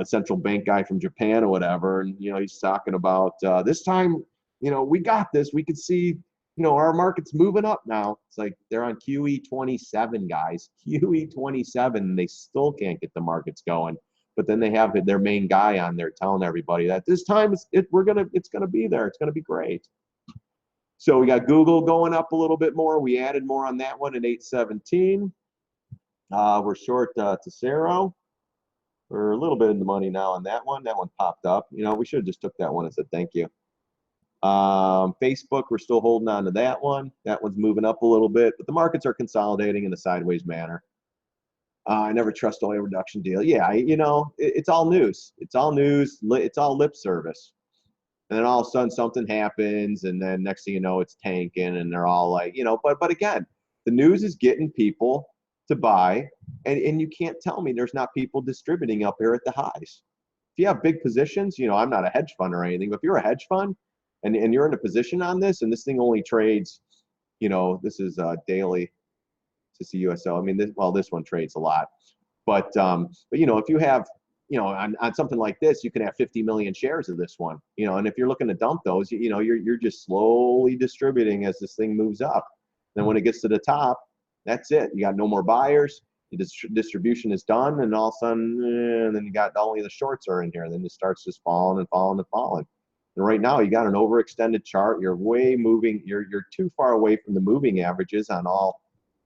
central bank guy from Japan or whatever, and you know, he's talking about this time, you know, we got this. We could see, you know, our market's moving up now. It's like they're on QE 27, guys. QE 27, they still can't get the markets going. But then they have their main guy on there telling everybody that this time it's gonna be there. It's gonna be great. So we got Google going up a little bit more. We added more on that one at 817. We're short Tesoro. We're a little bit in the money now on that one. That one popped up. You know, we should have just took that one and said thank you. Facebook, we're still holding on to that one. That one's moving up a little bit, but the markets are consolidating in a sideways manner. I never trust oil reduction deal. Yeah, you know, it's all news. It's all news. It's all lip service. And then all of a sudden something happens, and then next thing you know, it's tanking, and they're all like, you know, but again, the news is getting people to buy, and you can't tell me there's not people distributing up here at the highs. If you have big positions, you know, I'm not a hedge fund or anything, but if you're a hedge fund and you're in a position on this, and this thing only trades, you know, this is daily to see USO. I mean, this one trades a lot, but you know, if you have, you know, on something like this, you can have 50 million shares of this one, you know, and if you're looking to dump those, you know, you're just slowly distributing as this thing moves up. Then when it gets to the top, that's it. You got no more buyers. The distribution is done, and all of a sudden, then you got only the shorts are in here. And then it starts just falling and falling and falling. And right now, you got an overextended chart. You're way moving. You're too far away from the moving averages on all.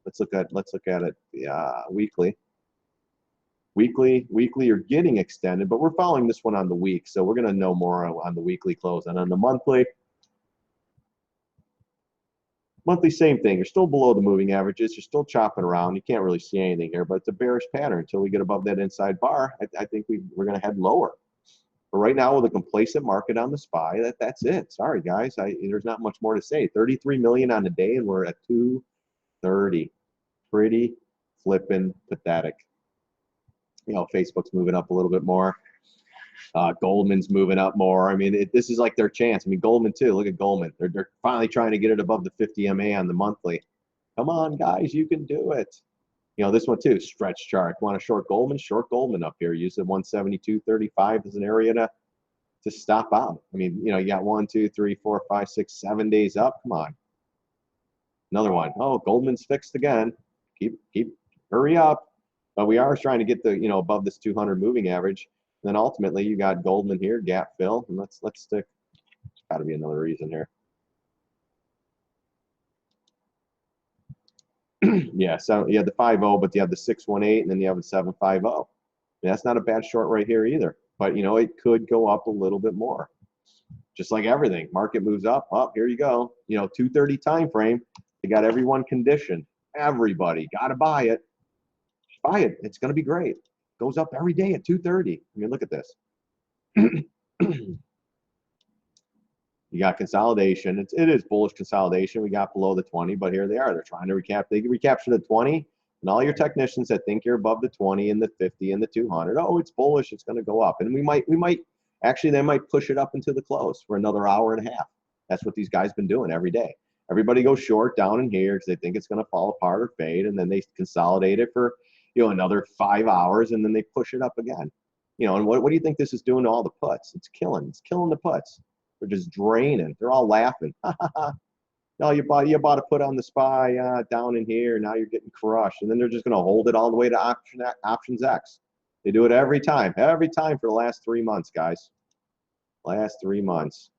Let's look at it weekly. Weekly, you're getting extended, but we're following this one on the week, so we're going to know more on the weekly close. And on the monthly, same thing. You're still below the moving averages. You're still chopping around. You can't really see anything here, but it's a bearish pattern until we get above that inside bar. I think we're going to head lower. But right now, with a complacent market on the SPY, that's it. Sorry, guys. There's not much more to say. 33 million on the day, and we're at 230. Pretty flippin' pathetic. You know, Facebook's moving up a little bit more. Goldman's moving up more. I mean, this is like their chance. I mean, Goldman too. Look at Goldman. They're finally trying to get it above the 50 MA on the monthly. Come on, guys, you can do it. You know, this one too, stretch chart. Want to short Goldman up here. Use the 172.35 as an area to stop out. I mean, you know, you got 1, 2, 3, 4, 5, 6, 7 days up. Come on. Another one. Oh, Goldman's fixed again. Hurry up. But we are trying to get the, you know, above this 200 moving average. And then ultimately you got Goldman here, gap fill. And let's stick. Got to be another reason here. Yeah, so you have the 5-0, but you have the 618, and then you have the 750. That's not a bad short right here either. But you know, it could go up a little bit more. Just like everything, market moves up. Oh, here you go. You know, 230 time frame. You got everyone conditioned. Everybody got to buy it. Buy it. It's going to be great. Goes up every day at 230. I mean, look at this. You got consolidation. It is bullish consolidation. We got below the 20, but here they are. They're trying to recapture. They can recapture the 20, and all your technicians that think you're above the 20 and the 50 and the 200. Oh, it's bullish. It's going to go up, and we might actually they might push it up into the close for another hour and a half. That's what these guys been doing every day. Everybody goes short down in here because they think it's going to fall apart or fade, and then they consolidate it for, you know, another 5 hours, and then they push it up again. You know, and what do you think this is doing to all the puts? It's killing the puts. They're just draining. They're all laughing. No, you bought a put on the SPY down in here. Now you're getting crushed, and then they're just going to hold it all the way to options X. They do it every time for the last 3 months, guys. Last 3 months,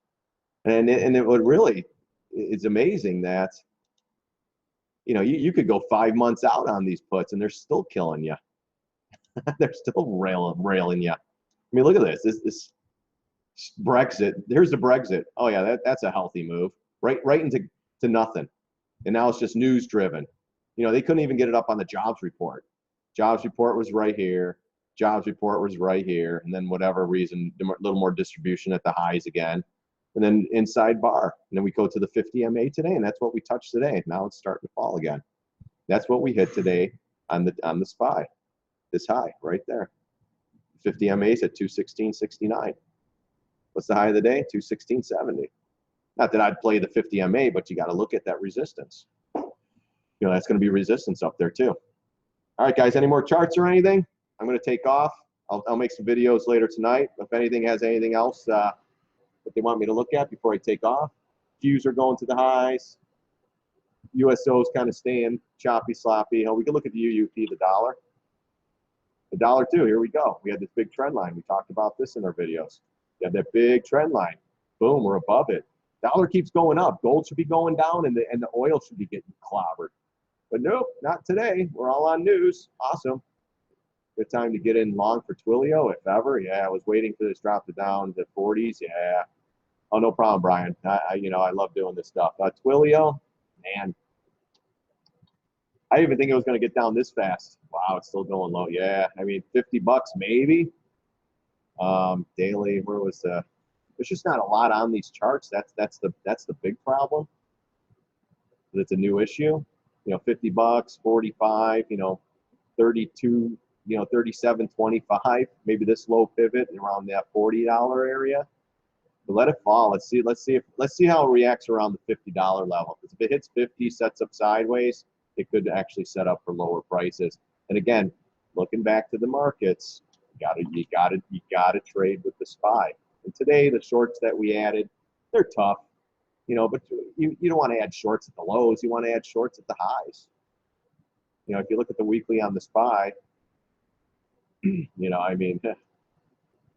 and it would really, it's amazing that, you know, you could go 5 months out on these puts, and they're still killing you. They're still railing you. I mean, look at this. This Brexit. Here's the Brexit. Oh yeah, that's a healthy move. Right into nothing. And now it's just news driven. You know, they couldn't even get it up on the jobs report. Jobs report was right here. Jobs report was right here. And then whatever reason, a little more distribution at the highs again. And then inside bar. And then we go to the 50 MA today, and that's what we touched today. Now it's starting to fall again. That's what we hit today on the SPY. This high right there. 50 MA's at 216.69. What's the high of the day? 216.70. Not that I'd play the 50 MA, but you got to look at that resistance. You know, that's going to be resistance up there too. All right, guys, any more charts or anything? I'm going to take off. I'll make some videos later tonight. If anything has anything else that they want me to look at before I take off. Qs are going to the highs. USO's kind of staying choppy, sloppy. You know, we can look at the UUP, the dollar. The dollar too, here we go. We had this big trend line. We talked about this in our videos. You have that big trend line. Boom, we're above it. Dollar keeps going up. Gold should be going down, and the oil should be getting clobbered. But nope, not today. We're all on news. Awesome. Good time to get in long for Twilio, if ever. Yeah, I was waiting for this drop to down to 40s. Yeah. Oh, no problem, Brian. You know, I love doing this stuff. Twilio, man. I didn't even think it was going to get down this fast. Wow, it's still going low. Yeah, I mean, 50 bucks maybe. Daily, where was the? There's just not a lot on these charts. That's the big problem. It's a new issue. You know, 50 bucks, 45. You know, 32. You know, 37.25. Maybe this low pivot around that $40 area. But let it fall. Let's see how it reacts around the $50 level. Because if it hits 50, sets up sideways, it could actually set up for lower prices. And again, looking back to the markets, you gotta trade with the SPY. And today, the shorts that we added, they're tough, you know, but you don't want to add shorts at the lows. You want to add shorts at the highs. You know, if you look at the weekly on the SPY, you know, I mean,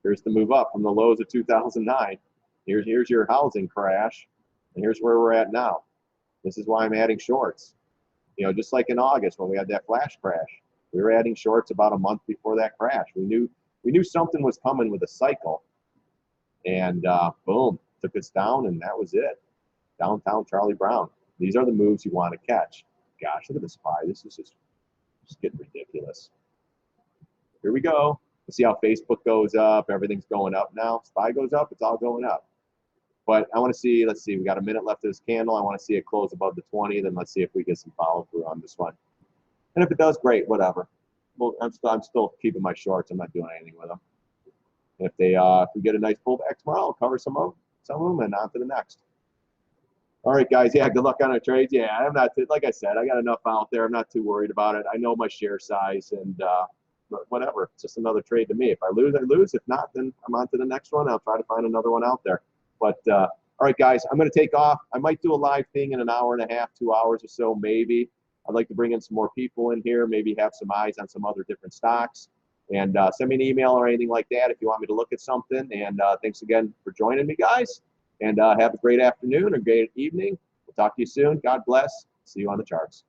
here's the move up from the lows of 2009. Here's your housing crash, and here's where we're at now. This is why I'm adding shorts. You know, just like in August when we had that flash crash, we were adding shorts about a month before that crash. We knew something was coming with a cycle, and boom, took us down, and that was it. Downtown Charlie Brown. These are the moves you want to catch. Gosh, look at the SPY. This is just getting ridiculous. Here we go. See how Facebook goes up. Everything's going up now. SPY goes up. It's all going up. But I want to see, let's see, we got a minute left of this candle. I want to see it close above the 20. Then let's see if we get some follow through on this one. And if it does, great, whatever. Well, I'm still keeping my shorts. I'm not doing anything with them. And if we get a nice pullback tomorrow, I'll cover some of them and on to the next. All right, guys. Yeah, good luck on our trades. Yeah, I'm not, like I said, I got enough out there. I'm not too worried about it. I know my share size and whatever. It's just another trade to me. If I lose, I lose. If not, then I'm on to the next one. I'll try to find another one out there. But all right, guys, I'm going to take off. I might do a live thing in an hour and a half, 2 hours or so, maybe. I'd like to bring in some more people in here, maybe have some eyes on some other different stocks. And send me an email or anything like that if you want me to look at something. And thanks again for joining me, guys. And have a great afternoon or great evening. We'll talk to you soon. God bless. See you on the charts.